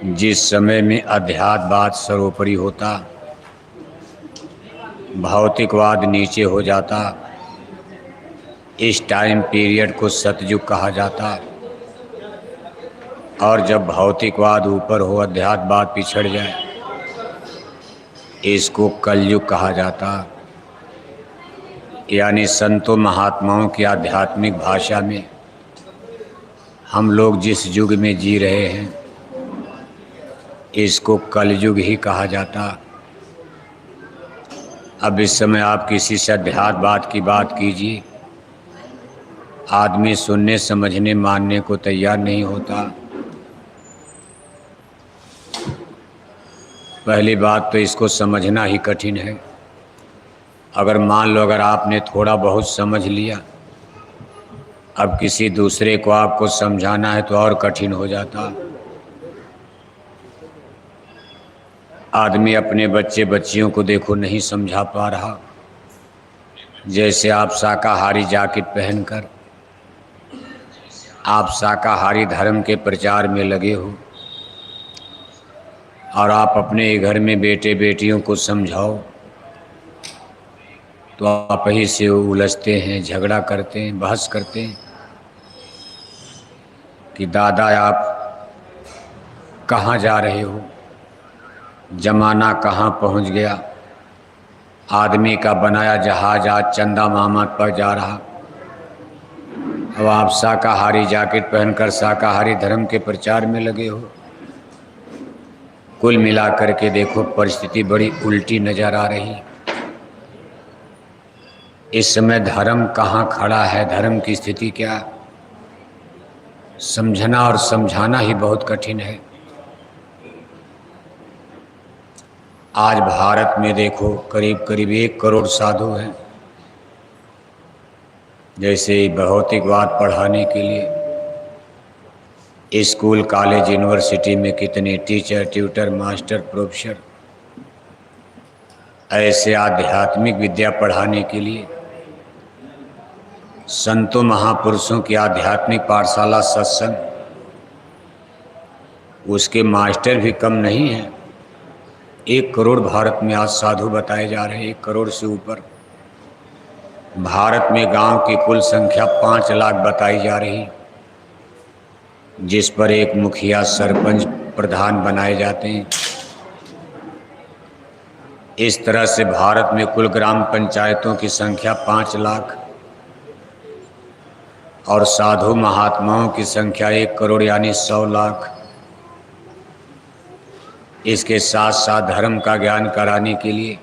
जिस समय में अध्यात्मवाद सर्वोपरि होता, भौतिकवाद नीचे हो जाता, इस टाइम पीरियड को सतयुग कहा जाता। और जब भौतिकवाद ऊपर हो, अध्यात्मवाद पिछड़ जाए, इसको कलयुग कहा जाता। यानी संतों महात्माओं की आध्यात्मिक भाषा में हम लोग जिस युग में जी रहे हैं, इसको कलयुग ही कहा जाता। अब इस समय आप किसी से अध्यात्मवाद की बात कीजिए, आदमी सुनने समझने मानने को तैयार नहीं होता। पहली बात तो इसको समझना ही कठिन है। अगर मान लो अगर आपने थोड़ा बहुत समझ लिया, अब किसी दूसरे को आपको समझाना है तो और कठिन हो जाता। आदमी अपने बच्चे बच्चियों को देखो नहीं समझा पा रहा। जैसे आप शाकाहारी जैकेट पहनकर आप शाकाहारी धर्म के प्रचार में लगे हो, और आप अपने घर में बेटे बेटियों को समझाओ तो आप ही से उलझते हैं, झगड़ा करते हैं, बहस करते हैं कि दादा आप कहाँ जा रहे हो, जमाना कहाँ पहुँच गया, आदमी का बनाया जहाज आज चंदा मामा पर जा रहा। अब आप शाकाहारी जैकेट पहनकर शाकाहारी धर्म के प्रचार में लगे हो। कुल मिलाकर के देखो परिस्थिति बड़ी उल्टी नजर आ रही। इस समय धर्म कहाँ खड़ा है, धर्म की स्थिति क्या, समझना और समझाना ही बहुत कठिन है। आज भारत में देखो करीब करीब 1 करोड़ साधु हैं। जैसे भौतिकवाद पढ़ाने के लिए स्कूल कॉलेज यूनिवर्सिटी में कितने टीचर ट्यूटर मास्टर प्रोफेसर, ऐसे आध्यात्मिक विद्या पढ़ाने के लिए संतों महापुरुषों की आध्यात्मिक पाठशाला सत्संग, उसके मास्टर भी कम नहीं हैं। 1 करोड़ भारत में आज साधु बताए जा रहे हैं, 1 करोड़ से ऊपर। भारत में गांव की कुल संख्या 5 लाख बताई जा रही, जिस पर एक मुखिया सरपंच प्रधान बनाए जाते हैं। इस तरह से भारत में कुल ग्राम पंचायतों की संख्या 5 लाख और साधु महात्माओं की संख्या 1 करोड़ यानी 100 लाख। इसके साथ साथ धर्म का ज्ञान कराने के लिए,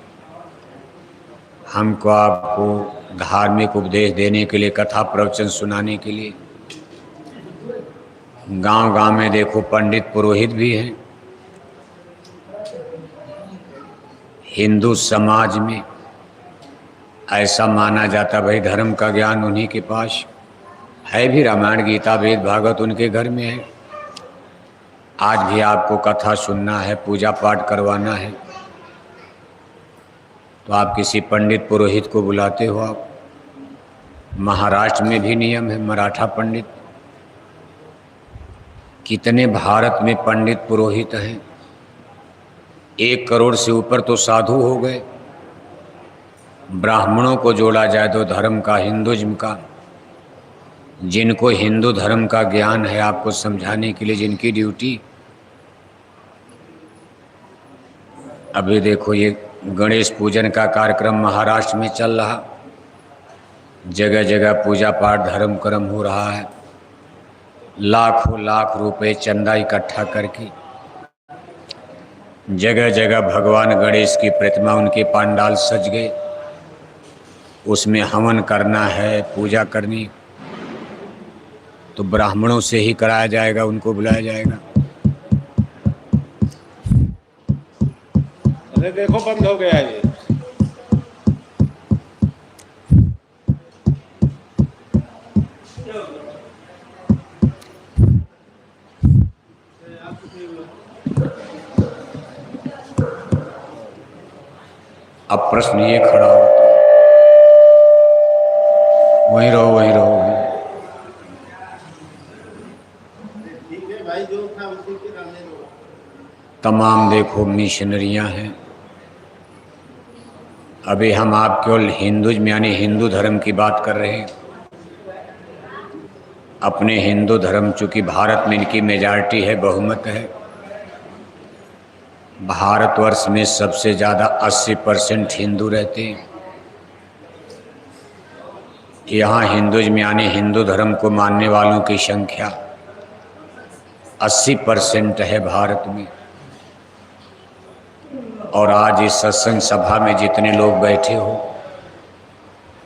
हमको आपको धार्मिक उपदेश देने के लिए, कथा प्रवचन सुनाने के लिए गांव गांव में देखो पंडित पुरोहित भी हैं। हिंदू समाज में ऐसा माना जाता भाई धर्म का ज्ञान उन्हीं के पास है, भी रामायण गीता वेद भागवत उनके घर में है। आज भी आपको कथा सुनना है, पूजा पाठ करवाना है तो आप किसी पंडित पुरोहित को बुलाते हो। आप महाराष्ट्र में भी नियम है, मराठा पंडित। कितने भारत में पंडित पुरोहित हैं, 1 करोड़ से ऊपर तो साधु हो गए। ब्राह्मणों को जोड़ा जाए तो धर्म का, हिंदुइज्म का, जिनको हिंदू धर्म का ज्ञान है आपको समझाने के लिए, जिनकी ड्यूटी। अभी देखो ये गणेश पूजन का कार्यक्रम महाराष्ट्र में चल रहा, जगह जगह पूजा पाठ धर्म कर्म हो रहा है। लाखों लाख रुपए चंदा इकट्ठा करके जगह जगह भगवान गणेश की प्रतिमा, उनके पंडाल सज गए, उसमें हवन करना है, पूजा करनी तो ब्राह्मणों से ही कराया जाएगा, उनको बुलाया जाएगा। अरे देखो बंद हो गया ये। अब प्रश्न ये खड़ा होता है, वहीं रहो वहीं रहो। ठीक है भाई, जो था उसी के रहने दो। तमाम देखो मिशनरियाँ हैं। अभी हम आप केवल हिंदुज़्म यानी हिंदू धर्म की बात कर रहे हैं। अपने हिंदू धर्म, चूँकि भारत में इनकी मेजॉरिटी है, बहुमत है। भारतवर्ष में सबसे ज़्यादा 80% हिंदू रहते हैं। यहाँ हिंदुज़्म यानी हिंदू धर्म को मानने वालों की संख्या 80% है भारत में। और आज इस सत्संग सभा में जितने लोग बैठे हो,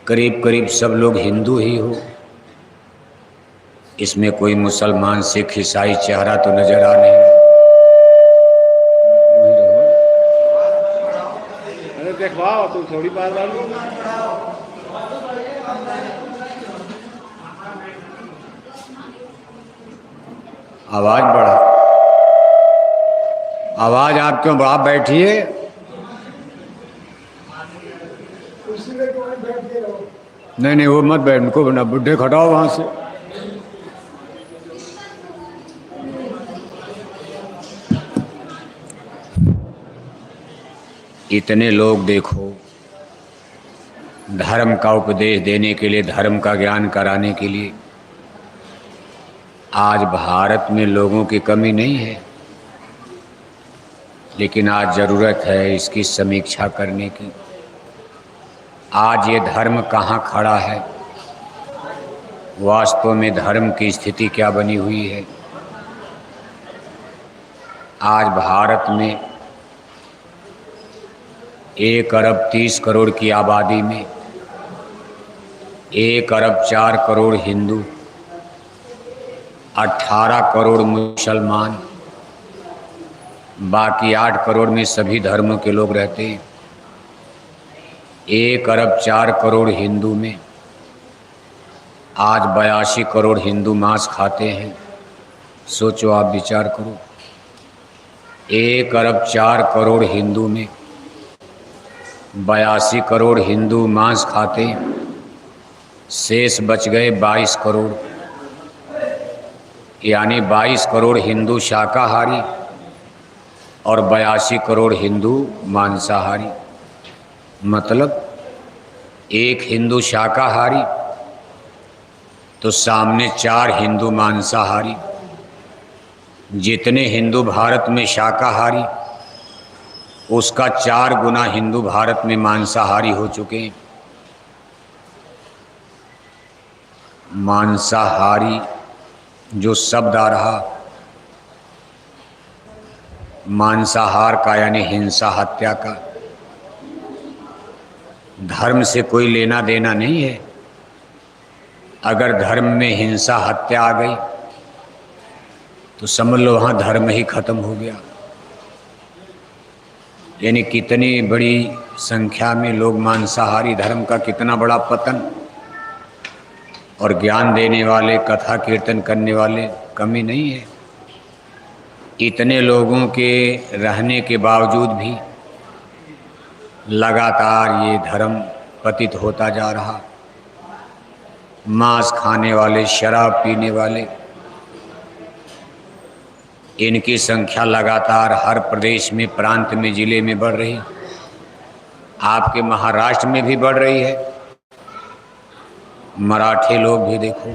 करीब करीब सब लोग हिंदू ही हो। इसमें कोई मुसलमान, सिख, ईसाई चेहरा तो नजर आ नहीं। अरे देखवाओ तुम थोड़ी बार वाली। आवाज बढ़ा, आवाज आप क्यों बढ़ा? बैठिए। नहीं नहीं, वो मत बैठ, उनको ना बुढ़े खटाओ वहां से। इतने लोग देखो, धर्म का उपदेश देने के लिए, धर्म का ज्ञान कराने के लिए आज भारत में लोगों की कमी नहीं है। लेकिन आज ज़रूरत है इसकी समीक्षा करने की। आज ये धर्म कहाँ खड़ा है, वास्तव में धर्म की स्थिति क्या बनी हुई है। आज भारत में 1 अरब 30 करोड़ की आबादी में 1 अरब 4 करोड़ हिंदू, 18 करोड़ मुसलमान, बाकी 8 करोड़ में सभी धर्मों के लोग रहते हैं। 1 अरब 4 करोड़ हिंदू में आज 82 करोड़ हिंदू मांस खाते हैं। सोचो, आप विचार करो। 1 अरब 4 करोड़ हिंदू में 82 करोड़ हिंदू मांस खाते हैं, शेष बच गए 22 करोड़, यानी 22 करोड़ हिंदू शाकाहारी और 82 करोड़ हिंदू मांसाहारी। मतलब एक हिंदू शाकाहारी तो सामने 4 हिंदू मांसाहारी। जितने हिंदू भारत में शाकाहारी, उसका 4 गुना हिंदू भारत में मांसाहारी हो चुके हैं। मांसाहारी जो शब्द आ रहा, मांसाहार का यानी हिंसा, हत्या का, धर्म से कोई लेना देना नहीं है। अगर धर्म में हिंसा, हत्या आ गई तो समझ लो वहाँ धर्म ही खत्म हो गया। यानी कितनी बड़ी संख्या में लोग मांसाहारी, धर्म का कितना बड़ा पतन। और ज्ञान देने वाले, कथा कीर्तन करने वाले कमी नहीं है। इतने लोगों के रहने के बावजूद भी लगातार ये धर्म पतित होता जा रहा। मांस खाने वाले, शराब पीने वाले, इनकी संख्या लगातार हर प्रदेश में, प्रांत में, जिले में बढ़ रही। आपके महाराष्ट्र में भी बढ़ रही है। मराठी लोग भी देखो,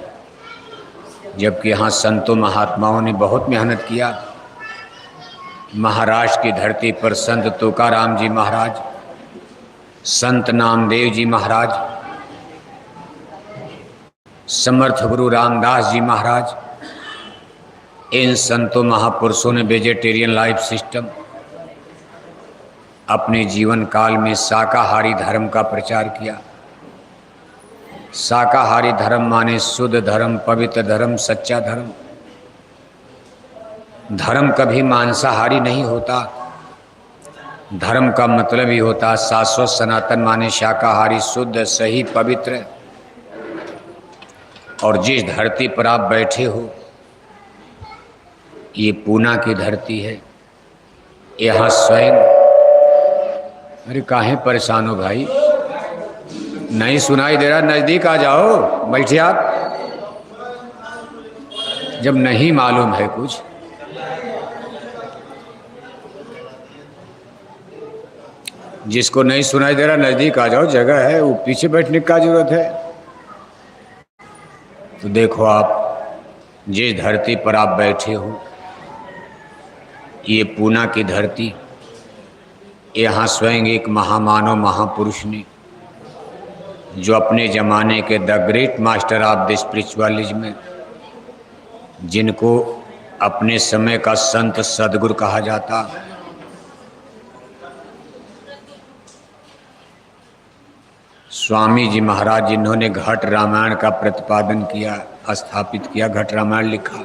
जबकि यहाँ संतों महात्माओं ने बहुत मेहनत किया। महाराष्ट्र की धरती पर संत तुकाराम जी महाराज, संत नामदेव जी महाराज, समर्थ गुरु रामदास जी महाराज, इन संतों महापुरुषों ने वेजिटेरियन लाइफ सिस्टम, अपने जीवन काल में शाकाहारी धर्म का प्रचार किया। शाकाहारी धर्म माने शुद्ध धर्म, पवित्र धर्म, सच्चा धर्म। धर्म कभी मांसाहारी नहीं होता। धर्म का मतलब ही होता शाश्वत सनातन, माने शाकाहारी, शुद्ध, सही, पवित्र। और जिस धरती पर आप बैठे हो, ये पूना की धरती है। यहाँ स्वयं, अरे काहे परेशान हो भाई? नहीं सुनाई दे रहा? नजदीक आ जाओ, बैठिए आप। जब नहीं मालूम है कुछ जिसको नहीं सुनाई दे रहा नजदीक आ जाओ, जगह है, वो पीछे बैठने की क्या जरूरत है। तो देखो आप जिस धरती पर आप बैठे हो, ये पूना की धरती, यहाँ स्वयं एक महामानव महापुरुष ने, जो अपने ज़माने के the great master of the spiritualism, जिनको अपने समय का संत सदगुरु कहा जाता, स्वामी जी महाराज, जिन्होंने घट रामायण का प्रतिपादन किया, स्थापित किया, घट रामायण लिखा।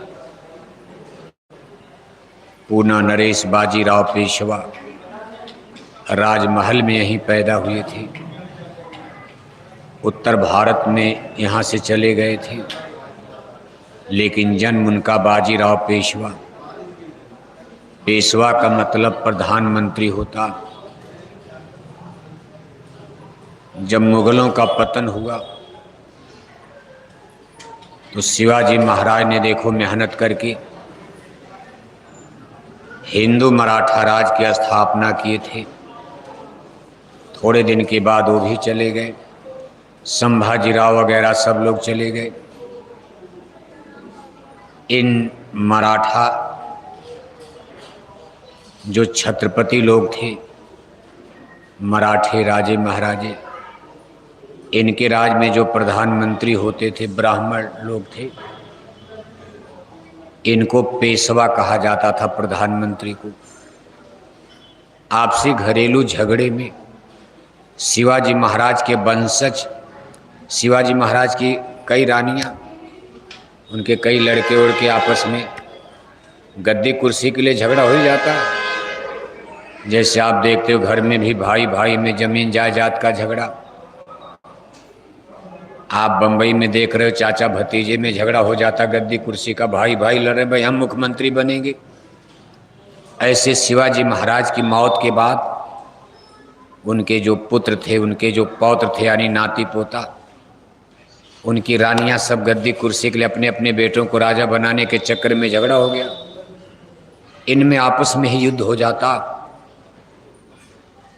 पूना नरेश बाजीराव पेशवा राजमहल में यहीं पैदा हुए थे। उत्तर भारत में यहाँ से चले गए थे, लेकिन जन्म उनका बाजीराव पेशवा। पेशवा का मतलब प्रधानमंत्री होता। जब मुगलों का पतन हुआ तो शिवाजी महाराज ने देखो मेहनत करके हिंदू मराठा राज की स्थापना किए थे। थोड़े दिन के बाद वो भी चले गए, संभाजीराव वगैरह सब लोग चले गए। इन मराठा जो छत्रपति लोग थे, मराठे राजे महाराजे, इनके राज में जो प्रधानमंत्री होते थे ब्राह्मण लोग थे। इनको पेशवा कहा जाता था, प्रधानमंत्री को। आपसी घरेलू झगड़े में शिवाजी महाराज के वंशज, शिवाजी महाराज की कई रानियां, उनके कई लड़के उड़के आपस में गद्दी कुर्सी के लिए झगड़ा हो ही जाता। जैसे आप देखते हो घर में भी भाई भाई में जमीन जायदाद का झगड़ा। आप बंबई में देख रहे हो चाचा भतीजे में झगड़ा हो जाता गद्दी कुर्सी का, भाई भाई लड़ रहे, भाई हम मुख्यमंत्री बनेंगे। ऐसे शिवाजी महाराज की मौत के बाद उनके जो पुत्र थे, उनके जो पौत्र थे, यानी नाती पोता, उनकी रानियां सब गद्दी कुर्सी के लिए अपने अपने बेटों को राजा बनाने के चक्कर में झगड़ा हो गया। इनमें आपस में ही युद्ध हो जाता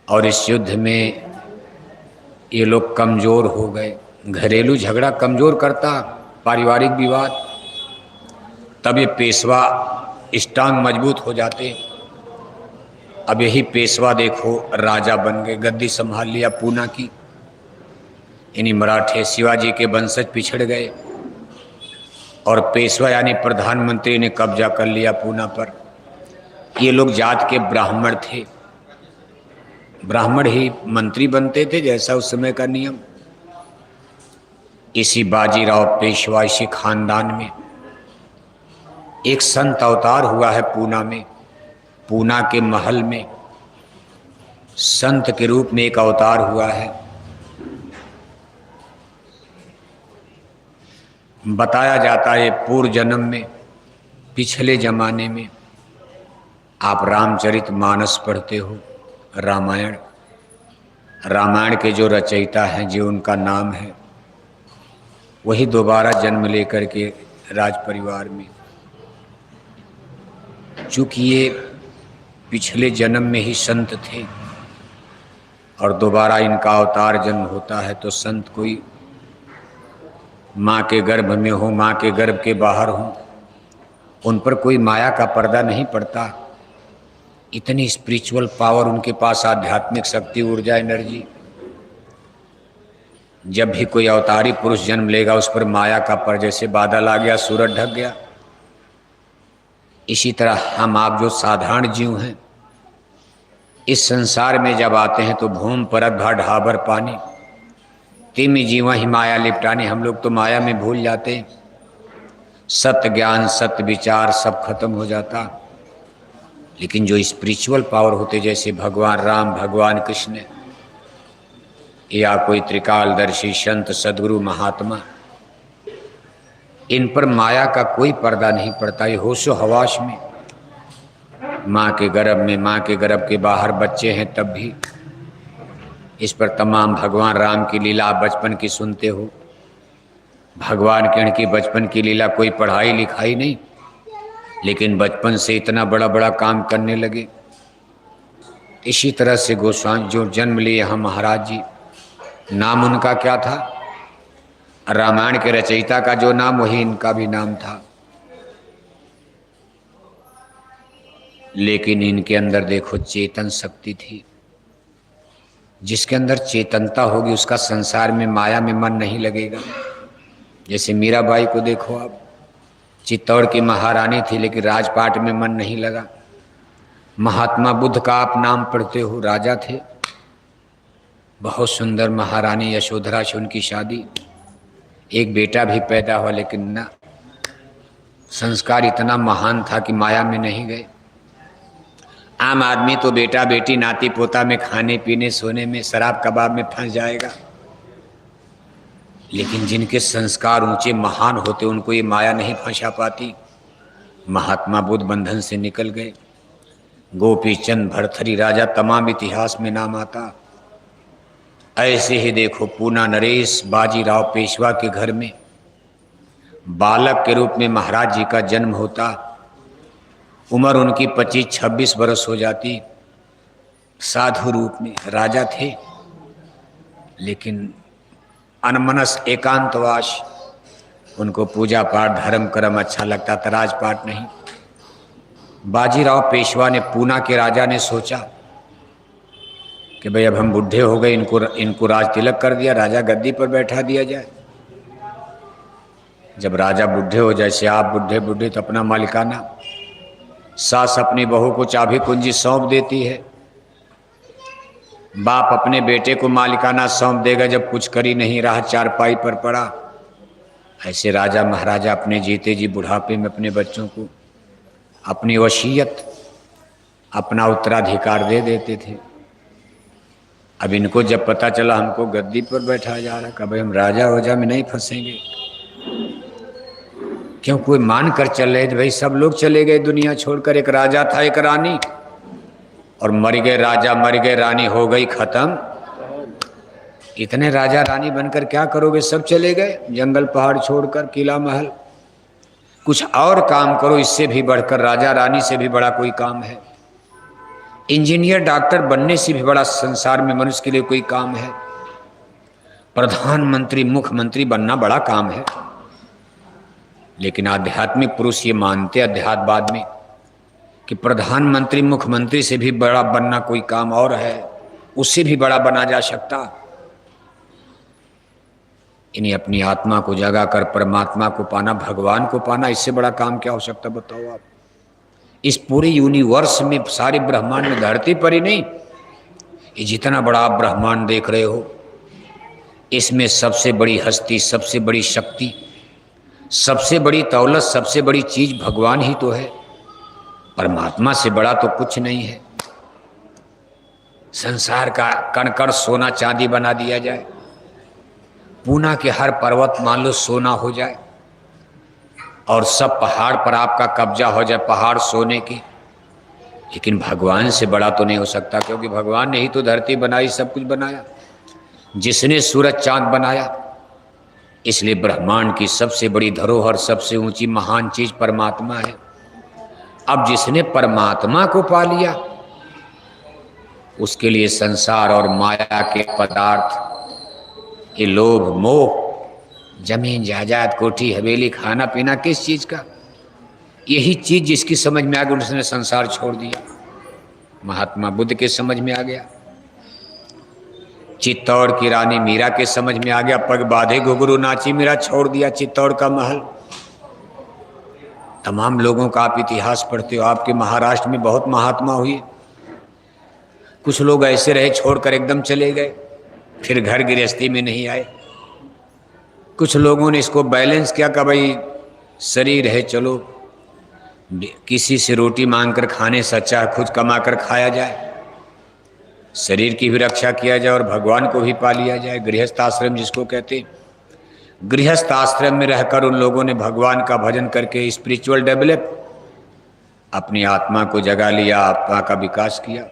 और इस युद्ध में ये लोग कमज़ोर हो गए। घरेलू झगड़ा कमज़ोर करता, पारिवारिक विवाद। तब ये पेशवा स्ट्रांग मजबूत हो जाते। अब यही पेशवा देखो राजा बन गए, गद्दी संभाल लिया पूना की। इन्हीं मराठे शिवाजी के वंशज पिछड़ गए और पेशवा यानी प्रधानमंत्री ने कब्जा कर लिया पूना पर। ये लोग जात के ब्राह्मण थे, ब्राह्मण ही मंत्री बनते थे जैसा उस समय का नियम। इसी बाजीराव पेशवा, इसी खानदान में एक संत अवतार हुआ है पूना में। पूना के महल में संत के रूप में एक अवतार हुआ है। बताया जाता है पूर्व जन्म में, पिछले जमाने में, आप रामचरित मानस पढ़ते हो, रामायण, रामायण के जो रचयिता हैं, जो उनका नाम है, वही दोबारा जन्म लेकर के राज परिवार में, चूँकि ये पिछले जन्म में ही संत थे और दोबारा इनका अवतार जन्म होता है, तो संत कोई माँ के गर्भ में हो, माँ के गर्भ के बाहर हो, उन पर कोई माया का पर्दा नहीं पड़ता। इतनी स्पिरिचुअल पावर उनके पास, आध्यात्मिक शक्ति, ऊर्जा, एनर्जी। जब भी कोई अवतारी पुरुष जन्म लेगा उस पर माया का पर, जैसे बादल आ गया, सूरज ढक गया, इसी तरह हम आप जो साधारण जीव हैं, इस संसार में जब आते हैं तो भूम परत भा ढाबर पानी, तिमी जीवा ही माया लिपटानी। हम लोग तो माया में भूल जाते हैं, सत्य ज्ञान, सत्य विचार सब खत्म हो जाता। लेकिन जो स्पिरिचुअल पावर होते, जैसे भगवान राम, भगवान कृष्ण, या कोई त्रिकालदर्शी संत, सदगुरु, महात्मा, इन पर माया का कोई पर्दा नहीं पड़ता। ये होशो हवास में, माँ के गर्भ में, माँ के गर्भ के बाहर बच्चे हैं तब भी इस पर तमाम भगवान राम की लीला बचपन की सुनते हो। भगवान कृष्ण की बचपन की लीला, कोई पढ़ाई लिखाई नहीं, लेकिन बचपन से इतना बड़ा बड़ा काम करने लगे। इसी तरह से गोस्वामी जो जन्म लिए यहाँ महाराज जी, नाम उनका क्या था? रामायण के रचयिता का जो नाम वही इनका भी नाम था। लेकिन इनके अंदर देखो चेतन शक्ति थी। जिसके अंदर चेतनता होगी उसका संसार में माया में मन नहीं लगेगा। जैसे मीराबाई को देखो आप, चित्तौड़ की महारानी थी लेकिन राजपाट में मन नहीं लगा। महात्मा बुद्ध का आप नाम पढ़ते हो, राजा थे, बहुत सुंदर महारानी यशोधरा से उनकी शादी, एक बेटा भी पैदा हुआ, लेकिन ना, संस्कार इतना महान था कि माया में नहीं गए। आम आदमी तो बेटा बेटी नाती पोता में खाने पीने सोने में शराब कबाब में फंस जाएगा, लेकिन जिनके संस्कार ऊंचे महान होते उनको ये माया नहीं फंसा पाती। महात्मा बुद्ध बंधन से निकल गए। गोपी चंद भरथरी राजा तमाम इतिहास में नाम आता। ऐसे ही देखो पूना नरेश बाजीराव पेशवा के घर में बालक के रूप में महाराज जी का जन्म होता। उम्र उनकी 25-26 बरस हो जाती। साधु रूप में राजा थे, लेकिन अनमनस एकांतवास, उनको पूजा पाठ धर्म कर्म अच्छा लगता था, राजपाट नहीं। बाजीराव पेशवा ने, पूना के राजा ने सोचा कि भाई अब हम बुढ़े हो गए, इनको राज तिलक कर दिया, राजा गद्दी पर बैठा दिया जाए। जब राजा बुढ़े हो जाए, से आप बुढ़े बुढ़े तो अपना मालिकाना, सास अपनी बहू को चाबी कुंजी सौंप देती है, बाप अपने बेटे को मालिकाना सौंप देगा जब कुछ कर ही नहीं रहा, चारपाई पर पड़ा। ऐसे राजा महाराजा अपने जीते जी बुढ़ापे में अपने बच्चों को अपनी वसीयत, अपना उत्तराधिकार दे देते थे। अब इनको जब पता चला हमको गद्दी पर बैठा जा रहा, कभी हम राजा हो जा में नहीं फंसेंगे, क्यों कोई मान कर चल रहे थे। भाई सब लोग चले गए दुनिया छोड़कर, एक राजा था एक रानी, और मर गए राजा मर गए रानी, हो गई खत्म। इतने राजा रानी बनकर क्या करोगे, सब चले गए जंगल पहाड़ छोड़कर, किला महल। कुछ और काम करो, इससे भी बढ़कर राजा रानी से भी बड़ा कोई काम है। इंजीनियर डॉक्टर बनने से भी बड़ा संसार में मनुष्य के लिए कोई काम है। प्रधानमंत्री मुख्यमंत्री बनना बड़ा काम है। लेकिन आध्यात्मिक पुरुष ये मानते अध्यात्मवाद में कि प्रधानमंत्री मुख्यमंत्री से भी बड़ा बनना कोई काम और है, उससे भी बड़ा बना जा सकता। इन्हें अपनी आत्मा को जगा कर परमात्मा को पाना, भगवान को पाना, इससे बड़ा काम क्या हो सकता, बताओ आप। इस पूरे यूनिवर्स में, सारे ब्रह्मांड में, धरती पर ही नहीं, ये जितना बड़ा आप ब्रह्मांड देख रहे हो, इसमें सबसे बड़ी हस्ती, सबसे बड़ी शक्ति, सबसे बड़ी दौलत, सबसे बड़ी चीज भगवान ही तो है। परमात्मा से बड़ा तो कुछ नहीं है। संसार का कण कण सोना चांदी बना दिया जाए, पूना के हर पर्वत मान लो सोना हो जाए, और सब पहाड़ पर आपका कब्जा हो जाए, पहाड़ सोने के, लेकिन भगवान से बड़ा तो नहीं हो सकता, क्योंकि भगवान ने ही तो धरती बनाई, सब कुछ बनाया, जिसने सूरज चांद बनाया। इसलिए ब्रह्मांड की सबसे बड़ी धरोहर, सबसे ऊंची महान चीज परमात्मा है। अब जिसने परमात्मा को पा लिया, उसके लिए संसार और माया के पदार्थ, ये लोभ मोह, जमीन जायदाद कोठी हवेली खाना पीना, किस चीज का, यही चीज जिसकी समझ में आ गई उसने संसार छोड़ दिया। महात्मा बुद्ध के समझ में आ गया, चित्तौड़ की रानी मीरा के समझ में आ गया, पग बांधे घुघरू नाची मीरा, छोड़ दिया चित्तौड़ का महल। तमाम लोगों का आप इतिहास पढ़ते हो, आपके महाराष्ट्र में बहुत महात्मा हुए, कुछ लोग ऐसे रहे छोड़कर एकदम चले गए, फिर घर गृहस्थी में नहीं आए। कुछ लोगों ने इसको बैलेंस किया कि भाई शरीर है, चलो किसी से रोटी मांगकर खाने से अच्छा खुद कमा कर खाया जाए, शरीर की भी रक्षा किया जाए और भगवान को भी पा लिया जाए। गृहस्थ आश्रम जिसको कहते हैं, गृहस्थ आश्रम में रहकर उन लोगों ने भगवान का भजन करके स्पिरिचुअल डेवलप, अपनी आत्मा को जगा लिया, आत्मा का विकास किया।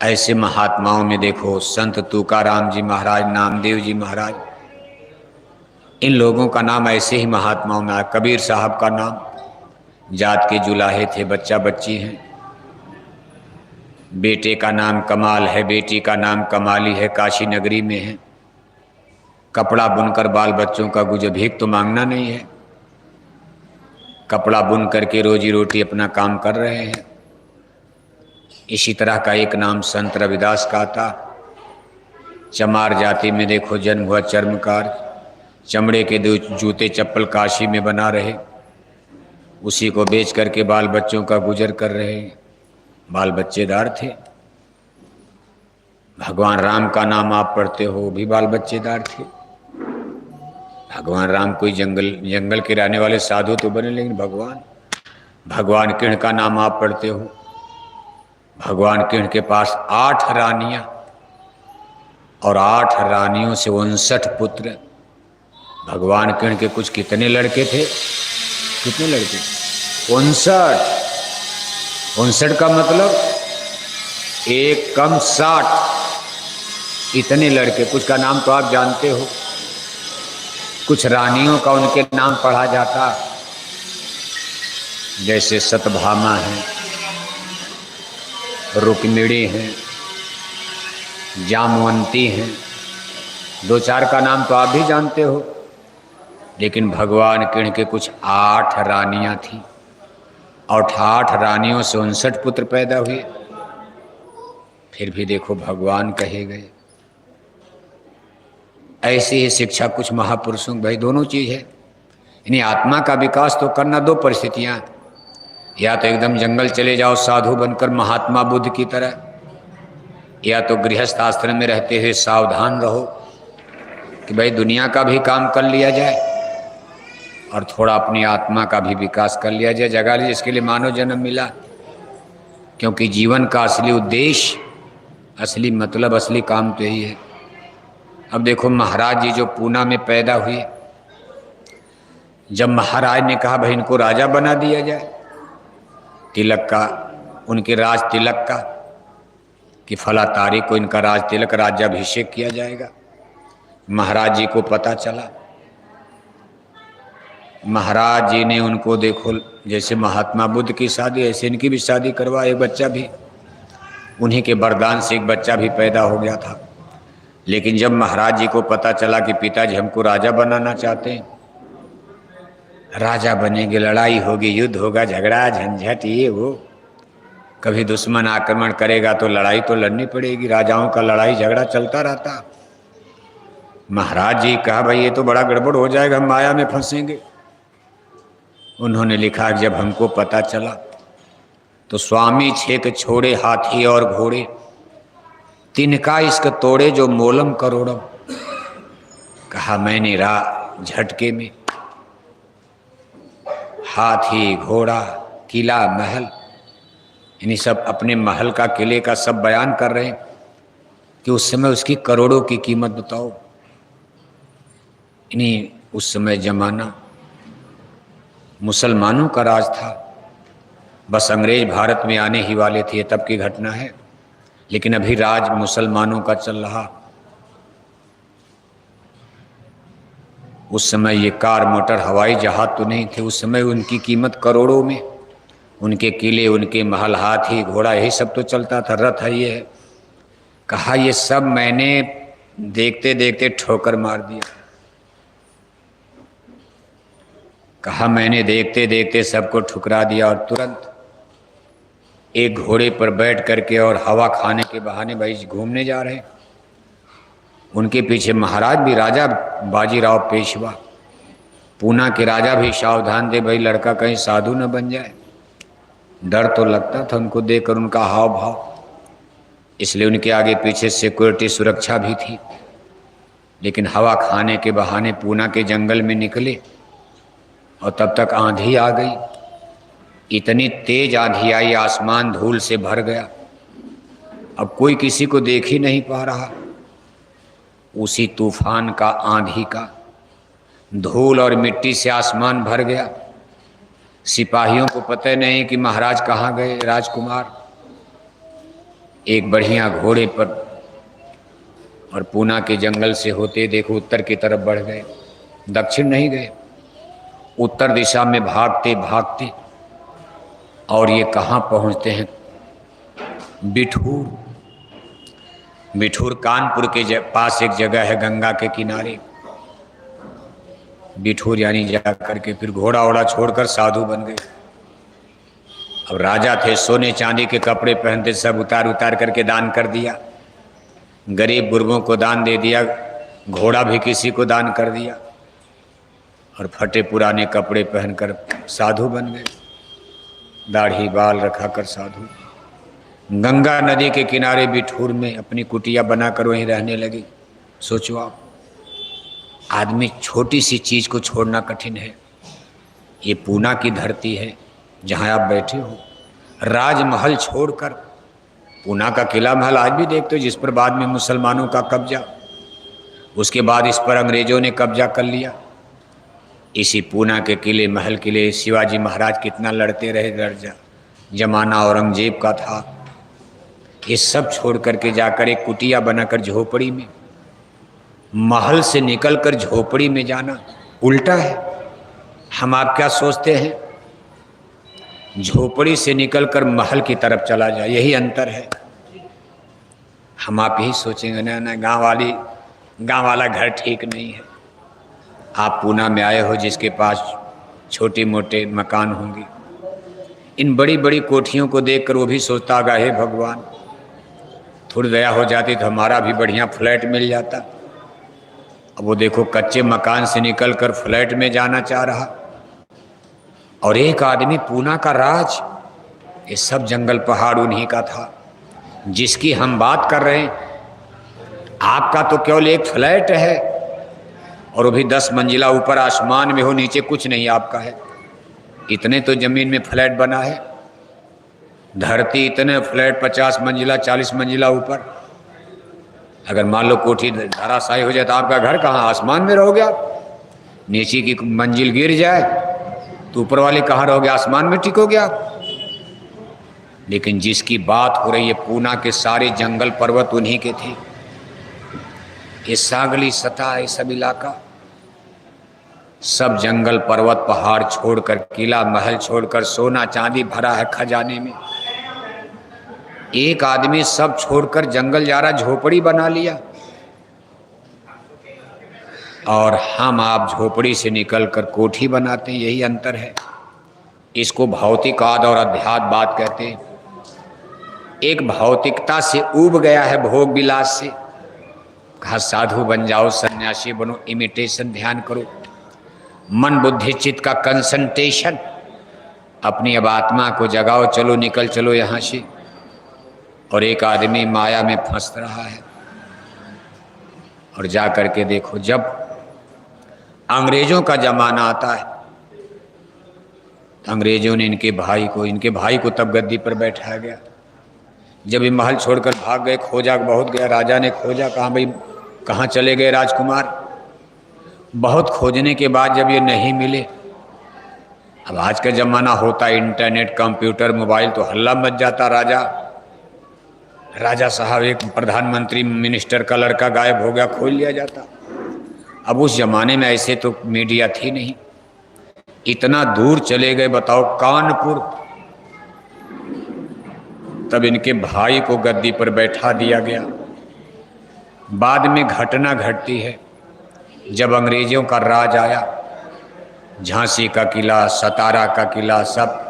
ऐसे महात्माओं में देखो संत तुकाराम जी महाराज, नामदेव जी महाराज, इन लोगों का नाम ऐसे ही महात्माओं में आया। कबीर साहब का नाम, जात के जुलाहे थे, बच्चा बच्ची हैं, बेटे का नाम कमाल है, बेटी का नाम कमाली है, काशी नगरी में है। कपड़ा बुनकर बाल बच्चों का गुजर, भीख तो मांगना नहीं है, कपड़ा बुन करके रोजी रोटी अपना काम कर रहे हैं। इसी तरह का एक नाम संत रविदास का था। चमार जाति में देखो जन्म हुआ, चर्मकार, चमड़े के दो जूते चप्पल काशी में बना रहे, उसी को बेच करके बाल बच्चों का गुजर कर रहे हैं। बाल बच्चेदार थे। भगवान राम का नाम आप पढ़ते हो, वो भी बाल बच्चेदार थे। भगवान राम कोई जंगल के रहने वाले साधु तो बने, लेकिन भगवान कृष्ण का नाम आप पढ़ते हो। भगवान कृष्ण के पास 8 रानियां और 8 रानियों से 59 पुत्र। भगवान कृष्ण के कुछ कितने लड़के थे? कितने लड़के? 59। 59 का मतलब 1 कम 60। इतने लड़के। कुछ का नाम तो आप जानते हो, कुछ रानियों का उनके नाम पढ़ा जाता, जैसे सतभामा है, रुक्मिणी है, जामवंती हैं। 2-4 का नाम तो आप भी जानते हो। लेकिन भगवान कृष्ण के कुछ 8 रानियां थी और 8 रानियों से 59 पुत्र पैदा हुए। फिर भी देखो भगवान कहे गए। ऐसी ही शिक्षा कुछ महापुरुषों की, भाई दोनों चीज है। यानी आत्मा का विकास तो करना 2 परिस्थितियां, या तो एकदम जंगल चले जाओ साधु बनकर महात्मा बुद्ध की तरह, या तो गृहस्थ आश्रम में रहते हुए सावधान रहो कि भाई दुनिया का भी काम कर लिया जाए और थोड़ा अपनी आत्मा का भी विकास कर लिया जाए, जगा लीजिए। इसके लिए मानव जन्म मिला, क्योंकि जीवन का असली उद्देश्य, असली मतलब, असली काम तो यही है। अब देखो महाराज जी जो पूना में पैदा हुए, जब महाराज ने कहा भाई इनको राजा बना दिया जाए, तिलक का, उनके राज तिलक का, कि फला तारीख को इनका राज तिलक, राज्याभिषेक किया जाएगा। महाराज जी को पता चला। महाराज जी ने उनको देखो, जैसे महात्मा बुद्ध की शादी ऐसे इनकी भी शादी करवा, एक बच्चा भी, उन्हीं के वरदान से एक बच्चा भी पैदा हो गया था। लेकिन जब महाराज जी को पता चला कि पिताजी हमको राजा बनाना चाहते हैं, राजा बनेंगे, लड़ाई होगी, युद्ध होगा, झगड़ा झंझट ये वो, कभी दुश्मन आक्रमण करेगा तो लड़ाई तो लड़नी पड़ेगी, राजाओं का लड़ाई झगड़ा चलता रहता। महाराज जी कहा भाई ये तो बड़ा गड़बड़ हो जाएगा, हम माया में फंसेंगे। उन्होंने लिखा जब हमको पता चला तो स्वामी छेक छोड़े हाथी और घोड़े, तिनका इश्क तोड़े जो मोलम करोड़म। कहा मैंने झटके में हाथी, घोड़ा, किला, महल, इन्हीं सब अपने महल का, किले का सब बयान कर रहे हैं कि उस समय उसकी करोड़ों की कीमत बताओ। इन्हीं उस समय जमाना मुसलमानों का राज था, बस अंग्रेज भारत में आने ही वाले थे, तब की घटना है। लेकिन अभी राज मुसलमानों का चल रहा। उस समय ये कार, मोटर, हवाई जहाज तो नहीं थे, उस समय उनकी कीमत करोड़ों में। उनके किले, उनके महल, हाथी, घोड़ा, यही सब तो चलता था, रथ है ये है। कहा ये सब मैंने देखते देखते ठोकर मार दिया। कहा मैंने देखते देखते सबको ठुकरा दिया और तुरंत एक घोड़े पर बैठ करके और हवा खाने के बहाने भाई घूमने जा रहे। उनके पीछे महाराज भी, राजा बाजीराव पेशवा, पूना के राजा भी सावधान थे भाई लड़का कहीं साधु न बन जाए। डर तो लगता था उनको देखकर, उनका हाव भाव, इसलिए उनके आगे पीछे सिक्योरिटी, सुरक्षा भी थी। लेकिन हवा खाने के बहाने पूना के जंगल में निकले और तब तक आंधी आ गई। इतनी तेज आंधी आई, आसमान धूल से भर गया। अब कोई किसी को देख ही नहीं पा रहा। उसी तूफान का, आंधी का, धूल और मिट्टी से आसमान भर गया। सिपाहियों को पता नहीं कि महाराज कहाँ गए। राजकुमार एक बढ़िया घोड़े पर और पूना के जंगल से होते देखो उत्तर की तरफ बढ़ गए, दक्षिण नहीं गए, उत्तर दिशा में भागते भागते, और ये कहाँ पहुँचते हैं बिठूर। बिठूर कानपुर के पास एक जगह है गंगा के किनारे। बिठूर यानी जा करके फिर घोड़ा वोड़ा छोड़कर साधु बन गए। अब राजा थे, सोने चांदी के कपड़े पहनते, सब उतार उतार करके दान कर दिया। गरीब गुरबों को दान दे दिया, घोड़ा भी किसी को दान कर दिया, और फटे पुराने कपड़े पहनकर साधु बन गए। दाढ़ी बाल रखा कर साधु। गंगा नदी के किनारे बिठूर में अपनी कुटिया बनाकर वहीं रहने लगे। सोचो आप, आदमी छोटी सी चीज को छोड़ना कठिन है। ये पूना की धरती है जहां आप बैठे हो, राजमहल छोड़कर। पूना का किला महल आज भी देखते हो, जिस पर बाद में मुसलमानों का कब्जा, उसके बाद इस पर अंग्रेजों ने कब्जा कर लिया। इसी पूना के किले महल के लिए शिवाजी महाराज कितना लड़ते रहे। दर्जा जमाना औरंगजेब का था। ये सब छोड़ करके जाकर एक कुटिया बनाकर झोपड़ी में, महल से निकलकर झोपड़ी में जाना उल्टा है। हम आप क्या सोचते हैं, झोपड़ी से निकलकर महल की तरफ चला जाए, यही अंतर है। हम आप यही सोचेंगे ना गांव वाला घर ठीक नहीं है। आप पूना में आए हो जिसके पास छोटे मोटे मकान होंगे, इन बड़ी बड़ी कोठियों को देखकर वो भी सोचता होगा, हे भगवान थोड़ी दया हो जाती तो हमारा भी बढ़िया फ्लैट मिल जाता। अब वो देखो कच्चे मकान से निकलकर फ्लैट में जाना चाह रहा। और एक आदमी पूना का राज, ये सब जंगल पहाड़ उन्हीं का था जिसकी हम बात कर रहे हैं। आपका तो केवल एक फ्लैट है, और वो भी 10 मंजिला ऊपर आसमान में हो, नीचे कुछ नहीं आपका है। इतने तो जमीन में फ्लैट बना है, धरती इतने फ्लैट 50 मंजिला 40 मंजिला ऊपर। अगर मान लो कोठी धराशायी हो जाए तो आपका घर कहाँ, आसमान में रहोगे आप। नीचे की मंजिल गिर जाए तो ऊपर वाले कहाँ रहोगे, आसमान में टिकोगे आप। लेकिन जिसकी बात हो रही है, पूना के सारे जंगल पर्वत उन्हीं के थे। ये सागली सता, ये सब इलाका, सब जंगल पर्वत पहाड़ छोड़कर, किला महल छोड़कर, सोना चांदी भरा है खजाने में। एक आदमी सब छोड़कर जंगल जा रहा, झोपड़ी बना लिया। और हम आप झोपड़ी से निकलकर कोठी बनाते हैं, यही अंतर है। इसको भौतिकवाद और अध्यात्मवाद कहते हैं। एक भौतिकता से ऊब गया है, भोग विलास से। कहा साधु बन जाओ, सन्यासी बनो, इमिटेशन ध्यान करो, मन बुद्धि चित्त का कंसंट्रेशन। अपनी अब आत्मा को जगाओ, चलो निकल चलो यहाँ से। और एक आदमी माया में फंस रहा है। और जा करके देखो, जब अंग्रेजों का जमाना आता है तो अंग्रेजों ने इनके भाई को तब गद्दी पर बैठाया गया। जब ये महल छोड़कर भाग गए, खोजा बहुत गया, राजा ने खोजा, कहा भाई कहाँ चले गए राजकुमार। बहुत खोजने के बाद जब ये नहीं मिले, अब आज का जमाना होता इंटरनेट कंप्यूटर मोबाइल, तो हल्ला मच जाता। राजा साहब एक प्रधानमंत्री मिनिस्टर का लड़का गायब हो गया, खोज लिया जाता। अब उस जमाने में ऐसे तो मीडिया थी नहीं, इतना दूर चले गए, बताओ कानपुर। तब इनके भाई को गद्दी पर बैठा दिया गया। बाद में घटना घटती है, जब अंग्रेजों का राज आया, झांसी का किला, सतारा का किला, सब।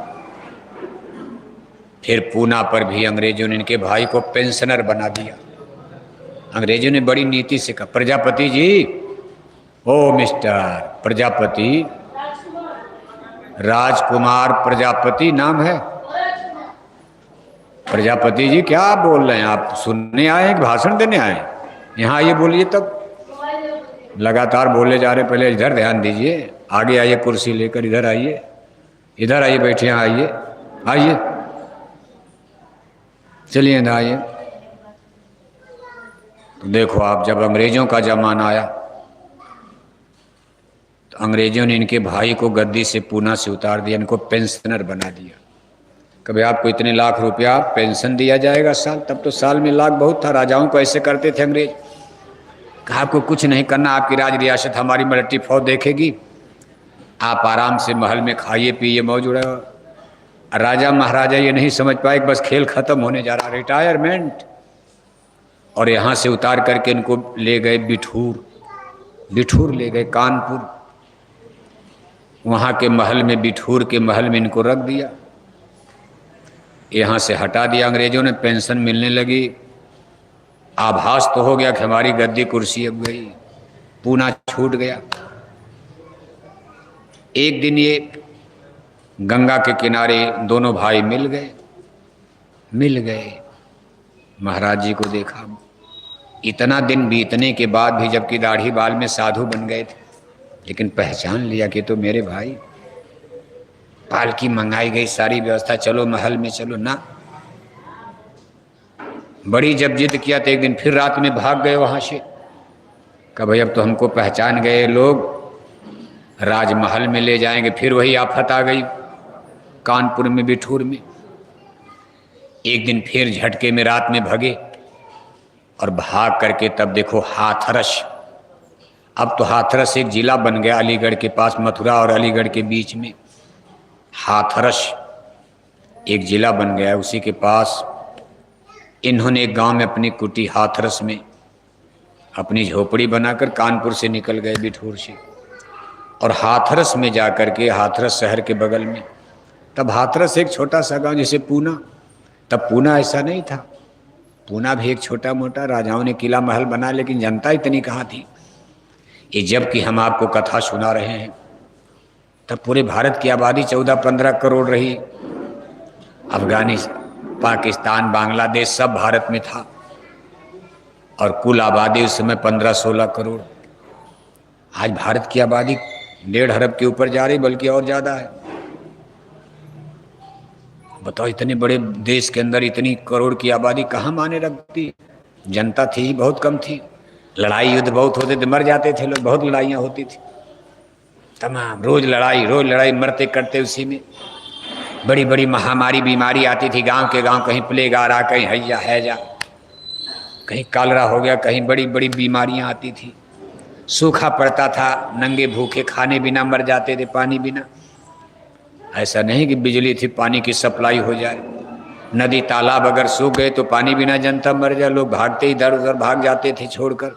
फिर पूना पर भी अंग्रेजों ने इनके भाई को पेंशनर बना दिया। अंग्रेजों ने बड़ी नीति से कहा, प्रजापति जी, ओ मिस्टर प्रजापति, राजकुमार प्रजापति नाम है। प्रजापति जी क्या आप बोल रहे हैं, आप सुनने आए हैं कि भाषण देने आए हैं? यहाँ आइए बोलिए। तब लगातार बोले जा रहे, पहले इधर ध्यान दीजिए, आगे आइए, कुर्सी लेकर इधर आइए, इधर आइए, बैठिए, यहाँ आइए, आइए, चलिए ना आइए। तो देखो आप, जब अंग्रेजों का जमाना आया तो अंग्रेजों ने इनके भाई को गद्दी से पूना से उतार दिया, इनको पेंशनर बना दिया। कभी आपको इतने लाख रुपया पेंशन दिया जाएगा साल, तब तो साल में लाख बहुत था। राजाओं को ऐसे करते थे अंग्रेज। कहा आपको कुछ नहीं करना, आपकी राज रियासत हमारी मिलिट्री फौज देखेगी, आप आराम से महल में खाइए पिए मौज उड़ाओ। राजा महाराजा ये नहीं समझ पाए कि बस खेल खत्म होने जा रहा, रिटायरमेंट। और यहाँ से उतार करके इनको ले गए बिठूर, बिठूर ले गए कानपुर। वहाँ के महल में, बिठूर के महल में इनको रख दिया। यहाँ से हटा दिया अंग्रेजों ने, पेंशन मिलने लगी। आभास तो हो गया कि हमारी गद्दी कुर्सी अब गई, पूना छूट गया। एक दिन ये गंगा के किनारे दोनों भाई मिल गए। महाराज जी को देखा। इतना दिन बीतने के बाद भी, जबकि दाढ़ी बाल में साधु बन गए थे, लेकिन पहचान लिया कि तो मेरे भाई। पालकी मंगाई गई, सारी व्यवस्था, चलो महल में चलो ना। बड़ी जब जिद किया तो एक दिन फिर रात में भाग गए वहां से। कहा भाई अब तो हमको पहचान गए लोग, राजमहल में ले जाएंगे। फिर वही आफत आ गई कानपुर में, बिठूर में। एक दिन फिर झटके में रात में भगे और भाग करके तब देखो हाथरस। अब तो हाथरस एक जिला बन गया अलीगढ़ के पास, मथुरा और अलीगढ़ के बीच में हाथरस एक जिला बन गया। उसी के पास इन्होंने एक गांव में अपनी कुटी हाथरस में अपनी झोपड़ी बनाकर कानपुर से निकल गए बिठूर से, और हाथरस में जाकर के, हाथरस शहर के बगल में, तब हाथरस एक छोटा सा गांव जैसे पूना, तब पूना ऐसा नहीं था। पूना भी एक छोटा मोटा, राजाओं ने किला महल बना, लेकिन जनता इतनी कहाँ थी। ये जब कि हम आपको कथा सुना रहे हैं तब पूरे भारत की आबादी 14-15 करोड़ रही। अफगानिस्तान, पाकिस्तान, बांग्लादेश सब भारत में था, और कुल आबादी उस समय 15-16 करोड़। आज भारत की आबादी 1.5 अरब के ऊपर जा रही, बल्कि और ज़्यादा है। बताओ, इतने बड़े देश के अंदर इतनी करोड़ की आबादी कहाँ माने रखती। जनता थी ही बहुत कम थी। लड़ाई युद्ध बहुत होते थे, मर जाते थे लोग, बहुत लड़ाइयाँ होती थी तमाम, रोज लड़ाई, मरते करते उसी में। बड़ी बड़ी महामारी बीमारी आती थी गांव के गांव, कहीं प्लेग आ रहा, कहीं हैजा हैजा, कहीं कालरा हो गया, कहीं बड़ी बड़ी बीमारियां आती थी। सूखा पड़ता था, नंगे भूखे खाने बिना मर जाते थे, पानी बिना। ऐसा नहीं कि बिजली थी पानी की सप्लाई हो जाए। नदी तालाब अगर सूख गए तो पानी बिना जनता मर जाए, लोग भागते इधर उधर भाग जाते थे छोड़कर।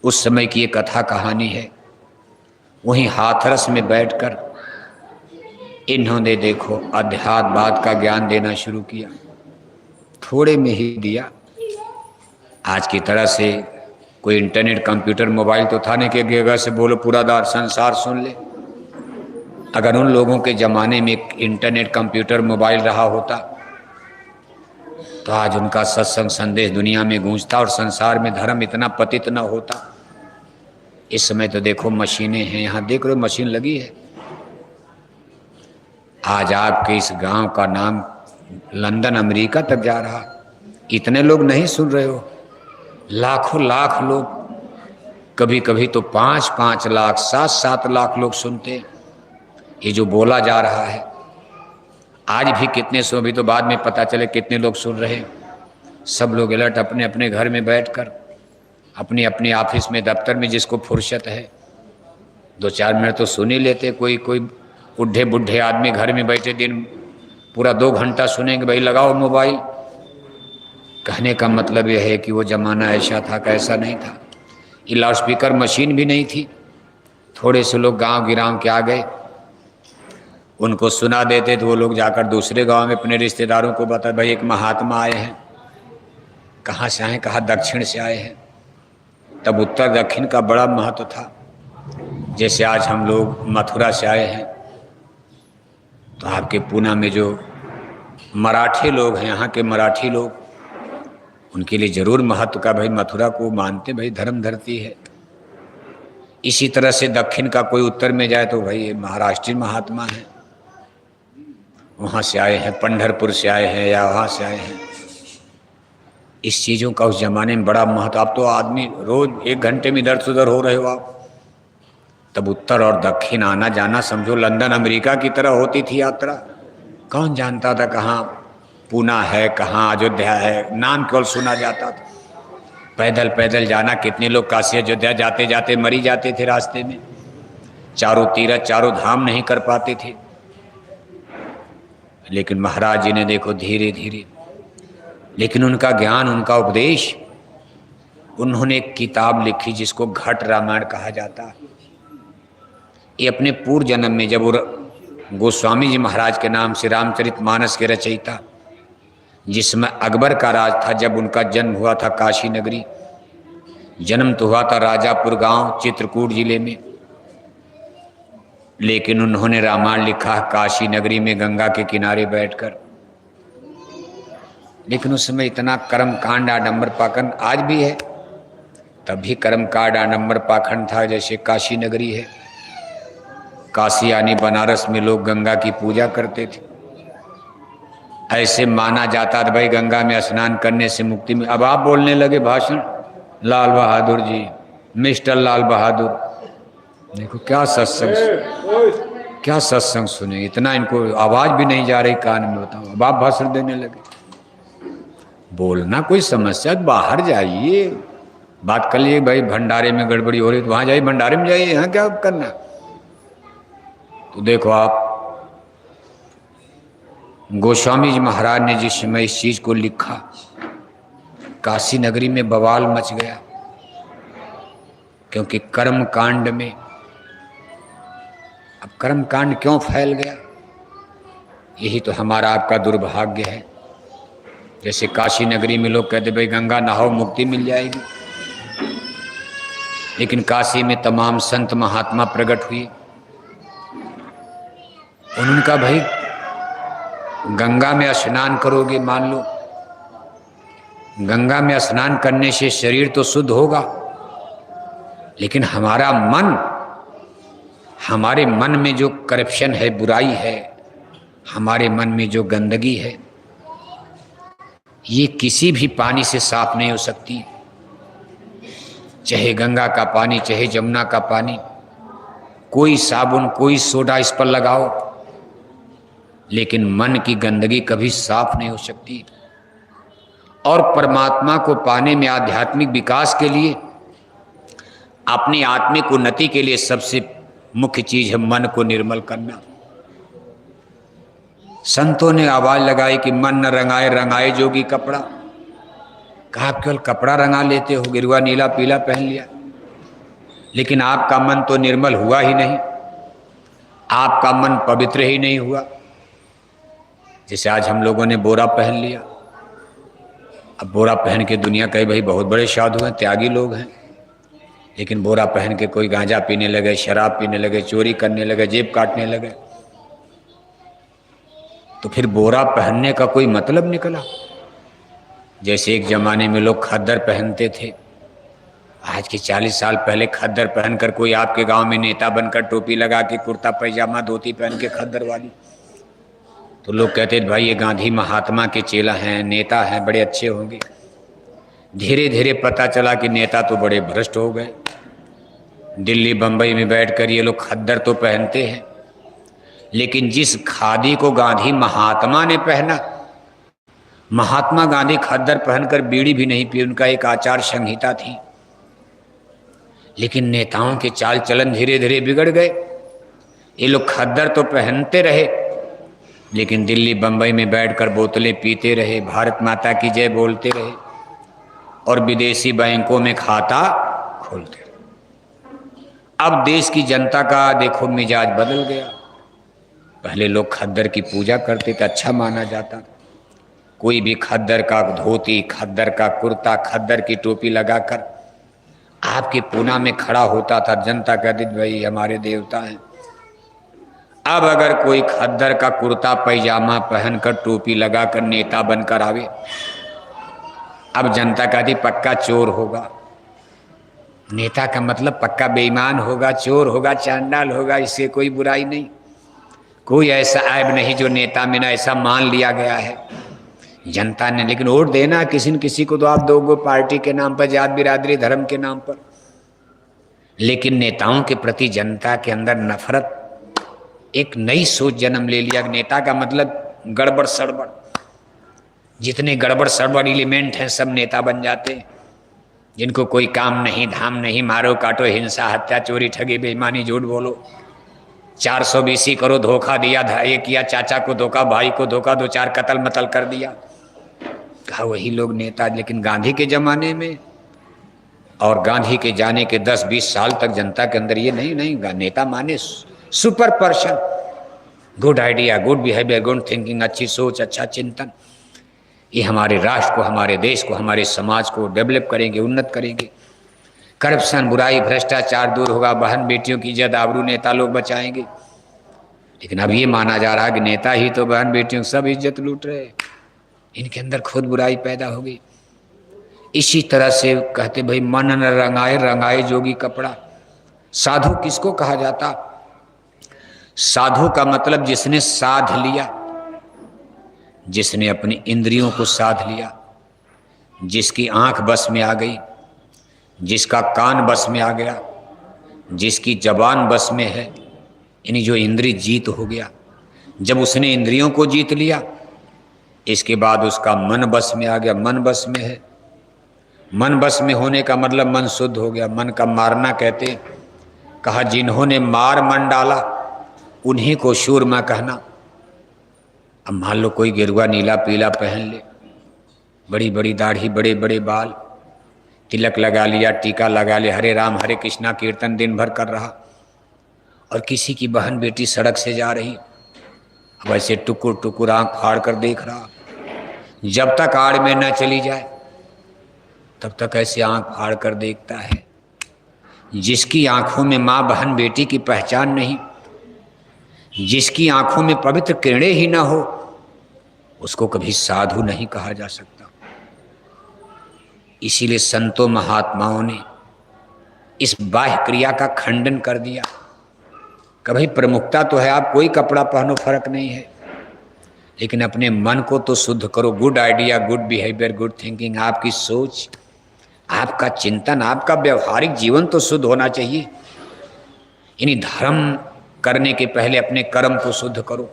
उस समय की ये कथा कहानी है। वहीं हाथरस में बैठकर इन्होंने देखो अध्यात्मवाद का ज्ञान देना शुरू किया। थोड़े में ही दिया। आज की तरह से कोई इंटरनेट, कंप्यूटर, मोबाइल तो था नहीं कि जगह से बोलो पूरा संसार सुन ले। अगर उन लोगों के ज़माने में इंटरनेट, कंप्यूटर, मोबाइल रहा होता तो आज उनका सत्संग संदेश दुनिया में गूंजता और संसार में धर्म इतना पतित न होता। इस समय तो देखो मशीनें हैं, यहाँ देख रहे हो मशीन लगी है। आज आपके इस गांव का नाम लंदन, अमेरिका तक जा रहा। इतने लोग नहीं सुन रहे हो, लाखों लाख लोग, कभी कभी तो 5-5 लाख, 7-7 लाख लोग सुनते ये जो बोला जा रहा है। आज भी कितने सौ, भी तो बाद में पता चले कितने लोग सुन रहे हैं। सब लोग अलर्ट, अपने अपने घर में बैठकर, अपने अपने ऑफिस में, दफ्तर में, जिसको फुर्सत है 2-4 मिनट तो सुन ही लेते। कोई बुढ़े बुढ़े आदमी घर में बैठे दिन पूरा 2 घंटा सुनेंगे, भाई लगाओ मोबाइल। कहने का मतलब यह है कि वो ज़माना ऐसा था कि ऐसा नहीं था। ये लाउडस्पीकर मशीन भी नहीं थी। थोड़े से लोग गांव गिराव के आ गए, उनको सुना देते तो वो लोग जाकर दूसरे गांव में अपने रिश्तेदारों को बता, भाई एक महात्मा आए हैं। कहाँ से आए? कहा दक्षिण से आए हैं। तब उत्तर दक्षिण का बड़ा महत्व था। जैसे आज हम लोग मथुरा से आए हैं, तो आपके पूना में जो मराठी लोग हैं, यहाँ के मराठी लोग, उनके लिए जरूर महत्व का, भाई मथुरा को मानते, भाई धर्म धरती है। इसी तरह से दक्षिण का कोई उत्तर में जाए तो भाई महाराष्ट्रीय महात्मा है, वहाँ से आए हैं, पंढरपुर से आए हैं या वहाँ से आए हैं। इस चीज़ों का उस जमाने में बड़ा महत्व। अब तो आदमी रोज 1 घंटे में इधर से उधर हो रहे हो आप। तब उत्तर और दक्षिण आना जाना समझो लंदन, अमेरिका की तरह होती थी यात्रा। कौन जानता था कहाँ पूना है, कहाँ अयोध्या है, नाम केवल सुना जाता था। पैदल पैदल जाना, कितने लोग काशी अयोध्या जाते जाते मरी जाते थे रास्ते में। चारों तीरथ, चारों धाम नहीं कर पाते थे। लेकिन महाराज जी ने देखो धीरे धीरे, लेकिन उनका ज्ञान, उनका उपदेश, उन्होंने एक किताब लिखी जिसको घट रामायण कहा जाता है। ये अपने पूर्व जन्म में जब वो गोस्वामी जी महाराज के नाम से रामचरितमानस के रचयिता, जिसमें अकबर का राज था, जब उनका जन्म हुआ था काशी नगरी, जन्म तो हुआ था राजापुर गांव चित्रकूट जिले में, लेकिन उन्होंने रामायण लिखा काशी नगरी में गंगा के किनारे बैठकर। लेकिन उस समय इतना कर्म कांड आडंबर पाखंड आज भी है, तब भी कर्म कांड आडंबर पाखंड था। जैसे काशी नगरी है, काशी यानी बनारस में लोग गंगा की पूजा करते थे। ऐसे माना जाता था भाई गंगा में स्नान करने से मुक्ति में। अब आप बोलने लगे भाषण, लाल बहादुर जी, मिस्टर लाल बहादुर, देखो क्या सत्संग, क्या सत्संग सुने, इतना इनको आवाज भी नहीं जा रही कान में, बताओ। अब आप भाषण देने लगे। बोलना कोई समस्या, बाहर जाइए, बात कर लिए भाई भंडारे में गड़बड़ी हो रही तो वहां जाइए, भंडारे में जाइए, यहाँ क्या करना। तो देखो आप, गोस्वामी जी महाराज ने जिस समय इस चीज को लिखा, काशी नगरी में बवाल मच गया, क्योंकि कर्म कांड में, अब कर्म कांड क्यों फैल गया, यही तो हमारा आपका दुर्भाग्य है। जैसे काशी नगरी में लोग कहते भाई गंगा नहाओ मुक्ति मिल जाएगी, लेकिन काशी में तमाम संत महात्मा प्रकट हुए, उन्होंने कहा भाई गंगा में स्नान करोगे, मान लो गंगा में स्नान करने से शरीर तो शुद्ध होगा, लेकिन हमारा मन, हमारे मन में जो करप्शन है, बुराई है, हमारे मन में जो गंदगी है, ये किसी भी पानी से साफ नहीं हो सकती। चाहे गंगा का पानी, चाहे जमुना का पानी, कोई साबुन, कोई सोडा इस पर लगाओ, लेकिन मन की गंदगी कभी साफ नहीं हो सकती। और परमात्मा को पाने में, आध्यात्मिक विकास के लिए, अपनी आत्मिक उन्नति के लिए सबसे मुख्य चीज है मन को निर्मल करना। संतों ने आवाज लगाई कि मन न रंगाए रंगाए जोगी कपड़ा। कहा आप केवल कपड़ा रंगा लेते हो, गिरुआ नीला पीला पहन लिया, लेकिन आपका मन तो निर्मल हुआ ही नहीं, आपका मन पवित्र ही नहीं हुआ। जैसे आज हम लोगों ने बोरा पहन लिया, अब बोरा पहन के दुनिया कहे भाई बहुत बड़े साधु हैं, त्यागी लोग हैं, लेकिन बोरा पहन के कोई गांजा पीने लगे, शराब पीने लगे, चोरी करने लगे, जेब काटने लगे, तो फिर बोरा पहनने का कोई मतलब निकला। जैसे एक जमाने में लोग खद्दर पहनते थे, आज के 40 साल पहले खद्दर पहनकर कोई आपके गांव में नेता बनकर टोपी लगा के कुर्ता पैजामा धोती पहन के खद्दर वाली, तो लोग कहते थे भाई ये गांधी महात्मा के चेला हैं, नेता हैं, बड़े अच्छे होंगे। धीरे धीरे पता चला कि नेता तो बड़े भ्रष्ट हो गए। दिल्ली बंबई में बैठकर ये लोग खद्दर तो पहनते हैं, लेकिन जिस खादी को गांधी महात्मा ने पहना, महात्मा गांधी खद्दर पहनकर बीड़ी भी नहीं पी, उनका एक आचार संहिता थी। लेकिन नेताओं के चाल चलन धीरे धीरे बिगड़ गए। ये लोग खद्दर तो पहनते रहे, लेकिन दिल्ली बंबई में बैठकर बोतलें पीते रहे, भारत माता की जय बोलते रहे, और विदेशी बैंकों में खाता खोलते रहे। अब देश की जनता का देखो मिजाज बदल गया। पहले लोग खद्दर की पूजा करते थे, अच्छा माना जाता था। कोई भी खद्दर का धोती, खद्दर का कुर्ता, खद्दर की टोपी लगाकर आपके पूना में खड़ा होता था, जनता कहती थी भाई हमारे देवता हैं। अब अगर कोई खद्दर का कुर्ता पैजामा पहनकर टोपी लगाकर नेता बनकर आवे, अब जनता कहती पक्का चोर होगा। नेता का मतलब पक्का बेईमान होगा, चोर होगा, चांडाल होगा, इससे कोई बुराई नहीं, कोई ऐसा ऐब नहीं जो नेता में ना ऐसा मान लिया गया है जनता ने। लेकिन वोट देना किसी न किसी को तो आप दोगे, पार्टी के नाम पर, जात बिरादरी धर्म के नाम पर। लेकिन नेताओं के प्रति जनता के अंदर नफरत, एक नई सोच जन्म ले लिया। नेता का मतलब गड़बड़ सड़बड़, जितने गड़बड़ सड़बड़ एलिमेंट हैं सब नेता बन जाते हैं। जिनको कोई काम नहीं धाम नहीं, मारो काटो हिंसा हत्या चोरी ठगी बेईमानी झूठ बोलो, 420 करो, धोखा दिया, ये किया, चाचा को धोखा, भाई को धोखा, 2-4 कत्ल मतल कर दिया। कहा वही लोग नेता। लेकिन गांधी के जमाने में और गांधी के जाने के 10-20 साल तक जनता के अंदर ये नहीं नेता माने super person, good idea, good behaviour, good thinking, अच्छी सोच, अच्छा चिंतन, ये हमारे राष्ट्र को, हमारे देश को, हमारे समाज को डेवलप करेंगे, उन्नत करेंगे। करप्शन, बुराई, भ्रष्टाचार दूर होगा, बहन बेटियों की इज्जत आबरू नेता लोग बचाएंगे। लेकिन अब ये माना जा रहा है कि नेता ही तो बहन बेटियों सब इज्जत लूट रहे, इनके अंदर खुद बुराई पैदा होगी। इसी तरह से कहते भाई मन न रंगाए, रंगाए जोगी कपड़ा। साधु किसको कहा जाता? साधु का मतलब जिसने साध लिया, जिसने अपनी इंद्रियों को साध लिया, जिसकी आंख बस में आ गई, जिसका कान बस में आ गया, जिसकी जबान बस में है, यानी जो इंद्रिय जीत हो गया। जब उसने इंद्रियों को जीत लिया, इसके बाद उसका मन बस में आ गया, मन बस में है। मन बस में होने का मतलब मन शुद्ध हो गया, मन का मारना कहते हैं। कहा जिन्होंने मार मन डाला उन्हीं को शूरमा कहना। अब मान लो कोई गेरुआ नीला पीला पहन ले, बड़ी बड़ी दाढ़ी, बड़े बड़े बाल, तिलक लगा लिया, टीका लगा लिया, हरे राम हरे कृष्णा कीर्तन दिन भर कर रहा, और किसी की बहन बेटी सड़क से जा रही, अब ऐसे टुकुर टुकुर आंख फाड़ कर देख रहा। जब तक आड़ में न चली जाए तब तक ऐसे आंख फाड़ कर देखता है। जिसकी आंखों में माँ बहन बेटी की पहचान नहीं, जिसकी आंखों में पवित्र किरणें ही ना हो, उसको कभी साधु नहीं कहा जा सकता। इसीलिए संतों महात्माओं ने इस बाह्य क्रिया का खंडन कर दिया। कभी प्रमुखता तो है, आप कोई कपड़ा पहनो फर्क नहीं है, लेकिन अपने मन को तो शुद्ध करो। Good idea, good behaviour, good thinking, आपकी सोच, आपका चिंतन, आपका व्यवहारिक जीवन तो शुद्ध होना चाहिए। यानी धर्म करने के पहले अपने कर्म को शुद्ध करो।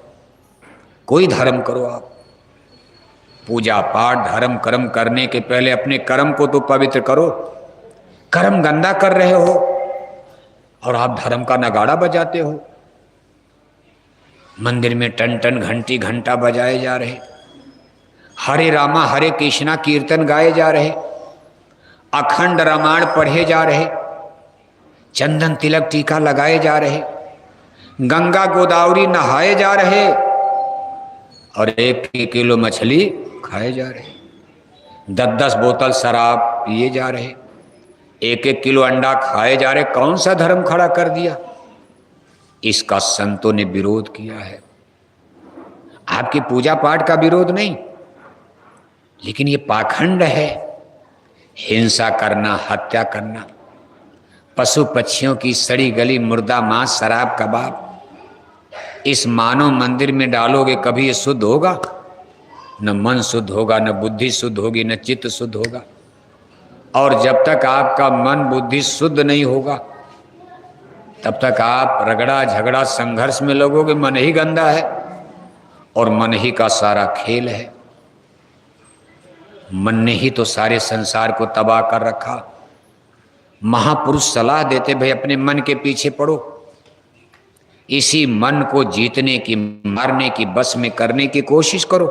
कोई धर्म करो आप, पूजा पाठ धर्म कर्म करने के पहले अपने कर्म को तो पवित्र करो। कर्म गंदा कर रहे हो और आप धर्म का नगाड़ा बजाते हो। मंदिर में टन टन घंटी घंटा बजाए जा रहे, हरे रामा हरे कृष्णा कीर्तन गाए जा रहे, अखंड रामायण पढ़े जा रहे, चंदन तिलक टीका लगाए जा रहे, गंगा गोदावरी नहाए जा रहे, और 1 किलो मछली खाए जा रहे, 10-10 बोतल शराब पिए जा रहे, 1-1 किलो अंडा खाए जा रहे। कौन सा धर्म खड़ा कर दिया? इसका संतों ने विरोध किया है। आपकी पूजा पाठ का विरोध नहीं, लेकिन ये पाखंड है। हिंसा करना, हत्या करना, पशु पक्षियों की सड़ी गली मुर्दा मांस, शराब कबाब, इस मानव मंदिर में डालोगे, कभी ये शुद्ध होगा? न मन शुद्ध होगा, न बुद्धि शुद्ध होगी, न चित्त शुद्ध होगा। और जब तक आपका मन बुद्धि शुद्ध नहीं होगा, तब तक आप रगड़ा झगड़ा संघर्ष में लगोगे। मन ही गंदा है और मन ही का सारा खेल है। मन ने ही तो सारे संसार को तबाह कर रखा। महापुरुष सलाह देते भाई अपने मन के पीछे पड़ो, इसी मन को जीतने की, मारने की, बस में करने की कोशिश करो।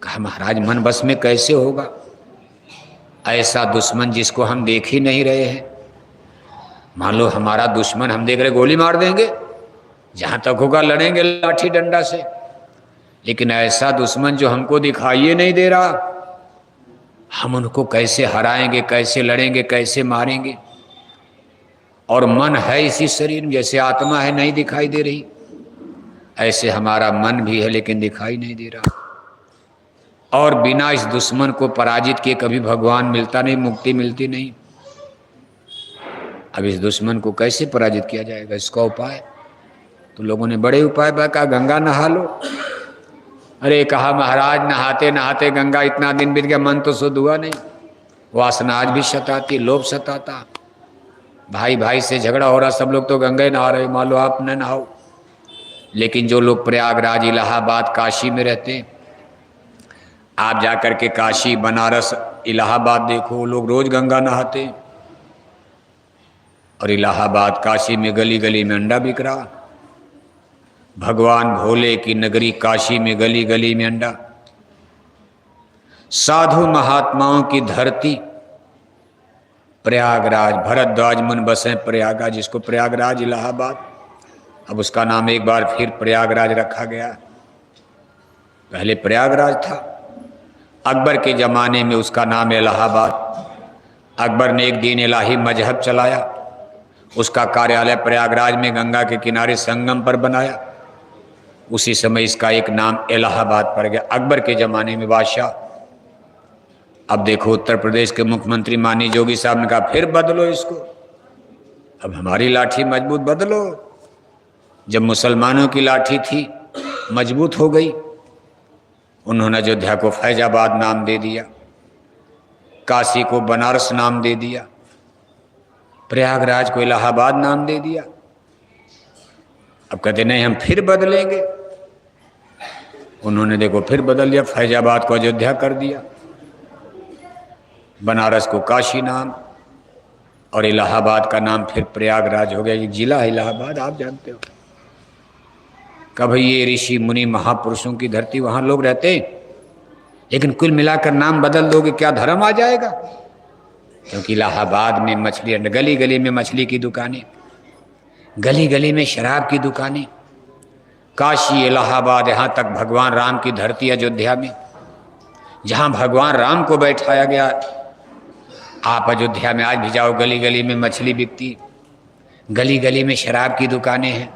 कहा महाराज मन बस में कैसे होगा? ऐसा दुश्मन जिसको हम देख ही नहीं रहे हैं। मान लो हमारा दुश्मन हम देख रहे, गोली मार देंगे, जहां तक होगा लड़ेंगे लाठी डंडा से। लेकिन ऐसा दुश्मन जो हमको दिखाई नहीं दे रहा, हम उनको कैसे हराएंगे, कैसे लड़ेंगे, कैसे मारेंगे? और मन है इसी शरीर में, जैसे आत्मा है नहीं दिखाई दे रही, ऐसे हमारा मन भी है लेकिन दिखाई नहीं दे रहा। और बिना इस दुश्मन को पराजित किए कभी भगवान मिलता नहीं, मुक्ति मिलती नहीं। अब इस दुश्मन को कैसे पराजित किया जाएगा? इसका उपाय तो लोगों ने बड़े उपाय कहा, गंगा नहा लो। अरे कहा महाराज नहाते नहाते गंगा इतना दिन बीत गया, मन तो शुद्ध हुआ नहीं। वासना आज भी सताती, लोभ सताता, भाई भाई से झगड़ा हो रहा, सब लोग तो गंगा नहा रहे, मान लो आप न नहाओ। लेकिन जो लोग प्रयागराज, इलाहाबाद, काशी में रहते हैं, आप जाकर के काशी, बनारस, इलाहाबाद देखो, लोग रोज गंगा नहाते हैं। और इलाहाबाद काशी में गली गली में अंडा बिक रहा। भगवान भोले की नगरी काशी में गली गली में अंडा। साधु महात्माओं की धरती प्रयागराज, भरद्वाज मुनि बसे प्रयागराज, जिसको प्रयागराज इलाहाबाद, अब उसका नाम एक बार फिर प्रयागराज रखा गया। पहले प्रयागराज था, अकबर के ज़माने में उसका नाम इलाहाबाद। अकबर ने एक दिन इलाही मजहब चलाया, उसका कार्यालय प्रयागराज में गंगा के किनारे संगम पर बनाया। उसी समय इसका एक नाम इलाहाबाद पड़ गया, अकबर के ज़माने में बादशाह। अब देखो उत्तर प्रदेश के मुख्यमंत्री माननीय योगी साहब ने कहा फिर बदलो इसको, अब हमारी लाठी मजबूत बदलो। जब मुसलमानों की लाठी थी मजबूत हो गई, उन्होंने अयोध्या को फैजाबाद नाम दे दिया, काशी को बनारस नाम दे दिया, प्रयागराज को इलाहाबाद नाम दे दिया। अब कहते नहीं हम फिर बदलेंगे, उन्होंने देखो फिर बदल दिया, फैजाबाद को अयोध्या कर दिया, बनारस को काशी नाम, और इलाहाबाद का नाम फिर प्रयागराज हो गया। ये जिला है इलाहाबाद, आप जानते हो। कभी ये ऋषि मुनि महापुरुषों की धरती, वहां लोग रहते, लेकिन कुल मिलाकर नाम बदल दोगे क्या धर्म आ जाएगा? क्योंकि इलाहाबाद में मछली, गली गली में मछली की दुकानें, गली गली में शराब की दुकानें। काशी इलाहाबाद, यहाँ तक भगवान राम की धरती अयोध्या में, जहाँ भगवान राम को बैठाया गया। आप अयोध्या में आज भी जाओ, गली गली में मछली बिकती, गली गली में शराब की दुकानें हैं,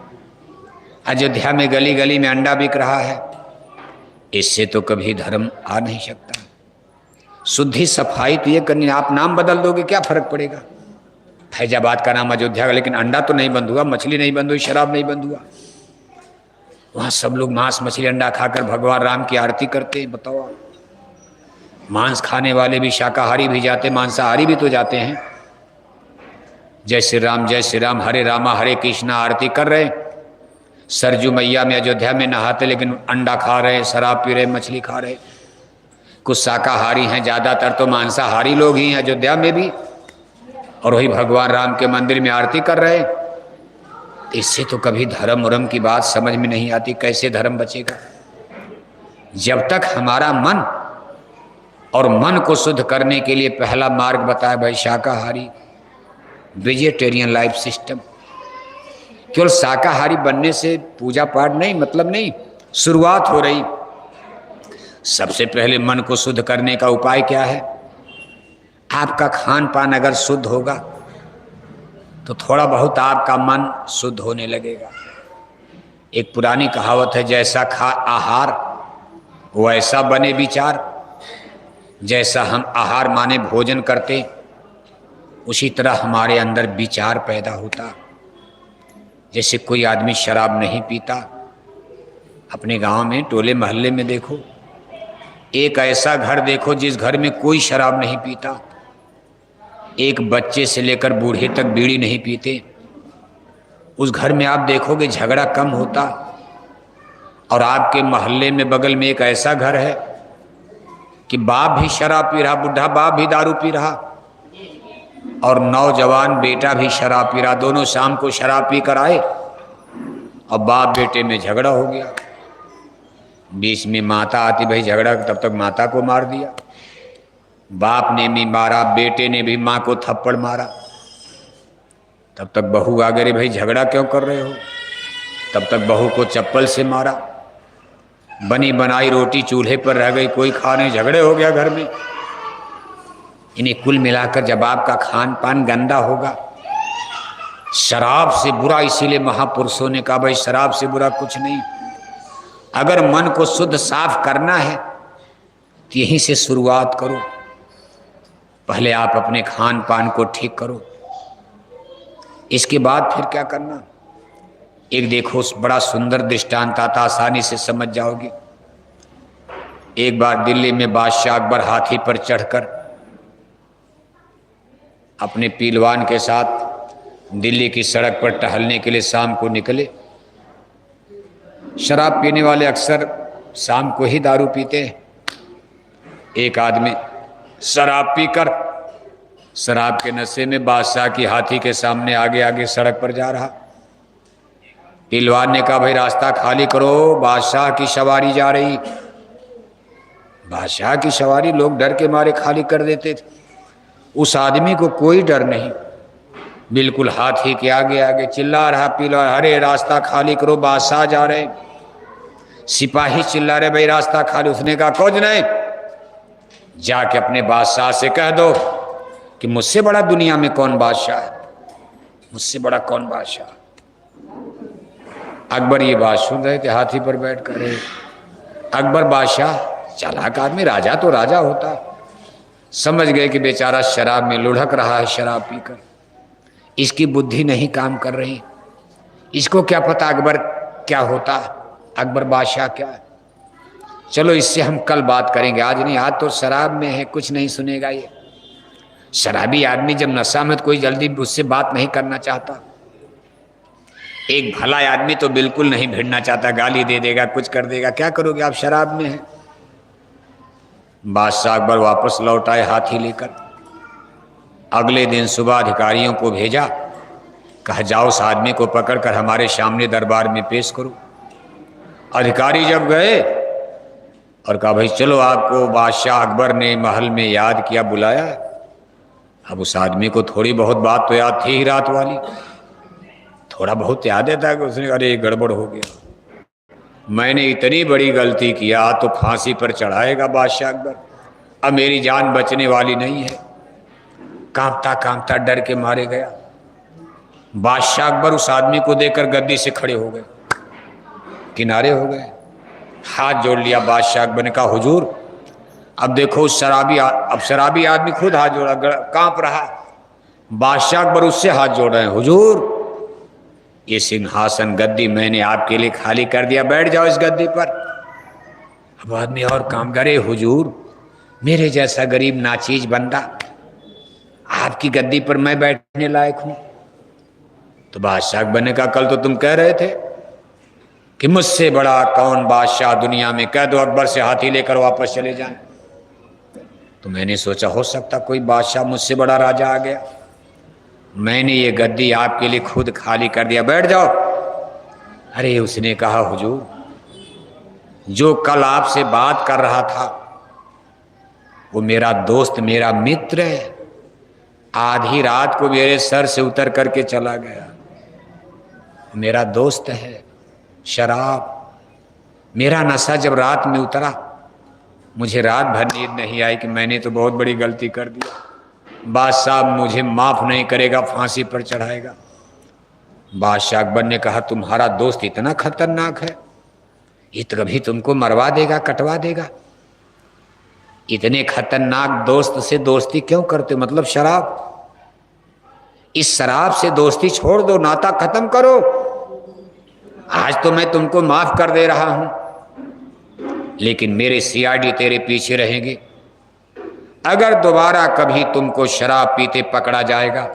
अयोध्या में गली गली में अंडा बिक रहा है। इससे तो कभी धर्म आ नहीं सकता। शुद्धि सफाई तो ये करनी, आप नाम बदल दोगे क्या फर्क पड़ेगा? फैजाबाद का नाम अयोध्या का, लेकिन अंडा तो नहीं बंद हुआ, मछली नहीं बंद हुई, शराब नहीं बंद हुआ। वहाँ सब लोग मांस मछली अंडा खाकर भगवान राम की आरती करते हैं। बताओ, मांस खाने वाले भी, शाकाहारी भी जाते, मांसाहारी भी तो जाते हैं। जय श्री राम हरे रामा हरे कृष्णा आरती कर रहे, सरजू मैया में अयोध्या में नहाते, लेकिन अंडा खा रहे, शराब पी रहे, मछली खा रहे। कुछ शाकाहारी हैं, ज़्यादातर तो मांसाहारी लोग ही हैं अयोध्या में भी, और वही भगवान राम के मंदिर में आरती कर रहे। इससे तो कभी धर्म उर्म की बात समझ में नहीं आती, कैसे धर्म बचेगा? जब तक हमारा मन, और मन को शुद्ध करने के लिए पहला मार्ग बताया भाई शाकाहारी, वेजिटेरियन लाइफ सिस्टम। केवल शाकाहारी बनने से पूजा पाठ नहीं, मतलब नहीं, शुरुआत हो रही। सबसे पहले मन को शुद्ध करने का उपाय क्या है? आपका खान पान अगर शुद्ध होगा तो थोड़ा बहुत आपका मन शुद्ध होने लगेगा। एक पुरानी कहावत है, जैसा खा आहार वैसा बने विचार। जैसा हम आहार माने भोजन करते, उसी तरह हमारे अंदर विचार पैदा होता। जैसे कोई आदमी शराब नहीं पीता, अपने गांव में टोले मोहल्ले में देखो, एक ऐसा घर देखो जिस घर में कोई शराब नहीं पीता, एक बच्चे से लेकर बूढ़े तक बीड़ी नहीं पीते, उस घर में आप देखोगे झगड़ा कम होता। और आपके मोहल्ले में बगल में एक ऐसा घर है कि बाप भी शराब पी रहा, बुढ़ा बाप भी दारू पी रहा, और नौजवान बेटा भी शराब पी रहा, दोनों शाम को शराब पी कर आए और बाप बेटे में झगड़ा हो गया। बीच में माता आती, भाई झगड़ा, तब तक माता को मार दिया। बाप ने भी मारा, बेटे ने भी माँ को थप्पड़ मारा। तब तक बहू आ गई, भाई झगड़ा क्यों कर रहे हो? तब तक बहू को चप्पल से मारा। बनी बनाई रोटी चूल्हे पर रह गई, कोई खा नहीं, झगड़े हो गया घर में। इन्हें कुल मिलाकर जब आपका खान पान गंदा होगा, शराब से बुरा, इसीलिए महापुरुषों ने कहा भाई शराब से बुरा कुछ नहीं। अगर मन को शुद्ध साफ करना है तो यहीं से शुरुआत करो। पहले आप अपने खान पान को ठीक करो, इसके बाद फिर क्या करना। एक देखो बड़ा सुंदर दृष्टांत आता, आसानी से समझ जाओगे। एक बार दिल्ली में बादशाह अकबर हाथी पर चढ़कर अपने पीलवान के साथ दिल्ली की सड़क पर टहलने के लिए शाम को निकले। शराब पीने वाले अक्सर शाम को ही दारू पीते हैं। एक आदमी शराब पीकर शराब के नशे में बादशाह की हाथी के सामने आगे आगे सड़क पर जा रहा। पहलवान ने कहा भाई रास्ता खाली करो, बादशाह की सवारी जा रही। बादशाह की सवारी लोग डर के मारे खाली कर देते थे। उस आदमी को कोई डर नहीं, बिल्कुल हाथी के आगे आगे चिल्ला रहा पहलवान, अरे रास्ता खाली करो, बादशाह जा रहे। सिपाही चिल्ला रहे भाई रास्ता खाली। उसने कहा कुछ नहीं, जाके अपने बादशाह से कह दो कि मुझसे बड़ा दुनिया में कौन बादशाह है, मुझसे बड़ा कौन बादशाह। अकबर ये बात सुन रहे थे हाथी पर बैठ कर। अकबर बादशाह चालाक आदमी, राजा तो राजा होता, समझ गए कि बेचारा शराब में लुढ़क रहा है, शराब पीकर इसकी बुद्धि नहीं काम कर रही। इसको क्या पता अकबर क्या होता, अकबर बादशाह क्या है। चलो इससे हम कल बात करेंगे, आज नहीं, आज तो शराब में है, कुछ नहीं सुनेगा ये। शराबी आदमी जब नशा में, तो कोई जल्दी उससे बात नहीं करना चाहता। एक भला आदमी तो बिल्कुल नहीं भिड़ना चाहता, गाली दे देगा, कुछ कर देगा। क्या करोगे आप, शराब में हैं। बादशाह अकबर वापस लौट आए हाथी लेकर। अगले दिन सुबह अधिकारियों को भेजा, कहा जाओ उस आदमी को पकड़कर हमारे सामने दरबार में पेश करो। अधिकारी जब गए और कहा भाई चलो, आपको बादशाह अकबर ने महल में याद किया, बुलाया। अब उस आदमी को थोड़ी बहुत बात तो याद थी ही रात वाली, थोड़ा बहुत याद था कि उसने अरे गड़बड़ हो गया, मैंने इतनी बड़ी गलती किया, तो फांसी पर चढ़ाएगा बादशाह अकबर, अब मेरी जान बचने वाली नहीं है। कांपता कांपता डर के मारे गया। बादशाह अकबर उस आदमी को देखकर गद्दी से खड़े हो गए, किनारे हो गए, हाथ जोड़ लिया। बादशाह अकबर ने कहा हुजूर अब देखो शराबी आदमी खुद हाथ जोड़ा, कांप रहा। बादशाह अकबर उससे हाथ जोड़ रहे हैं, हुजूर ये सिंहासन गद्दी मैंने आपके लिए खाली कर दिया, बैठ जाओ इस गद्दी पर। अब आदमी और काम करे, हुजूर मेरे जैसा गरीब नाचीज बंदा आपकी गद्दी पर मैं बैठने लायक हूं। तो बादशाह अकबर ने कहा कल तो तुम कह रहे थे कि मुझसे बड़ा कौन बादशाह दुनिया में, कह दो अकबर से हाथी लेकर वापस चले जाएं। तो मैंने सोचा हो सकता कोई बादशाह मुझसे बड़ा राजा आ गया, मैंने ये गद्दी आपके लिए खुद खाली कर दिया, बैठ जाओ। अरे उसने कहा हुजूर जो कल आपसे बात कर रहा था वो मेरा दोस्त, मेरा मित्र है, आधी रात को मेरे सर से उतर करके चला गया, मेरा दोस्त है। शराब, मेरा नशा जब रात में उतरा, मुझे रात भर नींद नहीं आई कि मैंने तो बहुत बड़ी गलती कर दी, बादशाह मुझे माफ नहीं करेगा, फांसी पर चढ़ाएगा। बादशाह अकबर ने कहा तुम्हारा दोस्त इतना खतरनाक है, ये तो कभी तुमको मरवा देगा, कटवा देगा। इतने खतरनाक दोस्त से दोस्ती क्यों करते, मतलब शराब, इस शराब से दोस्ती छोड़ दो, नाता खत्म करो। आज तो मैं तुमको माफ कर दे रहा हूं, लेकिन मेरे सीआईडी तेरे पीछे रहेंगे। अगर दोबारा कभी तुमको शराब पीते पकड़ा जाएगा,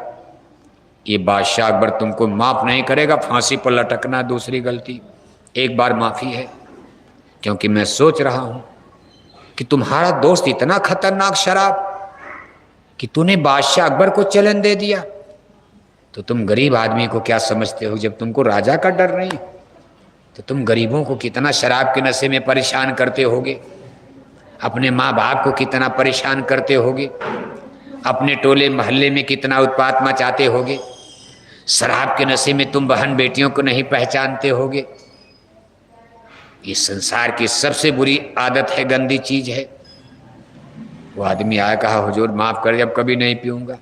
ये बादशाह अकबर तुमको माफ नहीं करेगा, फांसी पर लटकना दूसरी गलती, एक बार माफी है। क्योंकि मैं सोच रहा हूं कि तुम्हारा दोस्त इतना खतरनाक शराब कि तूने बादशाह अकबर को चैलेंज दे दिया, तो तुम गरीब आदमी को क्या समझते हो। जब तुमको राजा का डर नहीं तो तुम गरीबों को कितना शराब के नशे में परेशान करते होगे, अपने माँ बाप को कितना परेशान करते होगे, अपने टोले मोहल्ले में कितना उत्पात मचाते होगे। शराब के नशे में तुम बहन बेटियों को नहीं पहचानते होगे। ये संसार की सबसे बुरी आदत है, गंदी चीज है। वो आदमी आया, कहा हुजूर माफ कर, अब कभी नहीं पीऊंगा।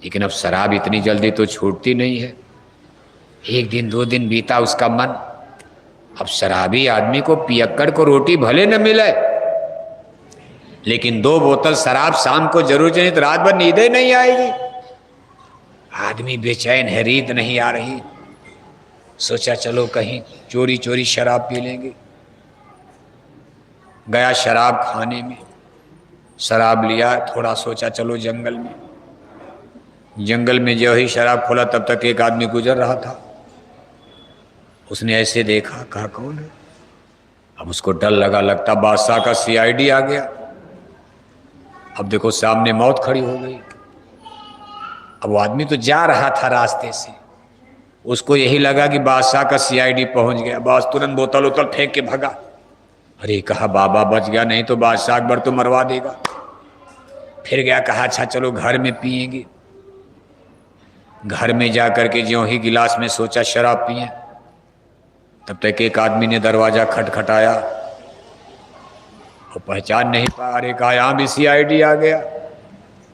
लेकिन अब शराब इतनी जल्दी तो छूटती नहीं है। एक दिन दो दिन बीता उसका मन, अब शराबी आदमी को पियक्कड़ को रोटी भले न मिले, लेकिन 2 बोतल शराब शाम को जरूर चाहिए, तो रात भर नींदें नहीं आएगी। आदमी बेचैन है, नींद नहीं आ रही। सोचा चलो कहीं चोरी चोरी शराब पी लेंगे। गया शराब खाने में, शराब लिया थोड़ा, सोचा चलो जंगल में। जंगल में जो ही शराब खोला तब तक एक आदमी गुजर रहा था। उसने ऐसे देखा, कहा कौन है। अब उसको डर लगा, लगता बादशाह का सीआईडी आ गया। अब देखो सामने मौत खड़ी हो गई। अब वो आदमी तो जा रहा था रास्ते से, उसको यही लगा कि बादशाह का सीआईडी पहुंच गया। बस तुरंत बोतल उतल फेंक के भगा। अरे कहा बाबा बच गया, नहीं तो बादशाह अकबर तो मरवा देगा। फिर गया, कहा अच्छा चलो घर में पिएंगे। घर में जा करके ज्यों ही गिलास में सोचा शराब पिए, तब तक एक आदमी ने दरवाजा खटखटाया। वो पहचान नहीं पा रहे, कहा यहाँ भी सीआईडी आ गया।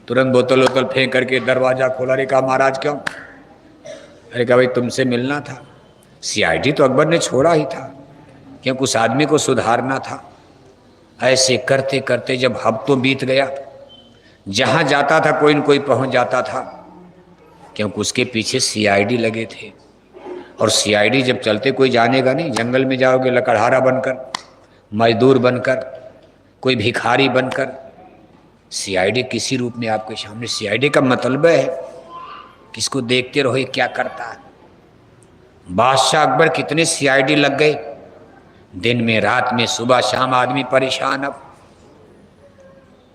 तुरंत बोतल वोतल फेंक करके दरवाजा खोला। अरे कहा महाराज क्यों? अरे कहा भाई तुमसे मिलना था। सीआईडी तो अकबर ने छोड़ा ही था, क्योंकि उस आदमी को सुधारना था। ऐसे करते करते जब हफ्तों बीत गया, जहां जाता था कोई न कोई पहुंच जाता था, क्योंकि उसके पीछे सीआईडी लगे थे। और सीआईडी जब चलते कोई जानेगा नहीं, जंगल में जाओगे लकड़हारा बनकर, मजदूर बनकर, कोई भिखारी बनकर, सीआईडी किसी रूप में आपके सामने। सीआईडी का मतलब है किसको देखते रहो ये क्या करता है। बादशाह अकबर कितने सीआईडी लग गए, दिन में रात में सुबह शाम आदमी परेशान। अब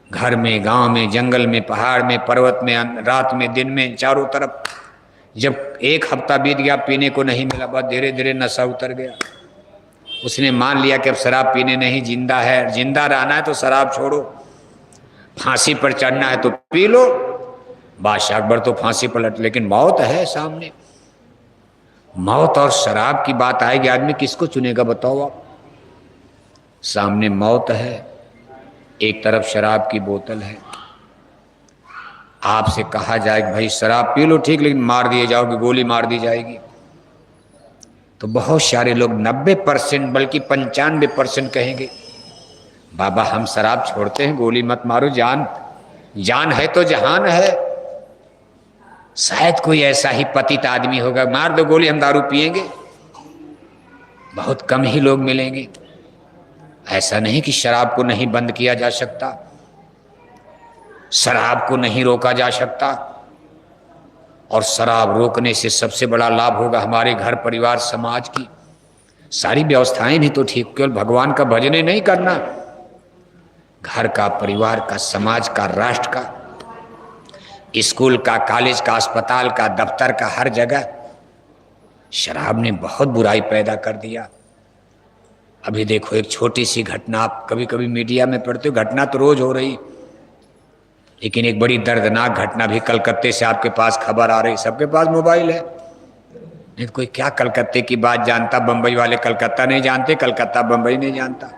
घर में, गांव में, जंगल में, पहाड़ में, पर्वत में, रात में, दिन में, चारों तरफ। जब एक हफ्ता बीत गया, पीने को नहीं मिला, बस धीरे धीरे नशा उतर गया। उसने मान लिया कि अब शराब पीने नहीं, जिंदा है, जिंदा रहना है तो शराब छोड़ो, फांसी पर चढ़ना है तो पी लो। बादशाह अकबर तो फांसी पर लट, लेकिन मौत है सामने। मौत और शराब की बात आएगी, आदमी किसको चुनेगा बताओ आप? सामने मौत है, एक तरफ शराब की बोतल है। आपसे कहा जाए कि भाई शराब पी लो ठीक, लेकिन मार दिए जाओगे, गोली मार दी जाएगी, तो बहुत सारे लोग 90% बल्कि 95% कहेंगे बाबा हम शराब छोड़ते हैं, गोली मत मारो, जान जान है तो जहान है। शायद कोई ऐसा ही पतित आदमी होगा, मार दो गोली हम दारू पिएंगे। बहुत कम ही लोग मिलेंगे। ऐसा नहीं कि शराब को नहीं बंद किया जा सकता, शराब को नहीं रोका जा सकता। और शराब रोकने से सबसे बड़ा लाभ होगा हमारे घर परिवार समाज की सारी व्यवस्थाएं भी तो ठीक। केवल भगवान का भजन ही नहीं करना, घर का, परिवार का, समाज का, राष्ट्र का, स्कूल का, कॉलेज का, अस्पताल का, दफ्तर का, हर जगह शराब ने बहुत बुराई पैदा कर दिया। अभी देखो एक छोटी सी घटना, आप कभी कभी मीडिया में पढ़ते हो, घटना तो रोज हो रही, लेकिन एक बड़ी दर्दनाक घटना भी कलकत्ते से आपके पास खबर आ रही। सबके पास मोबाइल है, नहीं तो कोई क्या कलकत्ते की बात जानता, बंबई वाले कलकत्ता नहीं जानते, कलकत्ता बंबई नहीं जानता,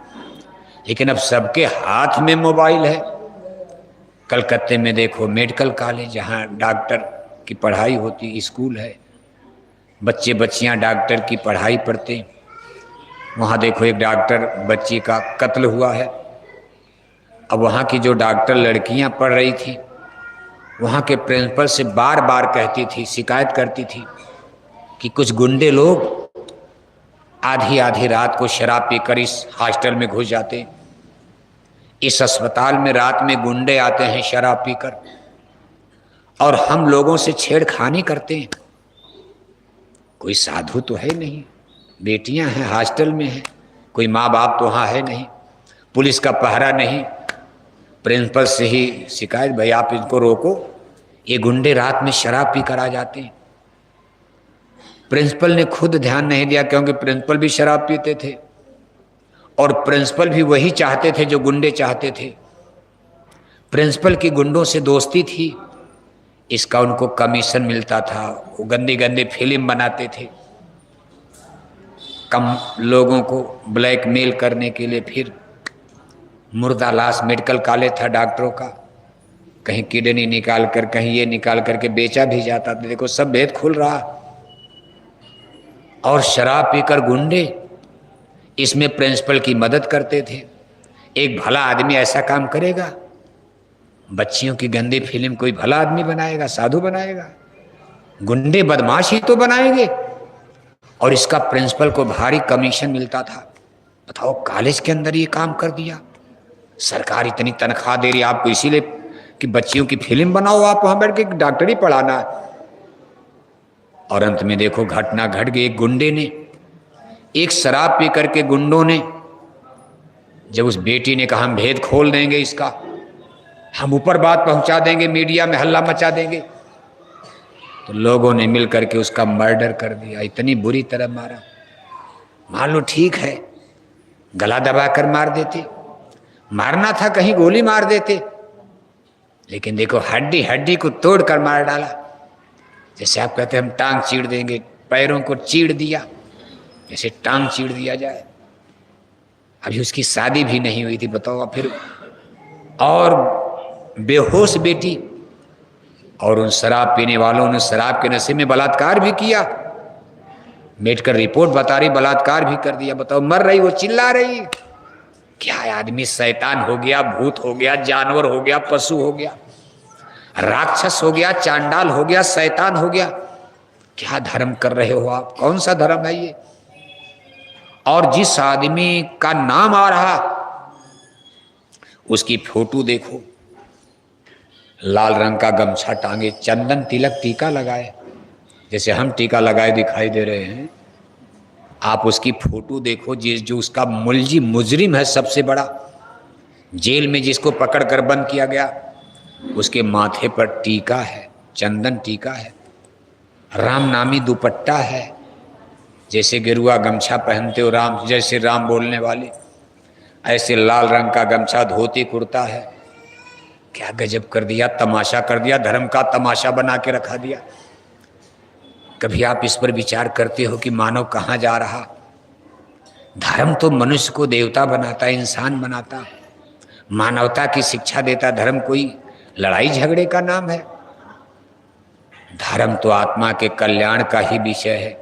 लेकिन अब सबके हाथ में मोबाइल है। कलकत्ते में देखो मेडिकल कॉलेज, जहाँ डॉक्टर की पढ़ाई होती, स्कूल है, बच्चे बच्चियाँ डॉक्टर की पढ़ाई पढ़ते। वहाँ देखो एक डॉक्टर बच्ची का कत्ल हुआ है। अब वहाँ की जो डॉक्टर लड़कियाँ पढ़ रही थी, वहाँ के प्रिंसिपल से बार बार कहती थी, शिकायत करती थी कि कुछ गुंडे लोग आधी आधी रात को शराब पीकर इस हॉस्टल में घुस जाते, इस अस्पताल में रात में गुंडे आते हैं शराब पीकर और हम लोगों से छेड़खानी करते हैं। कोई साधु तो है नहीं, बेटियां हैं हॉस्टल में हैं, कोई माँ बाप तो वहाँ है नहीं, पुलिस का पहरा नहीं। प्रिंसिपल से ही शिकायत, भाई आप इनको रोको, ये गुंडे रात में शराब पीकर आ जाते हैं। प्रिंसिपल ने खुद ध्यान नहीं दिया, क्योंकि प्रिंसिपल भी शराब पीते थे और प्रिंसिपल भी वही चाहते थे जो गुंडे चाहते थे। प्रिंसिपल की गुंडों से दोस्ती थी, इसका उनको कमीशन मिलता था। वो गंदे गंदे फिल्म बनाते थे कम लोगों को ब्लैकमेल करने के लिए। फिर मुर्दा लाश, मेडिकल कॉलेज था डॉक्टरों का, कहीं किडनी निकाल कर, कहीं ये निकाल करके बेचा भी जाता था। देखो सब भेद खुल रहा। और शराब पीकर गुंडे इसमें प्रिंसिपल की मदद करते थे। एक भला आदमी ऐसा काम करेगा? बच्चियों की गंदी फिल्म कोई भला आदमी बनाएगा, साधु बनाएगा? गुंडे बदमाश ही तो बनाएंगे। और इसका प्रिंसिपल को भारी कमीशन मिलता था। बताओ, कॉलेज के अंदर ये काम कर दिया। सरकार इतनी तनख्वाह दे रही है आपको इसीलिए कि बच्चियों की फिल्म बनाओ, आप वहां बैठ के डॉक्टरी पढ़ाना है। और अंत में देखो घटना घट गई। एक गुंडे ने, एक शराब पी करके गुंडों ने, जब उस बेटी ने कहा हम भेद खोल देंगे इसका, हम ऊपर बात पहुंचा देंगे, मीडिया में हल्ला मचा देंगे, तो लोगों ने मिल करके उसका मर्डर कर दिया, इतनी बुरी तरह मारा। मान लो ठीक है, गला दबाकर मार देते, मारना था कहीं गोली मार देते, लेकिन देखो हड्डी हड्डी को तोड़ कर मार डाला। जैसे आप कहते हैं हम टांग चीड़ देंगे, पैरों को चीड़ दिया, जैसे टांग चीड़ दिया जाए। अभी उसकी शादी भी नहीं हुई थी, बताओ। फिर और बेहोश बेटी, और उन शराब पीने वालों ने शराब के नशे में बलात्कार भी किया। मेडिकल रिपोर्ट बता रही बलात्कार भी कर दिया। बताओ, मर रही वो चिल्ला रही। क्या है, आदमी शैतान हो गया, भूत हो गया, जानवर हो गया, पशु हो गया, राक्षस हो गया, चांडाल हो गया, शैतान हो गया। क्या धर्म कर रहे हो आप? कौन सा धर्म है ये? और जिस आदमी का नाम आ रहा उसकी फोटो देखो, लाल रंग का गमछा टांगे, चंदन तिलक टीका लगाए, जैसे हम टीका लगाए दिखाई दे रहे हैं। आप उसकी फोटो देखो, जो उसका मुजरिम है सबसे बड़ा, जेल में जिसको पकड़कर बंद किया गया, उसके माथे पर टीका है, चंदन टीका है, राम नामी दुपट्टा है, जैसे गेरुआ गमछा पहनते हो राम, जैसे राम बोलने वाले, ऐसे लाल रंग का गमछा, धोती कुर्ता है। क्या गजब कर दिया, तमाशा कर दिया, धर्म का तमाशा बना के रखा दिया। कभी आप इस पर विचार करते हो कि मानव कहाँ जा रहा? धर्म तो मनुष्य को देवता बनाता, इंसान बनाता, मानवता की शिक्षा देता। धर्म कोई लड़ाई झगड़े का नाम है? धर्म तो आत्मा के कल्याण का ही विषय है,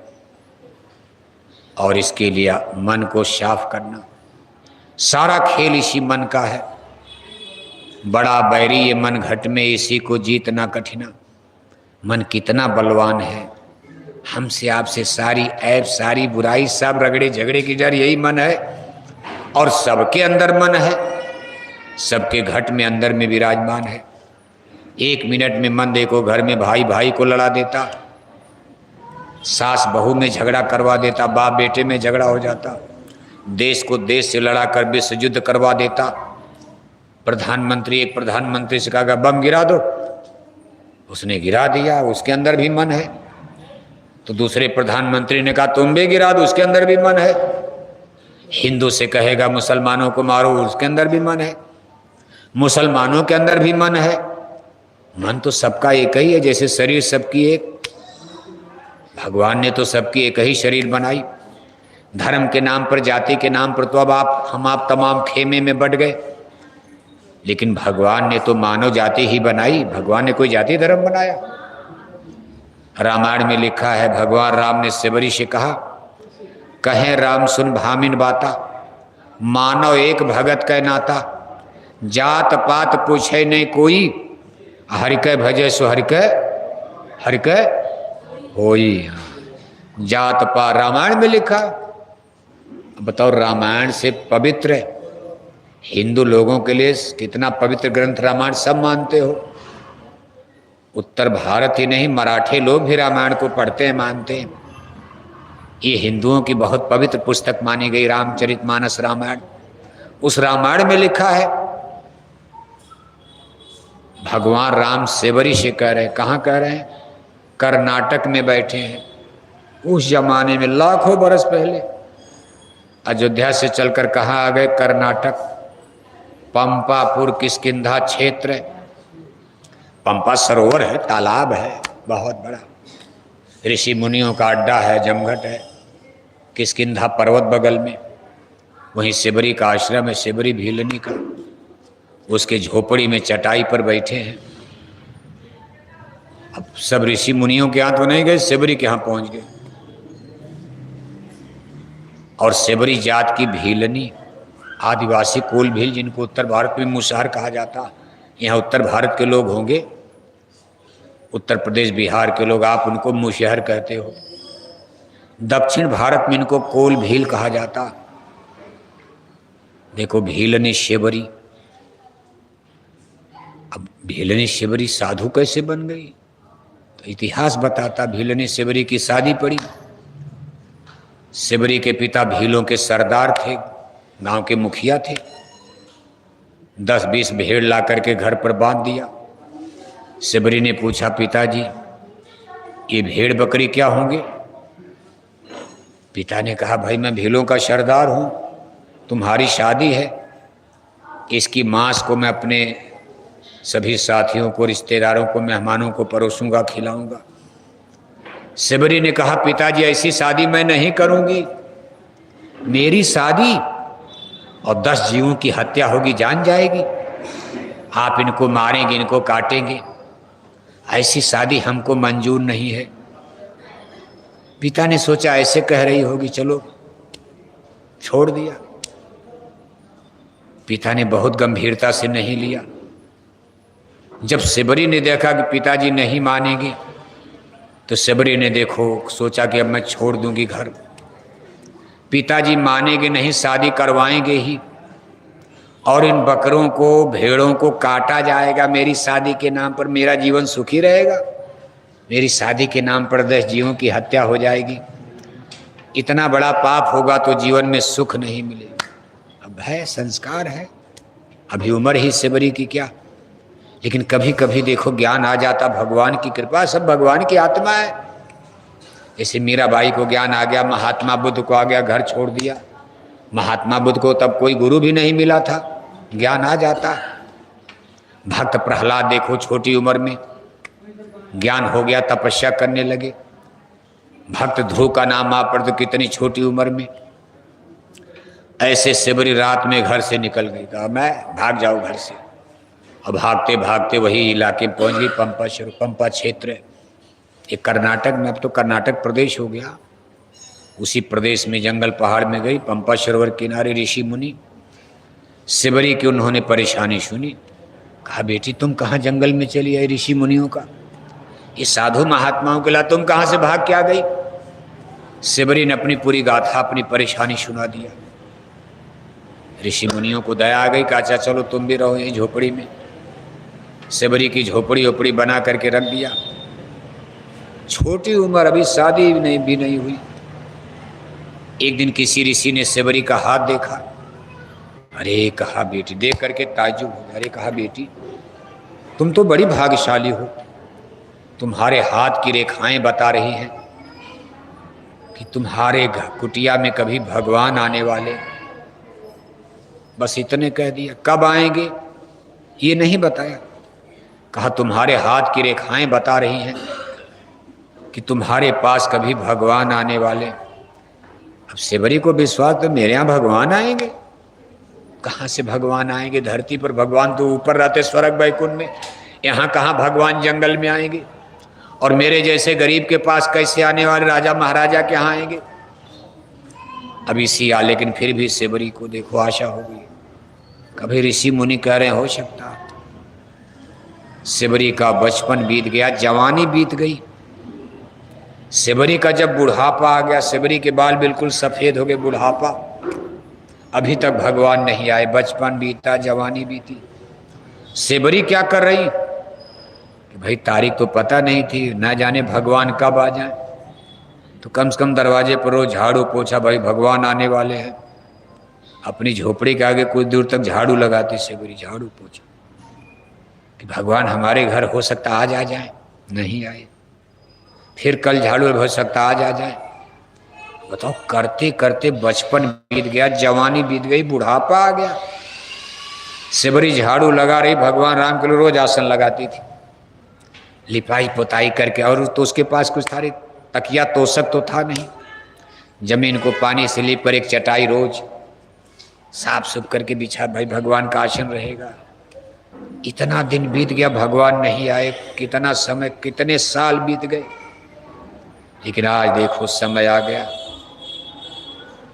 और इसके लिए मन को साफ करना, सारा खेल इसी मन का है। बड़ा बैरी ये मन घट में, इसी को जीतना कठिना। मन कितना बलवान है, हमसे आपसे सारी ऐब, सारी बुराई, सब रगड़े झगड़े की जड़ यही मन है। और सबके अंदर मन है, सबके घट में अंदर में विराजमान है। एक मिनट में मन देखो, घर में भाई भाई को लड़ा देता, सास बहू में झगड़ा करवा देता, बाप बेटे में झगड़ा हो जाता, देश को देश से लड़ा कर विश्व युद्ध करवा देता। प्रधानमंत्री, एक प्रधानमंत्री से कहा बम गिरा दो, उसने गिरा दिया, उसके अंदर भी मन है। तो दूसरे प्रधानमंत्री ने कहा तुम भी गिरा दो, उसके अंदर भी मन है। हिंदू से कहेगा मुसलमानों को मारो, उसके अंदर भी मन है। मुसलमानों के अंदर भी मन है। मन तो सबका एक ही है, जैसे शरीर सबकी एक। भगवान ने तो सबकी एक ही शरीर बनाई। धर्म के नाम पर, जाति के नाम पर तो अब आप तमाम खेमे में बट गए, लेकिन भगवान ने तो मानव जाति ही बनाई। भगवान ने कोई जाति धर्म बनाया? रामायण में लिखा है, भगवान राम ने सेवरी से कहा, कहें राम सुन भामिन बाता, मानव एक भगत कै नाता, जात पात पूछे नहीं कोई, हरि कै भजे सो हरि कै होई। जात पात रामायण में लिखा। बताओ, रामायण से पवित्र हिंदू लोगों के लिए कितना पवित्र ग्रंथ रामायण, सब मानते हो। उत्तर भारत ही नहीं, मराठी लोग भी रामायण को पढ़ते हैं, मानते हैं। ये हिंदुओं की बहुत पवित्र पुस्तक मानी गई रामचरितमानस रामायण। उस रामायण में लिखा है, भगवान राम सेवरी से कह रहे हैं। कहाँ कह रहे हैं? कर्नाटक में बैठे हैं। उस जमाने में लाखों बरस पहले अयोध्या से चलकर कहाँ आ गए? कर्नाटक, पंपापुर किष्किंधा क्षेत्र। पंपा सरोवर है, तालाब है बहुत बड़ा, ऋषि मुनियों का अड्डा है, जमघट है। किष्किंधा पर्वत बगल में, वहीं सेबरी का आश्रम है, सेबरी भीलनी का। उसके झोपड़ी में चटाई पर बैठे हैं। अब सब ऋषि मुनियों के यहाँ तो नहीं गए, सेबरी के यहाँ पहुँच गए। और सेबरी जात की भीलनी, आदिवासी कुल भील, जिनको उत्तर भारत में मुसहर कहा जाता। यहाँ उत्तर भारत के लोग होंगे, उत्तर प्रदेश बिहार के लोग, आप उनको मुसहर कहते हो। दक्षिण भारत में इनको कोल भील कहा जाता। देखो, भीलनी सेबरी। अब भीलनी सेबरी साधु कैसे बन गई? तो इतिहास बताता, भीलनी सेबरी की शादी पड़ी। सेबरी के पिता भीलों के सरदार थे, गांव के मुखिया थे। 10-20 भेड़ ला करके घर पर बांध दिया। सेबरी ने पूछा, पिताजी ये भेड़ बकरी क्या होंगे? पिता ने कहा, भाई मैं भीलों का सरदार हूं, तुम्हारी शादी है, इसकी मांस को मैं अपने सभी साथियों को, रिश्तेदारों को, मेहमानों को परोसूंगा, खिलाऊंगा। सिबरी ने कहा, पिताजी ऐसी शादी मैं नहीं करूंगी, मेरी शादी और 10 जीवों की हत्या होगी, जान जाएगी, आप इनको मारेंगे, इनको काटेंगे, ऐसी शादी हमको मंजूर नहीं है। पिता ने सोचा ऐसे कह रही होगी, चलो छोड़ दिया। पिता ने बहुत गंभीरता से नहीं लिया। जब सिबरी ने देखा कि पिताजी नहीं मानेंगे, तो सिबरी ने देखो सोचा कि अब मैं छोड़ दूंगी घर, पिताजी मानेंगे नहीं, शादी करवाएंगे ही, और इन बकरों को, भेड़ों को काटा जाएगा मेरी शादी के नाम पर, मेरा जीवन सुखी रहेगा? मेरी शादी के नाम पर 10 जीवों की हत्या हो जाएगी, इतना बड़ा पाप होगा तो जीवन में सुख नहीं मिलेगा। अब है, संस्कार है, अभी उम्र ही सिबरी की क्या, लेकिन कभी कभी देखो ज्ञान आ जाता, भगवान की कृपा, सब भगवान की आत्मा है। जैसे मीराबाई को ज्ञान आ गया, महात्मा बुद्ध को आ गया, घर छोड़ दिया। महात्मा बुद्ध को तब कोई गुरु भी नहीं मिला था, ज्ञान आ जाता। भक्त प्रहलाद देखो, छोटी उम्र में ज्ञान हो गया, तपस्या करने लगे। भक्त ध्रुव का नाम आप पढ़ तो कितनी छोटी उम्र में। ऐसे सिबरी रात में घर से निकल गई, कहा मैं भाग जाऊं घर से। अब भागते भागते वही इलाके में पहुंच गई, पंपा क्षेत्र, ये कर्नाटक में, अब तो कर्नाटक प्रदेश हो गया। उसी प्रदेश में जंगल पहाड़ में गई, पंपा सरोवर किनारे ऋषि मुनि। सिबरी की उन्होंने परेशानी सुनी, कहा बेटी तुम कहाँ जंगल में चली आई ऋषि मुनियों का, ये साधु महात्माओं के लिए तुम कहाँ से भाग के आ गई? सिबरी ने अपनी पूरी गाथा, अपनी परेशानी सुना दिया। ऋषि मुनियों को दया आ गई, कहा अच्छा चलो तुम भी रहो यही झोपड़ी में। सिबरी की झोपड़ी ओपड़ी बना करके रख दिया। छोटी उम्र, अभी शादी भी नहीं हुई। एक दिन किसी ऋषि ने सिबरी का हाथ देखा, अरे कहा बेटी, देख करके ताज्जुब हो गया। अरे कहा बेटी तुम तो बड़ी भाग्यशाली हो, तुम्हारे हाथ की रेखाएं बता रही हैं कि तुम्हारे कुटिया में कभी भगवान आने वाले। बस इतने कह दिया, कब आएंगे ये नहीं बताया। कहा तुम्हारे हाथ की रेखाएं बता रही हैं कि तुम्हारे पास कभी भगवान आने वाले। अब सिबरी को विश्वास, तो मेरे यहाँ भगवान आएंगे? कहाँ से भगवान आएंगे? धरती पर भगवान तो ऊपर रहते स्वर्ग वैकुंठ में, यहाँ कहाँ भगवान जंगल में आएंगे? और मेरे जैसे गरीब के पास कैसे आने वाले, राजा महाराजा के यहाँ आएंगे? अब इसी आ, लेकिन फिर भी सिबरी को देखो आशा हो गई, कभी ऋषि मुनि कह रहे हो सकता। सिबरी का बचपन बीत गया, जवानी बीत गई। सिबरी का जब बुढ़ापा आ गया, सिबरी के बाल बिल्कुल सफेद हो गए, बुढ़ापा, अभी तक भगवान नहीं आए। बचपन बीता, जवानी बीती। सिबरी क्या कर रही कि भाई तारीख तो पता नहीं थी, ना जाने भगवान कब आ जाए, तो कम से कम दरवाजे पर रोज झाड़ू पोछा, भाई भगवान आने वाले हैं। अपनी झोपड़ी के आगे कुछ दूर तक झाड़ू लगाती सिबरी, झाड़ू पोछा कि भगवान हमारे घर हो सकता आज आ जाए, नहीं आए। फिर कल झाड़ू हो सकता आज आ जाए। बताओ, करते करते बचपन बीत गया, जवानी बीत गई, बुढ़ापा आ गया। सिबरी झाड़ू लगा रही, भगवान राम के लिए रोज आसन लगाती थी, लिपाई पोताई करके। और तो उसके पास कुछ थारे तकिया तोशक तो था नहीं, जमीन को पानी से लीप कर एक चटाई रोज साफ सुफ करके बिछा, भाई भगवान का आसन रहेगा। इतना दिन बीत गया, भगवान नहीं आए। कितना समय, कितने साल बीत गए, लेकिन आज देखो समय आ गया।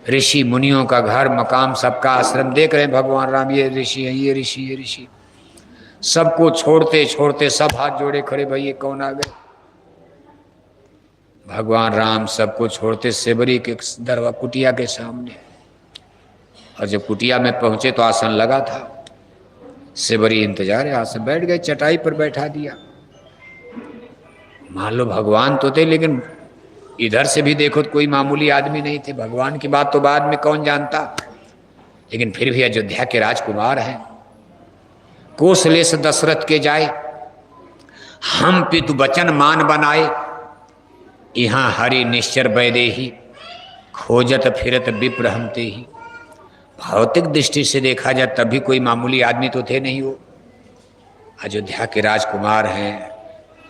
ऋषि मुनियों का घर मकाम, सबका आश्रम देख रहे हैं भगवान राम, ये ऋषि है, ये ऋषि, ये ऋषि। सबको छोड़ते छोड़ते सब हाथ जोड़े खड़े, भाई ये कौन आ गए? भगवान राम सबको छोड़ते सिबरी के दरवा कुटिया के सामने। और जब कुटिया में पहुंचे तो आसन लगा था। सिबरी इंतजार है, आसन बैठ गए, चटाई पर बैठा दिया। मान लो भगवान तो थे, लेकिन इधर से भी देखो तो कोई मामूली आदमी नहीं थे। भगवान की बात तो बाद में कौन जानता, लेकिन फिर भी अयोध्या के राजकुमार हैं। कौशलेश दशरथ के जाए, हम पितु वचन मान बनाए, यहाँ हरि निश्चर वैदेही, खोजत फिरत विप्र हमते ही। भौतिक दृष्टि से देखा जाए तभी कोई मामूली आदमी तो थे नहीं वो। अयोध्या के राजकुमार हैं,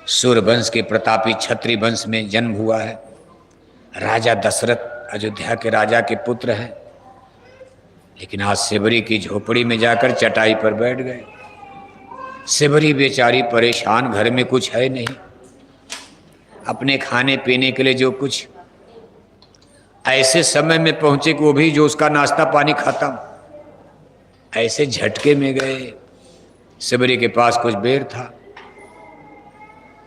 सूर्यवंश के प्रतापी क्षत्रिय वंश में जन्म हुआ है। राजा दशरथ अयोध्या के राजा के पुत्र हैं, लेकिन आज सेबरी की झोपड़ी में जाकर चटाई पर बैठ गए। सेबरी बेचारी परेशान, घर में कुछ है नहीं, अपने खाने पीने के लिए जो कुछ, ऐसे समय में पहुंचे कि वो भी जो उसका नाश्ता पानी खत्म। ऐसे झटके में गए। सेबरी के पास कुछ बेर था।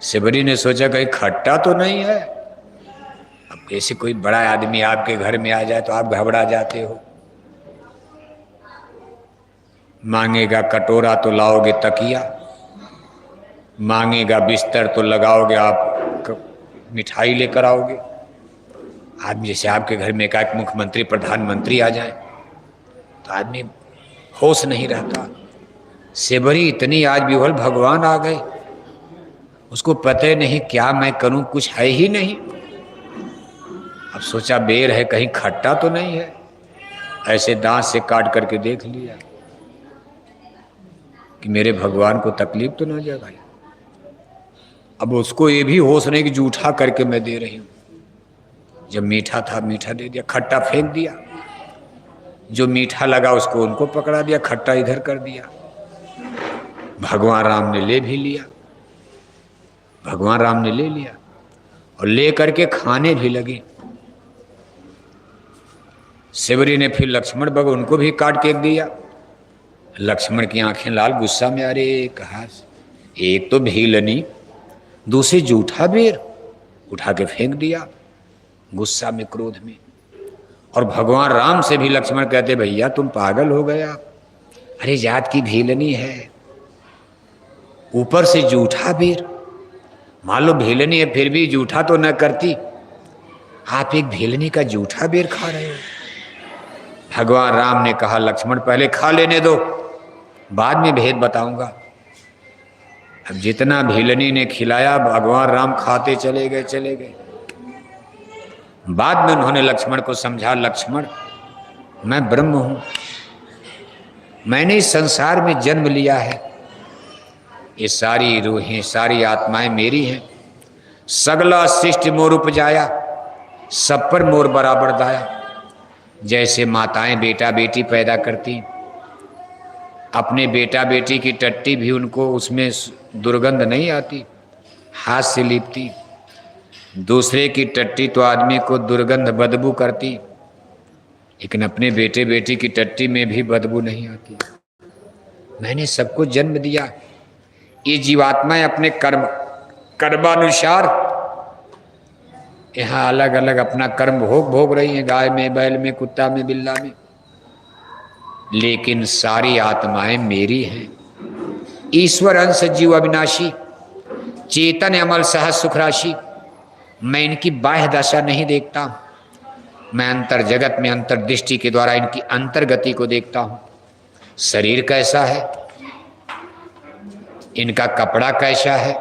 सेबरी ने सोचा कहीं खट्टा तो नहीं है। अब कैसे कोई बड़ा आदमी आपके घर में आ जाए तो आप घबरा जाते हो। मांगेगा कटोरा तो लाओगे तकिया, मांगेगा बिस्तर तो लगाओगे आप मिठाई लेकर आओगे। आदमी जैसे आपके घर में एक मुख्यमंत्री प्रधानमंत्री आ जाए तो आदमी होश नहीं रहता। सेबरी इतनी आज विह्वल, भगवान आ गए, उसको पता ही नहीं क्या मैं करूं, कुछ है ही नहीं। अब सोचा बेर है, कहीं खट्टा तो नहीं है। ऐसे दांत से काट करके देख लिया कि मेरे भगवान को तकलीफ तो ना जगाई। अब उसको ये भी होश नहीं कि जूठा करके मैं दे रही हूं। जब मीठा था मीठा दे दिया, खट्टा फेंक दिया। जो मीठा लगा उसको उनको पकड़ा दिया, खट्टा इधर कर दिया। भगवान राम ने ले भी लिया, भगवान राम ने ले लिया और ले करके खाने भी लगे। सेबरी ने फिर लक्ष्मण बग उनको भी काट के दिया। लक्ष्मण की आंखें लाल, गुस्सा में, अरे कहा एक तो भीलनी, दूसरी जूठा बेर, उठा के फेंक दिया गुस्सा में, क्रोध में। और भगवान राम से भी लक्ष्मण कहते, भैया तुम पागल हो गए आप, अरे जात की भीलनी है, ऊपर से जूठा बेर। मान लो भीलनी है फिर भी जूठा तो न करती, आप एक भीलनी का जूठा बेर खा रहे हो। भगवान राम ने कहा लक्ष्मण पहले खा लेने दो, बाद में भेद बताऊंगा। अब जितना भीलनी ने खिलाया भगवान राम खाते चले गए। बाद में उन्होंने लक्ष्मण को समझा, लक्ष्मण मैं ब्रह्म हूं, मैंने इस संसार में जन्म लिया है, ये सारी रूहें सारी आत्माएं मेरी हैं। सगला शिष्ट मोर उपजाया, सब पर मोर बराबर दाया। जैसे माताएं बेटा बेटी पैदा करती, अपने बेटा बेटी की टट्टी भी उनको उसमें दुर्गंध नहीं आती, हाथ से लीपती। दूसरे की टट्टी तो आदमी को दुर्गंध बदबू करती, लेकिन अपने बेटे बेटी की टट्टी में भी बदबू नहीं आती। मैंने सबको जन्म दिया। ये जीवात्माएं अपने कर्मानुसार यहाँ अलग अलग अपना कर्म भोग रही हैं, गाय में, बैल में, कुत्ता में, बिल्ला में, लेकिन सारी आत्माएं मेरी हैं। ईश्वर अंश जीव अविनाशी, चेतन अमल सहज सुख राशि। मैं इनकी बाह्य दशा नहीं देखता, मैं अंतर जगत में अंतर्दृष्टि के द्वारा इनकी अंतर्गति को देखता हूं। शरीर कैसा है, इनका कपड़ा कैसा है,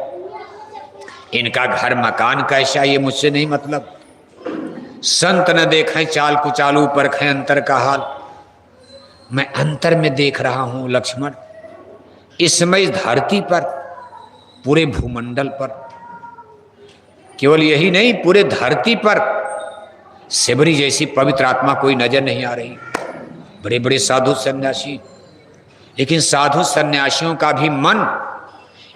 इनका घर मकान कैसा, ये मुझसे नहीं मतलब। संत न देखें चाल कुचालू, परखें अंतर का हाल। मैं अंतर में देख रहा हूं लक्ष्मण। इस समय इस धरती पर, पूरे भूमंडल पर, केवल यही नहीं पूरे धरती पर सेबरी जैसी पवित्र आत्मा कोई नजर नहीं आ रही। बड़े बड़े साधु सन्यासी, लेकिन साधु सन्यासियों का भी मन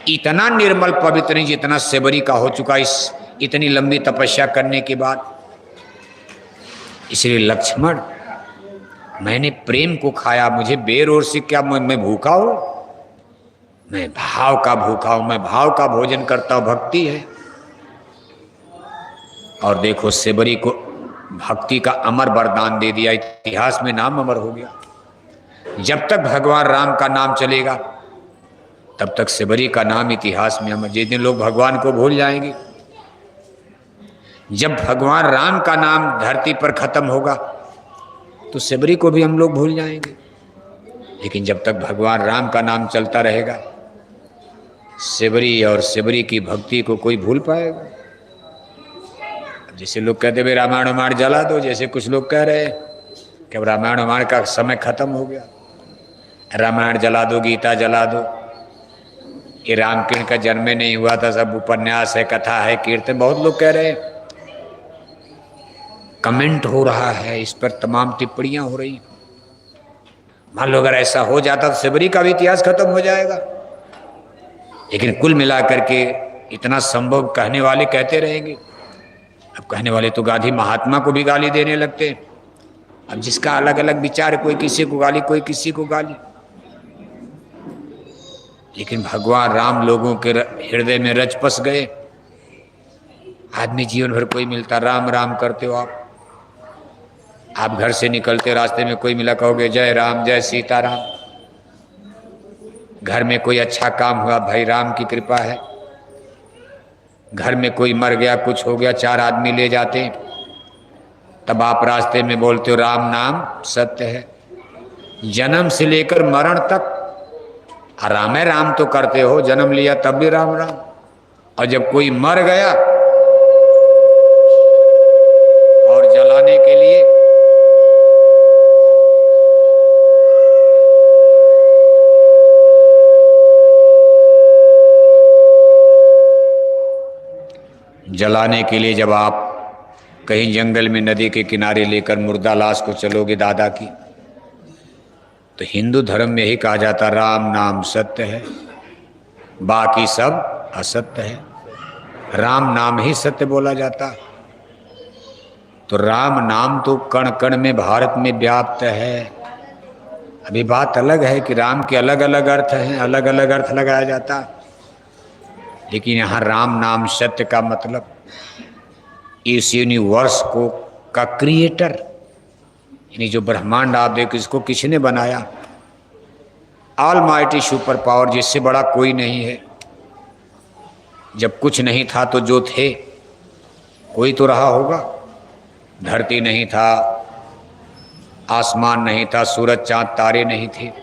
इतना निर्मल पवित्र नहीं जितना सेबरी का हो चुका इस इतनी लंबी तपस्या करने के बाद। इसलिए लक्ष्मण मैंने प्रेम को खाया, मुझे बेर और से क्या मैं भूखा हूं? मैं भाव का भूखा हूं, मैं भाव का भोजन करता हूं, भक्ति है। और देखो सेबरी को भक्ति का अमर वरदान दे दिया, इतिहास में नाम अमर हो गया। जब तक भगवान राम का नाम चलेगा तब तक सेबरी का नाम इतिहास में अमर। जिस दिन लोग भगवान को भूल जाएंगे, जब भगवान राम का नाम धरती पर खत्म होगा तो सेबरी को भी हम लोग भूल जाएंगे। लेकिन जब तक भगवान राम का नाम चलता रहेगा, सेबरी और सेबरी की भक्ति को कोई भूल पाएगा? जैसे लोग कहते भाई रामायण वामायण जला दो, जैसे कुछ लोग कह रहे हैं कि अब रामायण वामायण का समय खत्म हो गया, रामायण जला दो, गीता जला दो, ये रामकृष्ण का जन्म नहीं हुआ था, सब उपन्यास है, कथा है, कीर्तन, बहुत लोग कह रहे हैं। कमेंट हो रहा है इस पर, तमाम टिप्पणियां हो रही। मान लो अगर ऐसा हो जाता तो सबरी का भी इतिहास खत्म हो जाएगा। लेकिन कुल मिलाकर के इतना संभव कहने वाले कहते रहेंगे। अब कहने वाले तो गांधी महात्मा को भी गाली देने लगते हैं। अब जिसका अलग अलग विचार, कोई किसी को गाली, कोई किसी को गाली। लेकिन भगवान राम लोगों के हृदय में रच बस गए। आदमी जीवन भर कोई मिलता, राम राम करते हो आप घर से निकलते, रास्ते में कोई मिला, कहोगे जय राम जय सीताराम। घर में कोई अच्छा काम हुआ, भाई राम की कृपा है। घर में कोई मर गया, कुछ हो गया, 4 आदमी ले जाते, तब आप रास्ते में बोलते हो राम नाम सत्य है। जन्म से लेकर मरण तक राम है राम तो करते हो, जन्म लिया तब भी राम राम, और जब कोई मर गया और जलाने के लिए जब आप कहीं जंगल में नदी के किनारे लेकर मुर्दा लाश को चलोगे दादा की, तो हिंदू धर्म में ही कहा जाता राम नाम सत्य है, बाकी सब असत्य है। राम नाम ही सत्य बोला जाता। तो राम नाम तो कण कण में भारत में व्याप्त है। अभी बात अलग है कि राम के अलग अलग अर्थ हैं, अलग अलग अर्थ लगाया जाता। लेकिन यहाँ राम नाम सत्य का मतलब इस यूनिवर्स को का क्रिएटर, यानी जो ब्रह्मांड आप देखो इसको किसने बनाया, ऑलमाइटी सुपर पावर, जिससे बड़ा कोई नहीं है। जब कुछ नहीं था तो जो थे कोई तो रहा होगा। धरती नहीं था, आसमान नहीं था, सूरज चांद तारे नहीं थे,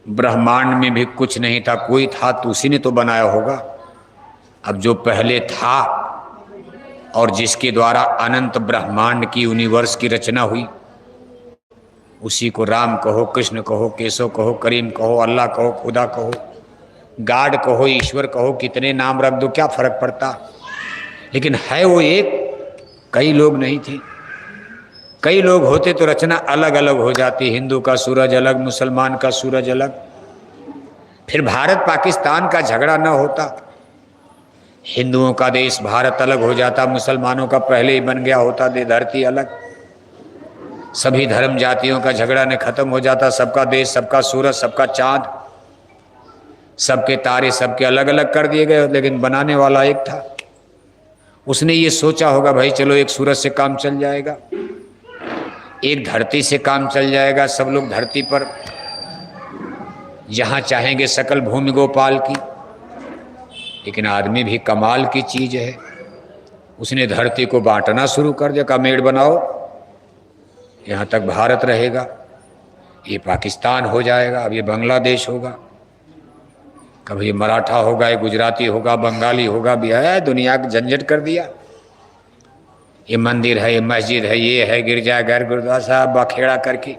ब्रह्मांड में भी कुछ नहीं था, कोई था तो उसी ने तो बनाया होगा। अब जो पहले था और जिसके द्वारा अनंत ब्रह्मांड की यूनिवर्स की रचना हुई, उसी को राम कहो, कृष्ण कहो, केशव कहो, करीम कहो, अल्लाह कहो, खुदा कहो, गॉड कहो, ईश्वर कहो, कितने नाम रख दो, क्या फर्क पड़ता। लेकिन है वो एक, कई लोग नहीं थे। कई लोग होते तो रचना अलग अलग हो जाती, हिंदू का सूरज अलग, मुसलमान का सूरज अलग, फिर भारत पाकिस्तान का झगड़ा न होता, हिंदुओं का देश भारत अलग हो जाता, मुसलमानों का पहले ही बन गया होता दे धरती अलग, सभी धर्म जातियों का झगड़ा न खत्म हो जाता, सबका देश, सबका सूरज, सबका चांद, सबके तारे सबके अलग अलग कर दिए गए। लेकिन बनाने वाला एक था, उसने ये सोचा होगा भाई चलो एक सूरज से काम चल जाएगा, एक धरती से काम चल जाएगा, सब लोग धरती पर जहाँ चाहेंगे सकल भूमि गोपाल की। लेकिन आदमी भी कमाल की चीज है, उसने धरती को बांटना शुरू कर दिया, का मेड़ बनाओ, यहाँ तक भारत रहेगा, ये पाकिस्तान हो जाएगा, अब ये बांग्लादेश होगा, कभी ये मराठा होगा, ये गुजराती होगा, बंगाली होगा, भी है, दुनिया का झंझट कर दिया। ये मंदिर है, ये मस्जिद है, ये है गिरजाघर, गुरुद्वारा साहब, बखेड़ा करके।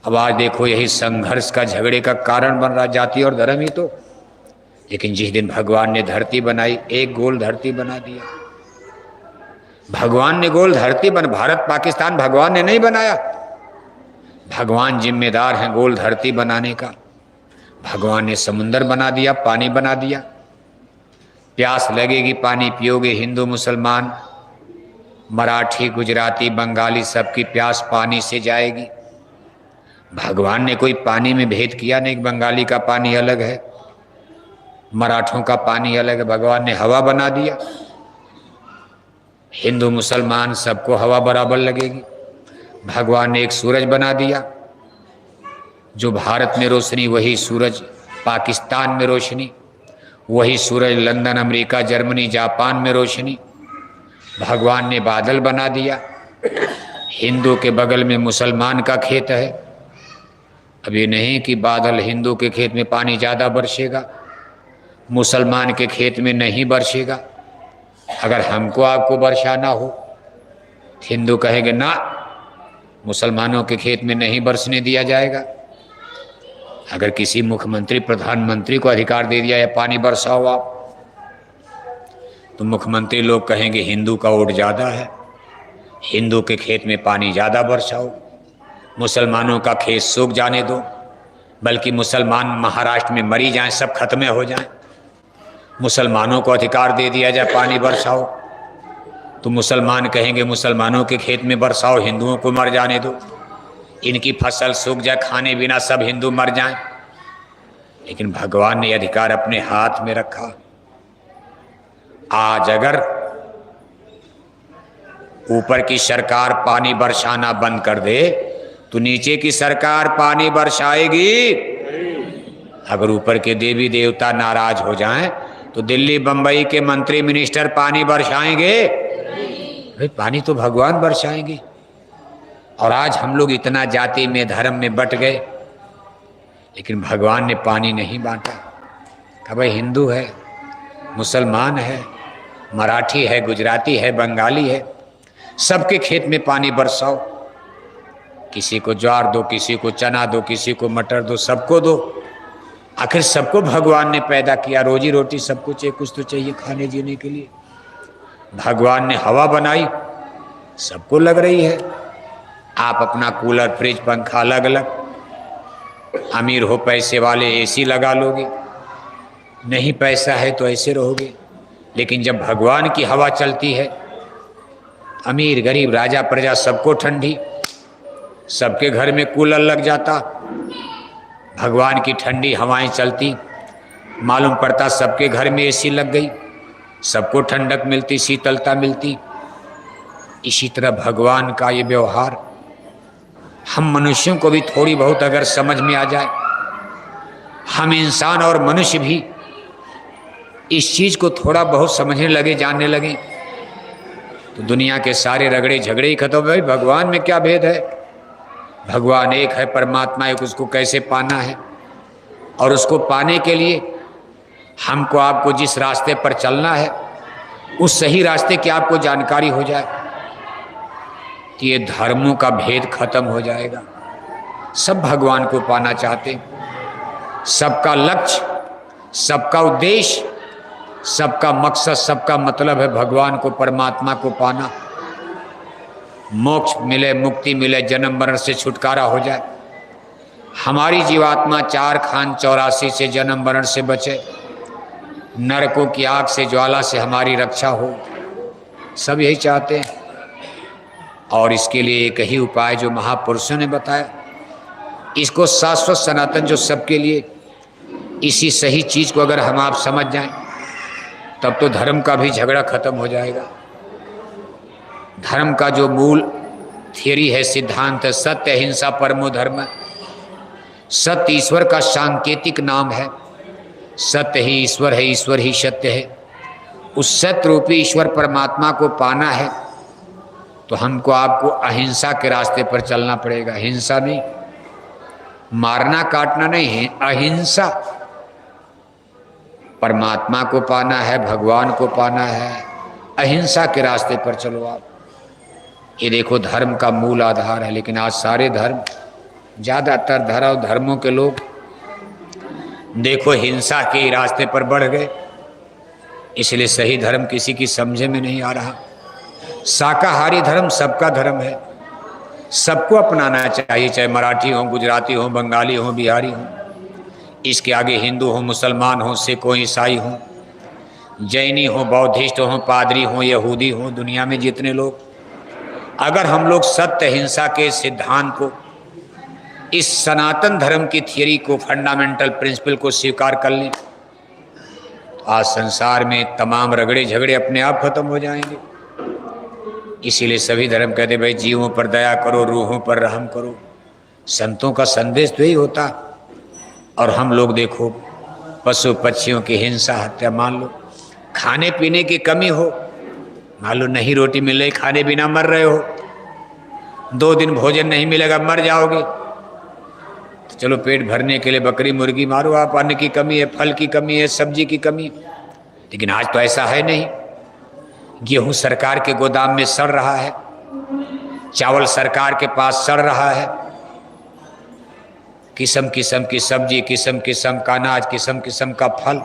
अब आज देखो यही संघर्ष का, झगड़े का कारण बन रहा, जाति और धर्म ही तो। लेकिन जिस दिन भगवान ने धरती बनाई, एक गोल धरती बना दिया। भगवान ने गोल धरती बन, भारत पाकिस्तान भगवान ने नहीं बनाया, भगवान जिम्मेदार हैं गोल धरती बनाने का। भगवान ने समुंदर बना दिया, पानी बना दिया, प्यास लगेगी पानी पियोगे, हिंदू मुसलमान मराठी गुजराती बंगाली सबकी प्यास पानी से जाएगी। भगवान ने कोई पानी में भेद किया नहीं, बंगाली का पानी अलग है, मराठों का पानी अलग है। भगवान ने हवा बना दिया, हिंदू मुसलमान सबको हवा बराबर लगेगी। भगवान ने एक सूरज बना दिया, जो भारत में रोशनी वही सूरज पाकिस्तान में रोशनी, वही सूरज लंदन अमेरिका जर्मनी जापान में रोशनी। भगवान ने बादल बना दिया, हिंदू के बगल में मुसलमान का खेत है। अब ये नहीं कि बादल हिंदू के खेत में पानी ज़्यादा बरसेगा, मुसलमान के खेत में नहीं बरसेगा, अगर हमको आपको वर्षा ना हो, हिंदू कहेंगे ना, मुसलमानों के खेत में नहीं बरसने दिया जाएगा। अगर किसी मुख्यमंत्री प्रधानमंत्री को अधिकार दे दिया या पानी बरसाओ आप, तो मुख्यमंत्री लोग कहेंगे हिंदू का वोट ज़्यादा है, हिंदू के खेत में पानी ज़्यादा बरसाओ, मुसलमानों का खेत सूख जाने दो, बल्कि मुसलमान महाराष्ट्र में मरी जाएं, सब खत्म हो जाएं। मुसलमानों को अधिकार दे दिया जाए पानी बरसाओ, तो मुसलमान कहेंगे मुसलमानों के खेत में बरसाओ, हिंदुओं को मर जाने दो, इनकी फसल सूख जाए, खाने बिना सब हिंदू मर जाएं। लेकिन भगवान ने अधिकार अपने हाथ में रखा। आज अगर ऊपर की सरकार पानी बरसाना बंद कर दे तो नीचे की सरकार पानी बरसाएगी। अगर ऊपर के देवी देवता नाराज हो जाएं तो दिल्ली बंबई के मंत्री मिनिस्टर पानी बरसाएंगे? भाई पानी तो भगवान बरसाएंगे। और आज हम लोग इतना जाति में धर्म में बट गए, लेकिन भगवान ने पानी नहीं बांटा। कहा भाई हिंदू है, मुसलमान है, मराठी है, गुजराती है, बंगाली है, सबके खेत में पानी बरसाओ। किसी को ज्वार दो, किसी को चना दो, किसी को मटर दो, सबको दो। आखिर सबको भगवान ने पैदा किया, रोजी रोटी सबको चाहिए, कुछ तो चाहिए खाने जीने के लिए। भगवान ने हवा बनाई, सबको लग रही है। आप अपना कूलर फ्रिज पंखा अलग अलग, अमीर हो पैसे वाले एसी लगा लोगे, नहीं पैसा है तो ऐसे रहोगे। लेकिन जब भगवान की हवा चलती है, अमीर गरीब राजा प्रजा सबको ठंडी, सबके घर में कूलर लग जाता, भगवान की ठंडी हवाएं चलती, मालूम पड़ता सबके घर में एसी लग गई, सबको ठंडक मिलती, शीतलता मिलती। इसी तरह भगवान का ये व्यवहार हम मनुष्यों को भी थोड़ी बहुत अगर समझ में आ जाए, हम इंसान और मनुष्य भी इस चीज को थोड़ा बहुत समझने लगे, जानने लगे, तो दुनिया के सारे रगड़े झगड़े ही खत्म। भाई भगवान में क्या भेद है? भगवान एक है, परमात्मा एक, उसको कैसे पाना है, और उसको पाने के लिए हमको आपको जिस रास्ते पर चलना है उस सही रास्ते की आपको जानकारी हो जाए, तो ये धर्मों का भेद खत्म हो जाएगा। सब भगवान को पाना चाहते, सबका लक्ष्य, सबका उद्देश्य, सबका मकसद, सबका मतलब है भगवान को, परमात्मा को पाना। मोक्ष मिले, मुक्ति मिले, जन्म मरण से छुटकारा हो जाए, हमारी जीवात्मा 4 खान 84 से जन्म मरण से बचे, नरकों की आग से, ज्वाला से हमारी रक्षा हो, सब यही चाहते हैं। और इसके लिए एक ही उपाय जो महापुरुषों ने बताया, इसको शाश्वत सनातन जो सबके लिए, इसी सही चीज को अगर हम आप समझ जाएं, तब तो धर्म का भी झगड़ा खत्म हो जाएगा। धर्म का जो मूल थियरी है, सिद्धांत है, सत्य अहिंसा परमो धर्म। सत्य ईश्वर का सांकेतिक नाम है, सत्य ही ईश्वर है, ईश्वर ही सत्य है। उस सत्य रूपी ईश्वर परमात्मा को पाना है तो हमको आपको अहिंसा के रास्ते पर चलना पड़ेगा। हिंसा नहीं, मारना काटना नहीं है, अहिंसा। परमात्मा को पाना है, भगवान को पाना है, अहिंसा के रास्ते पर चलो आप। ये देखो धर्म का मूल आधार है। लेकिन आज सारे धर्म, ज़्यादातर धर्मों के लोग देखो हिंसा के रास्ते पर बढ़ गए, इसलिए सही धर्म किसी की समझे में नहीं आ रहा। शाकाहारी धर्म सबका धर्म है, सबको अपनाना चाहिए, चाहे मराठी हो, गुजराती हो, बंगाली हो, बिहारी हो। इसके आगे हिंदू हो, मुसलमान हो, सिख हो, ईसाई हो, जैनी हो, बौद्धिस्ट हो, पादरी हो, यहूदी हो, दुनिया में जितने लोग, अगर हम लोग सत्य हिंसा के सिद्धांत को, इस सनातन धर्म की थियरी को, फंडामेंटल प्रिंसिपल को स्वीकार कर लें, तो आज संसार में तमाम रगड़े झगड़े अपने आप खत्म हो जाएंगे। इसीलिए सभी धर्म कहते भाई जीवों पर दया करो, रूहों पर रहम करो। संतों का संदेश तो यही होता। और हम लोग देखो पशु पक्षियों की हिंसा, हत्या, मान लो खाने पीने की कमी हो, मान लो नहीं रोटी मिल रही, खाने बिना मर रहे हो, 2 दिन भोजन नहीं मिलेगा, मर जाओगे, तो चलो पेट भरने के लिए बकरी मुर्गी मारो आप। अन्न की कमी है, फल की कमी है, सब्जी की कमी। लेकिन आज तो ऐसा है नहीं। गेहूं सरकार के गोदाम में सड़ रहा है, चावल सरकार के पास सड़ रहा है, किस्म किस्म की सब्जी, किस्म किस्म का अनाज, किस्म किस्म का फल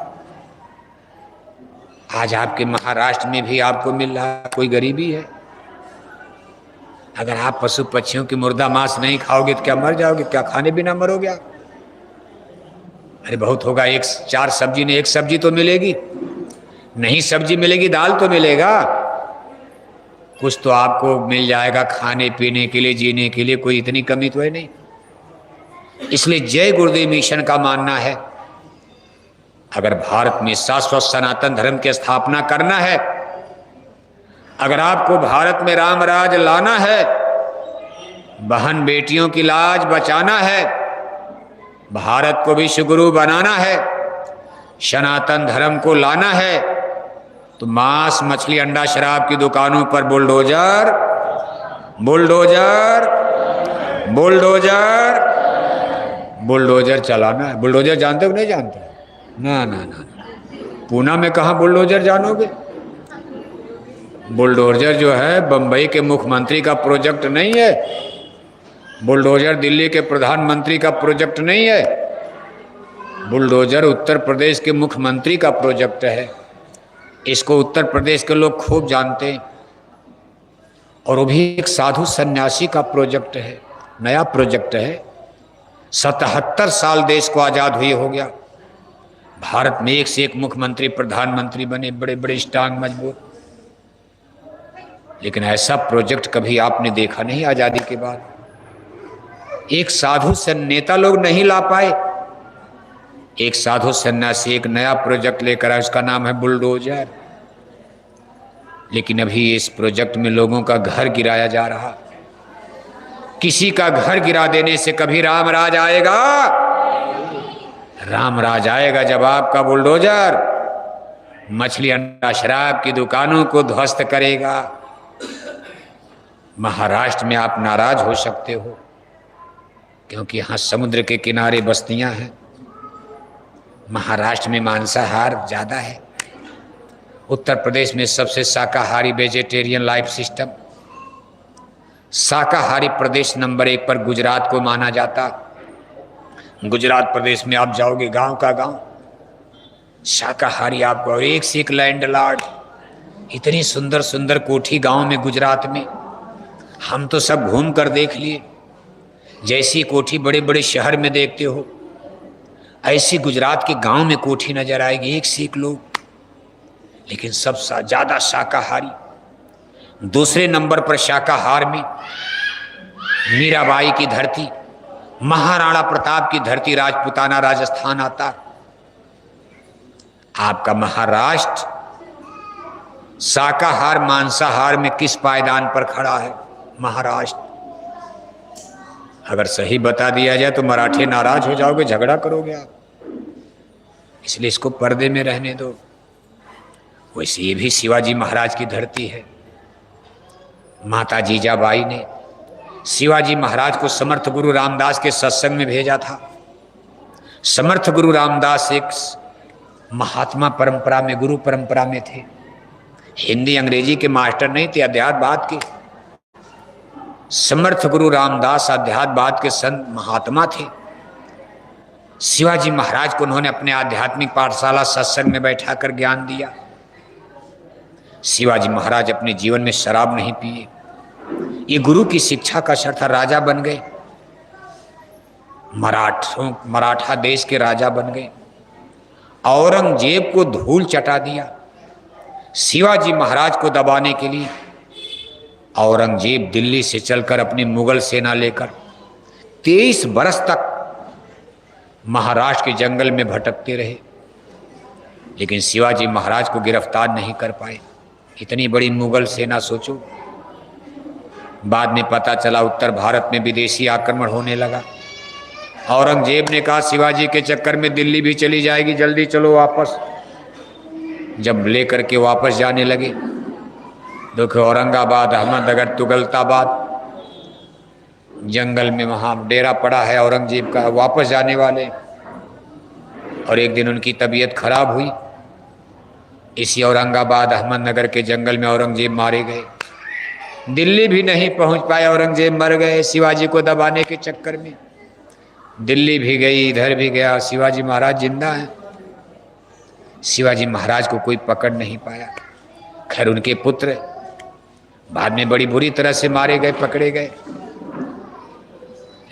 आज आपके महाराष्ट्र में भी आपको मिल रहा है। कोई गरीबी है? अगर आप पशु पक्षियों की मुर्दा मांस नहीं खाओगे तो क्या मर जाओगे? क्या खाने बिना मरोगे आप? अरे बहुत होगा, एक 4 सब्जी ने, एक सब्जी तो मिलेगी नहीं, सब्जी मिलेगी, दाल तो मिलेगा, कुछ तो आपको मिल जाएगा खाने पीने के लिए, जीने के लिए। कोई इतनी कमी तो है नहीं। इसलिए जय गुरुदेव मिशन का मानना है, अगर भारत में शाश्वत सनातन धर्म की स्थापना करना है, अगर आपको भारत में राम राज लाना है, बहन बेटियों की लाज बचाना है, भारत को विश्व गुरु बनाना है, सनातन धर्म को लाना है, तो मांस मछली अंडा शराब की दुकानों पर बुलडोजर बुलडोजर बुलडोजर बुलडोजर चलाना है। बुलडोजर जानते हो नहीं जानते? ना ना ना, पूना में कहाँ बुलडोजर जानोगे? बुलडोजर जो है बंबई के मुख्यमंत्री का प्रोजेक्ट नहीं है, बुलडोजर दिल्ली के प्रधानमंत्री का प्रोजेक्ट नहीं है, बुलडोजर उत्तर प्रदेश के मुख्यमंत्री का प्रोजेक्ट है। इसको उत्तर प्रदेश के लोग खूब जानते हैं, और वो भी एक साधु सन्यासी का प्रोजेक्ट है, नया प्रोजेक्ट है। 77 साल देश को आजाद हुए हो गया, भारत में एक से एक मुख्यमंत्री प्रधानमंत्री बने, बड़े बड़े स्ट्रांग मजबूत, लेकिन ऐसा प्रोजेक्ट कभी आपने देखा नहीं आजादी के बाद। एक साधु नेता लोग नहीं ला पाए, एक साधु सन्यासी एक नया प्रोजेक्ट लेकर आए, उसका नाम है बुलडोजर। लेकिन अभी इस प्रोजेक्ट में लोगों का घर गिराया जा रहा। किसी का घर गिरा देने से कभी राम राज आएगा? राम राज आएगा जब आपका बुलडोजर मछली अंडा शराब की दुकानों को ध्वस्त करेगा। महाराष्ट्र में आप नाराज हो सकते हो, क्योंकि यहां समुद्र के किनारे बस्तियां हैं। महाराष्ट्र में मांसाहार ज्यादा है। उत्तर प्रदेश में सबसे शाकाहारी वेजिटेरियन लाइफ सिस्टम, शाकाहारी प्रदेश नंबर 1 पर गुजरात को माना जाता। गुजरात प्रदेश में आप जाओगे, गांव का गांव शाकाहारी आपको, और एक से एक लैंडलॉर्ड, इतनी सुंदर सुंदर कोठी गांव में गुजरात में। हम तो सब घूम कर देख लिए, जैसी कोठी बड़े बड़े शहर में देखते हो, ऐसी गुजरात के गांव में कोठी नजर आएगी, एक से एक लोग, लेकिन सब ज्यादा शाकाहारी। दूसरे नंबर पर शाकाहार में मीराबाई की धरती, महाराणा प्रताप की धरती, राजपूताना राजस्थान आता। आपका महाराष्ट्र शाकाहार मांसाहार में किस पायदान पर खड़ा है? महाराष्ट्र। अगर सही बता दिया जाए तो मराठी नाराज हो जाओगे, झगड़ा करोगे आप, इसलिए इसको पर्दे में रहने दो। वैसे ये भी शिवाजी महाराज की धरती है। माता जीजाबाई ने शिवाजी महाराज को समर्थ गुरु रामदास के सत्संग में भेजा था। समर्थ गुरु रामदास एक महात्मा परंपरा में, गुरु परंपरा में थे। हिंदी अंग्रेजी के मास्टर नहीं थे, अध्यात्मवाद के। समर्थ गुरु रामदास अध्यात्मवाद के संत महात्मा थे। शिवाजी महाराज को उन्होंने अपने आध्यात्मिक पाठशाला सत्संग में बैठाकर ज्ञान दिया। शिवाजी महाराज अपने जीवन में शराब नहीं पिए, ये गुरु की शिक्षा का असर था। राजा बन गए, मराठा देश के राजा बन गए। औरंगजेब को धूल चटा दिया। शिवाजी महाराज को दबाने के लिए औरंगजेब दिल्ली से चलकर अपनी मुगल सेना लेकर 23 बरस तक महाराष्ट्र के जंगल में भटकते रहे, लेकिन शिवाजी महाराज को गिरफ्तार नहीं कर पाए। इतनी बड़ी मुगल सेना, सोचो। बाद में पता चला उत्तर भारत में विदेशी आक्रमण होने लगा। औरंगजेब ने कहा शिवाजी के चक्कर में दिल्ली भी चली जाएगी, जल्दी चलो वापस। जब लेकर के वापस जाने लगे, देखो औरंगाबाद, अहमदनगर, तुगलकाबाद जंगल में वहाँ डेरा पड़ा है औरंगजेब का। वापस जाने वाले, और एक दिन उनकी तबीयत खराब हुई। इसी औरंगाबाद अहमदनगर के जंगल में औरंगजेब मारे गए। दिल्ली भी नहीं पहुंच पाए, औरंगजेब मर गए शिवाजी को दबाने के चक्कर में। दिल्ली भी गई, इधर भी गया, शिवाजी महाराज जिंदा हैं। शिवाजी महाराज को कोई पकड़ नहीं पाया। खैर उनके पुत्र बाद में बड़ी बुरी तरह से मारे गए, पकड़े गए।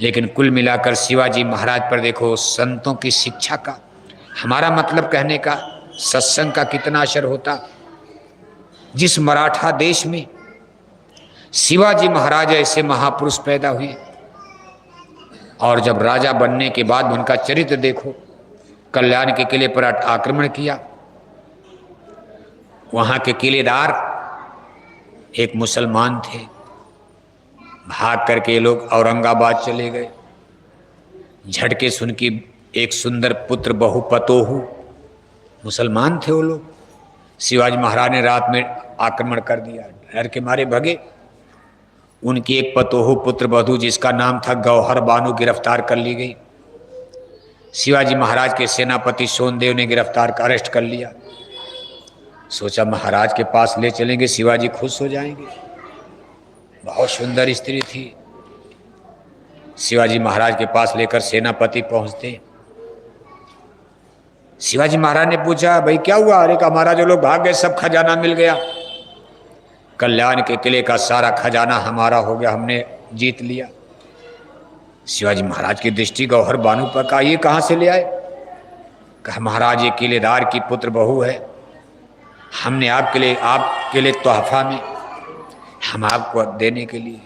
लेकिन कुल मिलाकर शिवाजी महाराज पर देखो संतों की शिक्षा का, हमारा मतलब कहने का, सत्संग का कितना असर होता। जिस मराठा देश में शिवाजी महाराज ऐसे महापुरुष पैदा हुए, और जब राजा बनने के बाद उनका चरित्र देखो। कल्याण के किले पर आक्रमण किया, वहां के किलेदार एक मुसलमान थे। भाग करके लोग औरंगाबाद चले गए। झटके सुन की एक सुंदर पुत्र बहु पतोहू, मुसलमान थे वो लोग। शिवाजी महाराज ने रात में आक्रमण कर दिया, डर के मारे भगे। उनकी एक पतोहू पुत्र वधू जिसका नाम था गौहर बानो गिरफ्तार कर ली गई। शिवाजी महाराज के सेनापति सोनदेव ने गिरफ्तार कर अरेस्ट कर लिया। सोचा महाराज के पास ले चलेंगे, शिवाजी खुश हो जाएंगे। बहुत सुंदर स्त्री थी। शिवाजी महाराज के पास लेकर सेनापति पहुंचते। शिवाजी महाराज ने पूछा भाई क्या हुआ? अरे कहा महाराज जो लोग भाग गए, सब खजाना मिल गया। कल्याण के किले का सारा खजाना हमारा हो गया, हमने जीत लिया। शिवाजी महाराज की दृष्टि गौहर बानो पर, कहा ये कहाँ से ले आए? कहा महाराज ये किलेदार की पुत्र बहू है, हमने आपके लिए तोहफा में हम आपको देने के लिए।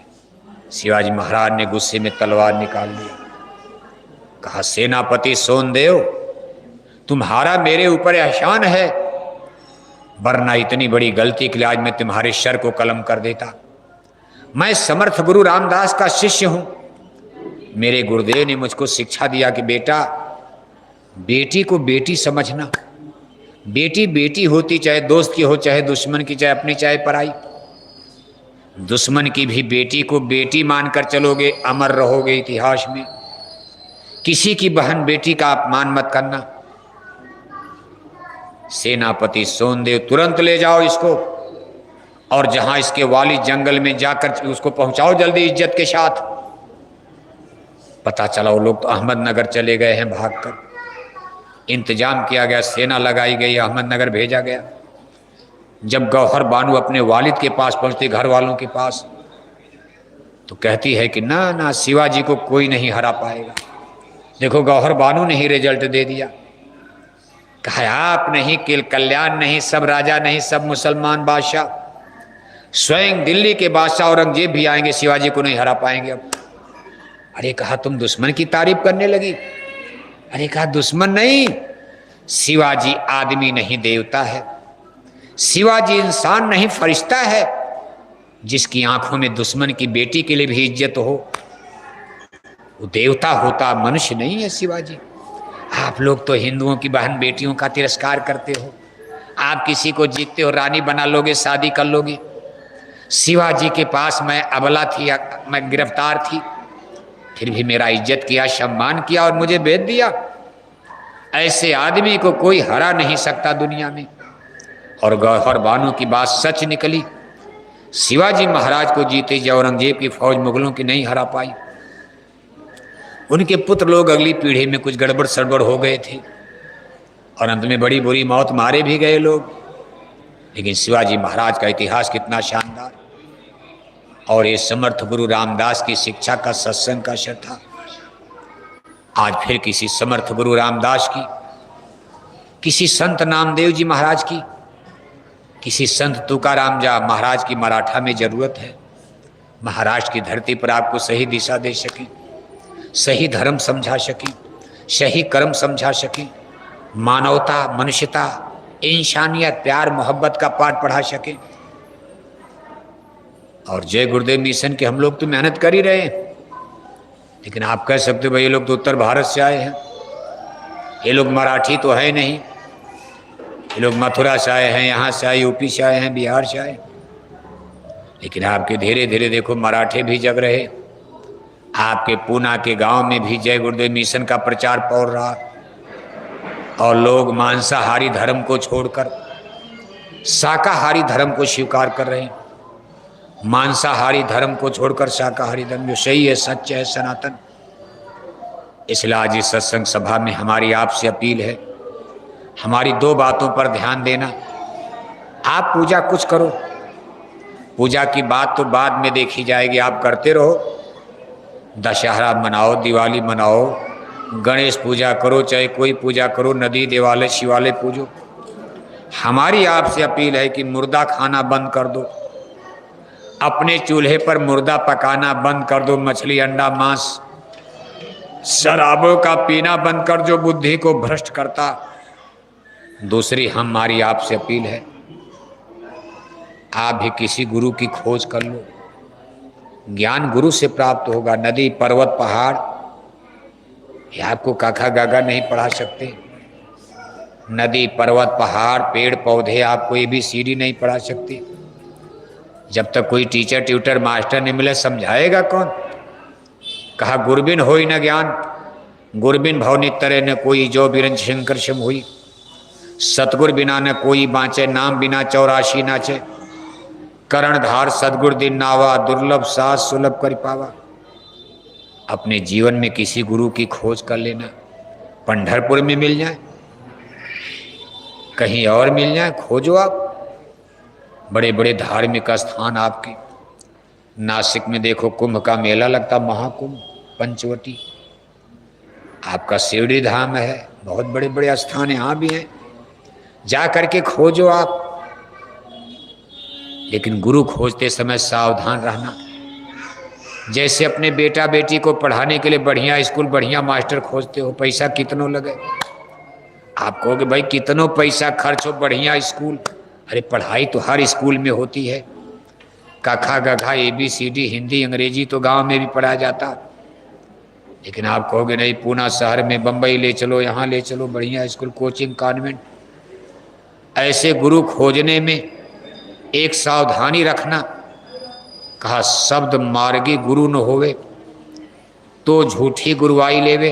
शिवाजी महाराज ने गुस्से में तलवार निकाल लिया। कहा सेनापति सोनदेव तुम्हारा मेरे ऊपर एहसान है, वरना इतनी बड़ी गलती के लिए आज मैं तुम्हारे शर को कलम कर देता। मैं समर्थ गुरु रामदास का शिष्य हूं। मेरे गुरुदेव ने मुझको शिक्षा दिया कि बेटा बेटी को बेटी समझना। बेटी बेटी होती, चाहे दोस्त की हो, चाहे दुश्मन की, चाहे अपनी, चाहे पराई। दुश्मन की भी बेटी को बेटी मानकर चलोगे, अमर रहोगे इतिहास में। किसी की बहन बेटी का अपमान मत करना। सेनापति सोनदेव तुरंत ले जाओ इसको, और जहां इसके वालिद जंगल में जाकर उसको पहुंचाओ जल्दी इज्जत के साथ। पता चला वो लोग तो अहमदनगर चले गए हैं भागकर। इंतजाम किया गया, सेना लगाई गई, अहमदनगर भेजा गया। जब गौहर बानो अपने वालिद के पास पहुंचती, घर वालों के पास, तो कहती है कि ना ना शिवाजी को कोई नहीं हरा पाएगा। देखो गौहर बानो ने ही रिजल्ट दे दिया। कहा आप नहीं, कल्याण नहीं, सब राजा नहीं, सब मुसलमान बादशाह, स्वयं दिल्ली के बादशाह औरंगजेब भी आएंगे, शिवाजी को नहीं हरा पाएंगे अब। अरे कहा तुम दुश्मन की तारीफ करने लगी। अरे कहा दुश्मन नहीं, शिवाजी आदमी नहीं देवता है। शिवाजी इंसान नहीं फरिश्ता है, जिसकी आंखों में दुश्मन की बेटी के लिए भी इज्जत हो। वो देवता होता, मनुष्य नहीं है शिवाजी। आप लोग तो हिंदुओं की बहन बेटियों का तिरस्कार करते हो। आप किसी को जीतते हो, रानी बना लोगे, शादी कर लोगे। शिवाजी के पास मैं अबला थी, मैं गिरफ्तार थी, फिर भी मेरा इज्जत किया, सम्मान किया और मुझे भेज दिया। ऐसे आदमी को कोई हरा नहीं सकता दुनिया में। और गौहर बानो की बात सच निकली। शिवाजी महाराज को जीते जी औरंगजेब की फौज मुगलों की नहीं हरा पाई। उनके पुत्र लोग अगली पीढ़ी में कुछ गड़बड़ सड़बड़ हो गए थे, और अंत में बड़ी बुरी मौत मारे भी गए लोग। लेकिन शिवाजी महाराज का इतिहास कितना शानदार, और ये समर्थ गुरु रामदास की शिक्षा का, सत्संग का असर था। आज फिर किसी समर्थ गुरु रामदास की, किसी संत नामदेव जी महाराज की, किसी संत तुकाराम जा महाराज की मराठा में जरूरत है। महाराष्ट्र की धरती पर आपको सही दिशा दे सके, सही धर्म समझा सके, सही कर्म समझा सके, मानवता, मनुष्यता, इंसानियत, प्यार, मोहब्बत का पाठ पढ़ा सके। और जय गुरुदेव मिशन के हम लोग तो मेहनत कर ही रहे हैं। लेकिन आप कह सकते हो भाई ये लोग तो उत्तर भारत से आए हैं, ये लोग मराठी तो है नहीं, ये लोग मथुरा से आए हैं, यहाँ से आए, यूपी से आए हैं, बिहार से आए। लेकिन आपके धीरे धीरे देखो मराठे भी जग रहे। आपके पूना के गांव में भी जय गुरुदेव मिशन का प्रचार पौड़ रहा, और लोग मांसाहारी धर्म को छोड़कर शाकाहारी धर्म को स्वीकार कर रहे हैं, मांसाहारी धर्म को छोड़कर शाकाहारी धर्म जो सही है, सच है, सनातन। इसलिए आज इस सत्संग सभा में हमारी आपसे अपील है, हमारी दो बातों पर ध्यान देना। आप पूजा कुछ करो, पूजा की बात तो बाद में देखी जाएगी, आप करते रहो। दशहरा मनाओ, दिवाली मनाओ, गणेश पूजा करो, चाहे कोई पूजा करो, नदी देवालय शिवालय पूजो। हमारी आपसे अपील है कि मुर्दा खाना बंद कर दो, अपने चूल्हे पर मुर्दा पकाना बंद कर दो, मछली अंडा मांस शराबों का पीना बंद कर, जो बुद्धि को भ्रष्ट करता। दूसरी हमारी आपसे अपील है, आप भी किसी गुरु की खोज कर लो। ज्ञान गुरु से प्राप्त होगा। नदी पर्वत पहाड़ ये आपको काका गागा नहीं पढ़ा सकते। नदी पर्वत पहाड़ पेड़ पौधे आपको ABCD नहीं पढ़ा सकते। जब तक कोई टीचर ट्यूटर मास्टर नहीं मिले, समझाएगा कौन? कहा गुरबिन होई न ज्ञान, गुरबिन भवनी तरह न कोई, जो बिरन शंकर शम हुई। सतगुर बिना न कोई बाँचे, नाम बिना 84 नाचे। करणधार सदगुर दिन नावा, दुर्लभ सास सुलभ कर पावा। अपने जीवन में किसी गुरु की खोज कर लेना। पंढरपुर में मिल जाए, कहीं और मिल जाए, खोजो आप। बड़े बड़े धार्मिक स्थान आपके, नासिक में देखो कुंभ का मेला लगता, महाकुंभ, पंचवटी। आपका शिरडी धाम है, बहुत बड़े बड़े स्थान यहाँ भी हैं, जा करके खोजो आप। लेकिन गुरु खोजते समय सावधान रहना। जैसे अपने बेटा बेटी को पढ़ाने के लिए बढ़िया स्कूल बढ़िया मास्टर खोजते हो, पैसा कितनों लगे। आप कहोगे भाई कितनों पैसा खर्च हो, बढ़िया स्कूल। अरे पढ़ाई तो हर स्कूल में होती है। काखा गघा ABCD हिंदी अंग्रेजी तो गांव में भी पढ़ाया जाता। लेकिन आप कहोगे नहीं, पूना शहर में बम्बई ले चलो, यहाँ ले चलो, बढ़िया स्कूल, कोचिंग, कॉन्वेंट। ऐसे गुरु खोजने में एक सावधानी रखना। कहा शब्द मार्गी गुरु न होवे, तो झूठी गुरुआई लेवे।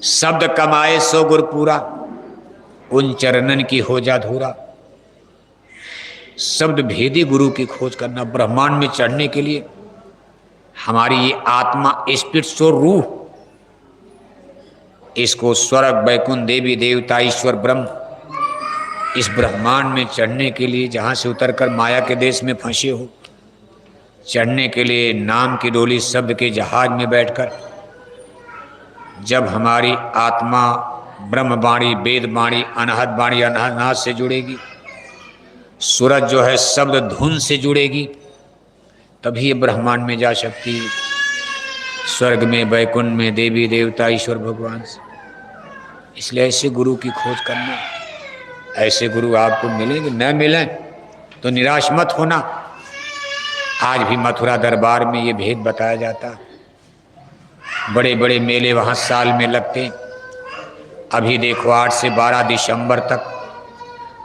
शब्द कमाए सो गुर पूरा, उन चरणन की हो जा धूरा। शब्द भेदी गुरु की खोज करना। ब्रह्मांड में चढ़ने के लिए हमारी ये आत्मा, स्पिरिट सोल, रूह, इसको स्वर्ग बैकुंठ देवी देवता ईश्वर ब्रह्म, इस ब्रह्मांड में चढ़ने के लिए, जहाँ से उतरकर माया के देश में फंसे हो, चढ़ने के लिए नाम की डोली शब्द के जहाज में बैठकर जब हमारी आत्मा ब्रह्मवाणी, वेदवाणी, अनहद वाणी, अनहद से जुड़ेगी, सूरज जो है शब्द धुन से जुड़ेगी, तभी ये ब्रह्मांड में जा सकती है, स्वर्ग में, वैकुंठ में, देवी देवता ईश्वर भगवान से। इसलिए ऐसे गुरु की खोज करना। ऐसे गुरु आपको मिलेंगे, न मिलें तो निराश मत होना। आज भी मथुरा दरबार में ये भेद बताया जाता। बड़े बड़े मेले वहाँ साल में लगते। अभी देखो 8 से 12 दिसंबर तक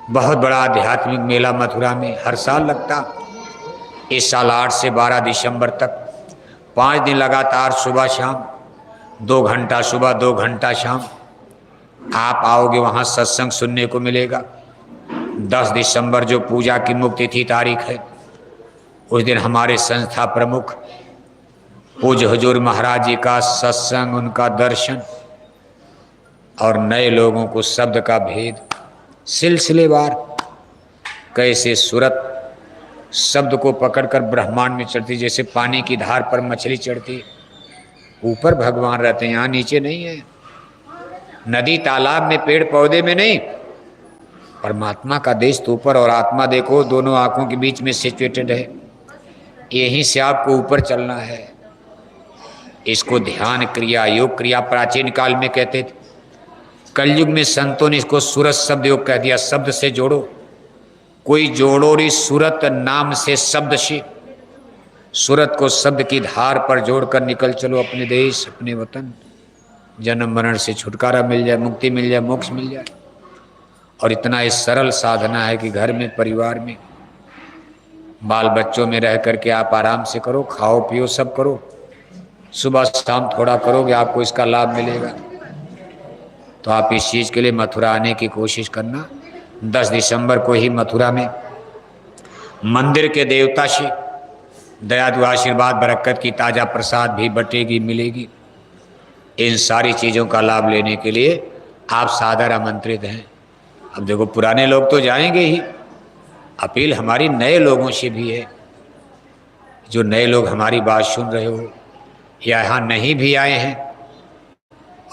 बहुत बड़ा आध्यात्मिक मेला मथुरा में हर साल लगता। इस साल 8 से 12 दिसंबर तक 5 दिन लगातार सुबह शाम 2 घंटा सुबह 2 घंटा शाम आप आओगे, वहाँ सत्संग सुनने को मिलेगा। 10 दिसंबर जो पूजा की मुक्ति तिथि तारीख है, उस दिन हमारे संस्था प्रमुख पूज्य हुजूर महाराज जी का सत्संग, उनका दर्शन और नए लोगों को शब्द का भेद सिलसिलेवार। कैसे सूरत शब्द को पकड़कर ब्रह्मांड में चढ़ती, जैसे पानी की धार पर मछली चढ़ती। ऊपर भगवान रहते हैं, यहाँ नीचे नहीं है। नदी तालाब में, पेड़ पौधे में नहीं, परमात्मा का देश तो ऊपर। और आत्मा देखो दोनों आंखों के बीच में सिचुएटेड है। यहीं से आपको ऊपर चलना है। इसको ध्यान क्रिया, योग क्रिया प्राचीन काल में कहते थे। कलयुग में संतों ने इसको सूरत शब्द योग कह दिया। शब्द से जोड़ो, कोई जोड़ो री सूरत नाम से शब्द से। सूरत को शब्द की धार पर जोड़कर निकल चलो अपने देश, अपने वतन। जन्म मरण से छुटकारा मिल जाए, मुक्ति मिल जाए, मोक्ष मिल जाए। और इतना ये सरल साधना है कि घर में, परिवार में, बाल बच्चों में रह करके आप आराम से करो, खाओ पियो सब करो। सुबह शाम थोड़ा करोगे, आपको इसका लाभ मिलेगा। तो आप इस चीज़ के लिए मथुरा आने की कोशिश करना। 10 दिसंबर को ही मथुरा में मंदिर के देवता से दयादु आशीर्वाद बरकत की ताज़ा प्रसाद भी बटेगी, मिलेगी। इन सारी चीज़ों का लाभ लेने के लिए आप सादर आमंत्रित हैं। अब देखो, पुराने लोग तो जाएंगे ही, अपील हमारी नए लोगों से भी है। जो नए लोग हमारी बात सुन रहे हो या यहाँ नहीं भी आए हैं,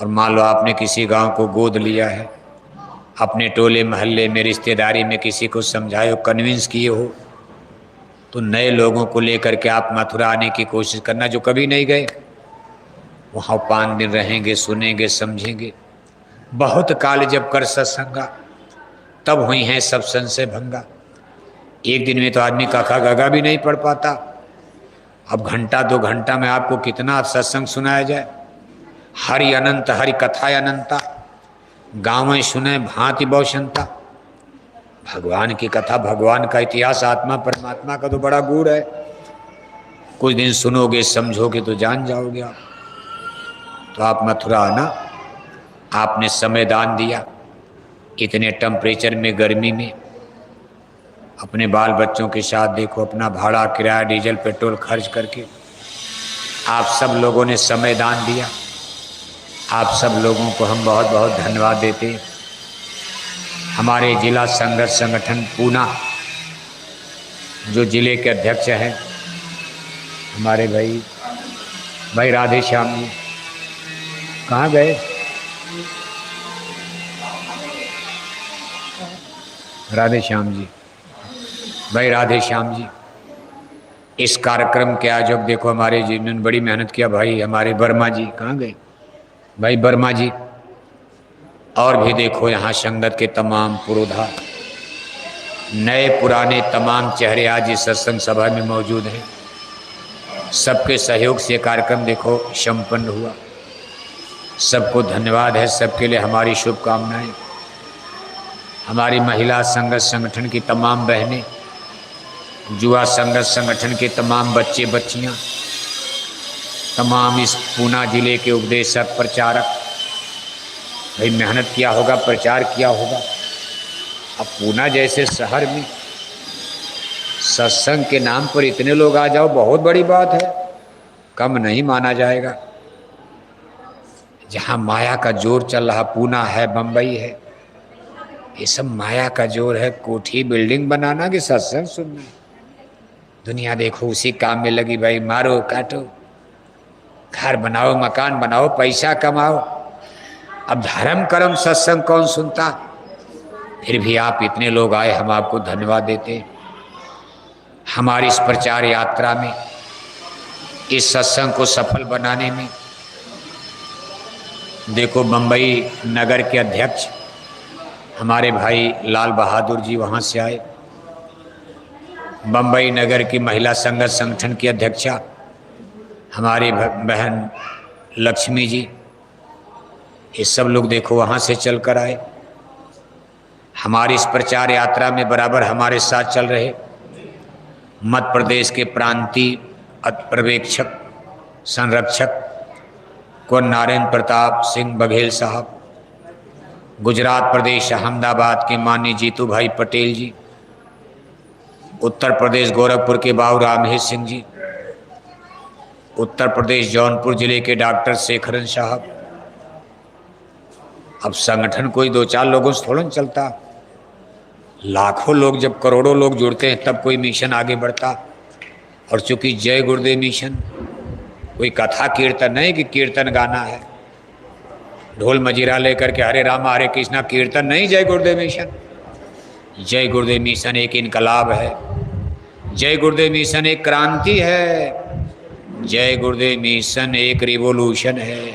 और मान लो आपने किसी गांव को गोद लिया है, अपने टोले महल्ले में रिश्तेदारी में किसी को समझाए हो, कन्विंस किए हो, तो नए लोगों को लेकर के आप मथुरा आने की कोशिश करना, जो कभी नहीं गए। वहाँ 5 दिन रहेंगे, सुनेंगे, समझेंगे। बहुत काल जब कर सत्संगा, तब हुई हैं सब संशय भंगा। एक दिन में तो आदमी काका गागा भी नहीं पढ़ पाता। अब घंटा 2 घंटा में आपको कितना सत्संग सुनाया जाए। हरि अनंत, हरि कथा अनंता, गाँव में सुने भांति बहुशंता। भगवान की कथा, भगवान का इतिहास, आत्मा परमात्मा का तो बड़ा गूढ़ है। कुछ दिन सुनोगे, समझोगे तो जान जाओगे आप। तो आप मथुरा आना, आपने समय दान दिया, इतने टेम्परेचर में, गर्मी में, अपने बाल बच्चों के साथ देखो, अपना भाड़ा किराया डीजल पेट्रोल खर्च करके आप सब लोगों ने समय दान दिया। आप सब लोगों को हम बहुत बहुत धन्यवाद देते हैं। हमारे जिला संघर्ष संगठन पूना, जो जिले के अध्यक्ष हैं हमारे भाई राधे श्याम जी, कहाँ गए? राधे श्याम जी, भाई राधे श्याम जी, इस कार्यक्रम के आयोजक देखो हमारे, जिन्होंने बड़ी मेहनत किया, भाई हमारे वर्मा जी, कहाँ गए भाई वर्मा जी। और भी देखो यहाँ संगत के तमाम पुरोधा, नए पुराने तमाम चेहरे आज इस सत्संग सभा में मौजूद हैं। सबके सहयोग से कार्यक्रम देखो संपन्न हुआ। सबको धन्यवाद है, सबके लिए हमारी शुभकामनाएं। हमारी महिला संघर्ष संगठन की तमाम बहनें, युवा संघर्ष संगठन के तमाम बच्चे बच्चियां, तमाम इस पूना जिले के उपदेशक प्रचारक, भाई मेहनत किया होगा, प्रचार किया होगा। अब पूना जैसे शहर में सत्संग के नाम पर इतने लोग आ जाओ, बहुत बड़ी बात है, कम नहीं माना जाएगा। जहाँ माया का जोर चल रहा, पूना है, बम्बई है, ये सब माया का जोर है। कोठी बिल्डिंग बनाना कि सत्संग सुनना। दुनिया देखो उसी काम में लगी, भाई मारो काटो, घर बनाओ, मकान बनाओ, पैसा कमाओ। अब धर्म कर्म सत्संग कौन सुनता? फिर भी आप इतने लोग आए, हम आपको धन्यवाद देते हैं। हमारी इस प्रचार यात्रा में, इस सत्संग को सफल बनाने में देखो बम्बई नगर के अध्यक्ष हमारे भाई लाल बहादुर जी वहाँ से आए। बम्बई नगर की महिला संघर्ष संगठन की अध्यक्षा हमारी बहन लक्ष्मी जी, ये सब लोग देखो वहाँ से चल कर आए। हमारी इस प्रचार यात्रा में बराबर हमारे साथ चल रहे मध्य प्रदेश के प्रांतीय पर्यवेक्षक संरक्षक कुंवर नारायण प्रताप सिंह बघेल साहब, गुजरात प्रदेश अहमदाबाद के माननीय जीतू भाई पटेल जी, उत्तर प्रदेश गोरखपुर के बाबू रामहेश सिंह जी, उत्तर प्रदेश जौनपुर जिले के डॉक्टर शेखरन साहब। अब संगठन कोई 2-4 लोगों से थोड़ा चलता, लाखों लोग, जब करोड़ों लोग जुड़ते हैं तब कोई मिशन आगे बढ़ता। और चूंकि जय गुरुदेव मिशन कोई कथा कीर्तन नहीं कि कीर्तन गाना है, ढोल मजीरा लेकर के हरे रामा हरे कृष्णा कीर्तन नहीं। जय गुरुदेव मिशन, जय गुरुदेव मिशन एक इनकलाब है। जय गुरुदेव मिशन एक क्रांति है। जय गुरुदेव मिशन एक रिवोल्यूशन है।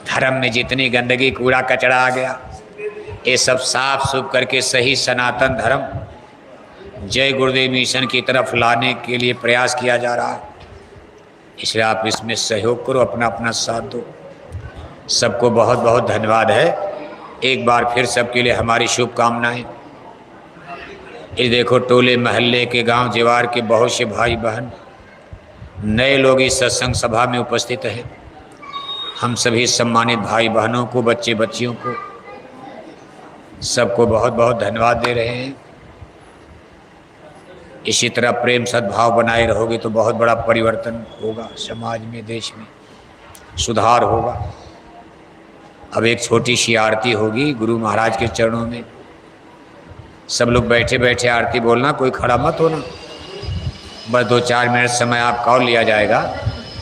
धर्म में जितनी गंदगी कूड़ा कचरा आ गया, ये सब साफ सुफ करके सही सनातन धर्म जय गुरुदेव मिशन की तरफ लाने के लिए प्रयास किया जा रहा है। इसलिए आप इसमें सहयोग करो, अपना अपना साथ दो। सबको बहुत बहुत धन्यवाद है। एक बार फिर सबके लिए हमारी शुभकामनाएं। ये देखो टोले महल्ले के गांव जीवार के बहुत से भाई बहन नए लोग इस सत्संग सभा में उपस्थित हैं। हम सभी सम्मानित भाई बहनों को, बच्चे बच्चियों को सबको बहुत बहुत धन्यवाद दे रहे हैं। इसी तरह प्रेम सद्भाव बनाए रहोगे तो बहुत बड़ा परिवर्तन होगा, समाज में, देश में सुधार होगा। अब एक छोटी सी आरती होगी गुरु महाराज के चरणों में। सब लोग बैठे बैठे आरती बोलना, कोई खड़ा मत होना। बस 2-4 मिनट समय आपका और लिया जाएगा।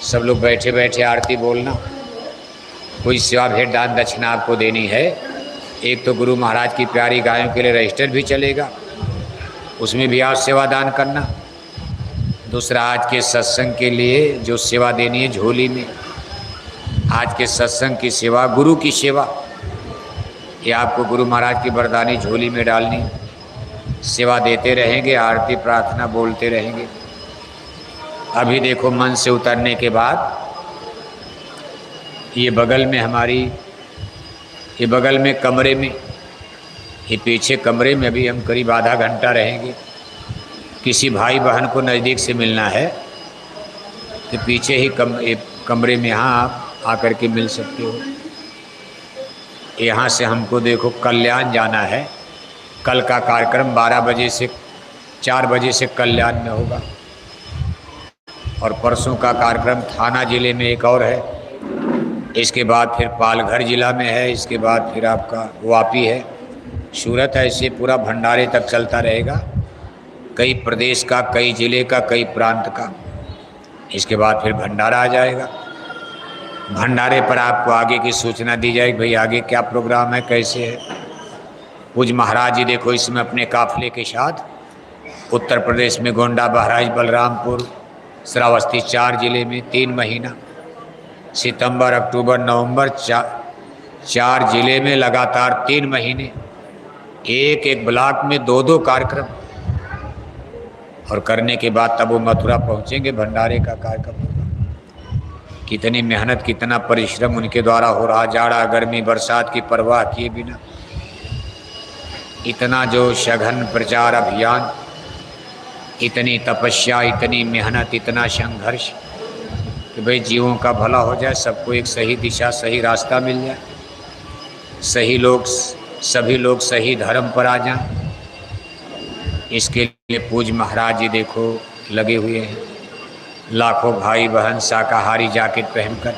सब लोग बैठे बैठे आरती बोलना। कोई सेवा भेंट दान दक्षिणा आपको देनी है। एक तो गुरु महाराज की प्यारी गायों के लिए रजिस्टर भी चलेगा, उसमें भी आप सेवा दान करना। दूसरा, आज के सत्संग के लिए जो सेवा देनी है झोली में, आज के सत्संग की सेवा, गुरु की सेवा, ये आपको गुरु महाराज की वरदानी झोली में डालनी। सेवा देते रहेंगे, आरती प्रार्थना बोलते रहेंगे। अभी देखो मन से उतरने के बाद ये बगल में हमारी, ये बगल में कमरे में, ये पीछे कमरे में अभी हम करीब आधा घंटा रहेंगे। किसी भाई बहन को नज़दीक से मिलना है तो पीछे ही कमरे में यहाँ आप आकर के मिल सकते हो। यहाँ से हमको देखो कल्याण जाना है। कल का कार्यक्रम 12 बजे से 4 बजे से कल्याण में होगा और परसों का कार्यक्रम थाना जिले में एक और है। इसके बाद फिर पालघर जिला में है, इसके बाद फिर आपका वापी है, सूरत है। ऐसे पूरा भंडारे तक चलता रहेगा, कई प्रदेश का, कई जिले का, कई प्रांत का। इसके बाद फिर भंडारा आ जाएगा। भंडारे पर आपको आगे की सूचना दी जाएगी, भाई आगे क्या प्रोग्राम है, कैसे है। पूज्य महाराज जी देखो इसमें अपने काफिले के साथ उत्तर प्रदेश में गोंडा, बहराइच, बलरामपुर, श्रावस्ती 4 जिले में 3 महीना, सितंबर, अक्टूबर, नवंबर 4 जिले में लगातार 3 महीने, एक एक ब्लॉक में 2-2 कार्यक्रम। और करने के बाद तब वो मथुरा पहुँचेंगे, भंडारे का कार्यक्रम होगा। कितनी मेहनत, कितना परिश्रम उनके द्वारा हो रहा, जाड़ा गर्मी बरसात की परवाह किए बिना। इतना जो सघन प्रचार अभियान, इतनी तपस्या, इतनी मेहनत, इतना संघर्ष कि भाई जीवों का भला हो जाए, सबको एक सही दिशा, सही रास्ता मिल जाए, सभी लोग सही धर्म पर आ जाएं। इसके लिए पूज्य महाराज जी देखो लगे हुए हैं। लाखों भाई बहन शाकाहारी जैकेट पहनकर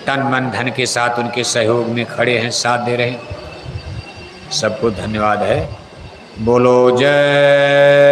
तन मन धन के साथ उनके सहयोग में खड़े हैं, साथ दे रहे हैं। सबको धन्यवाद है। बोलो जय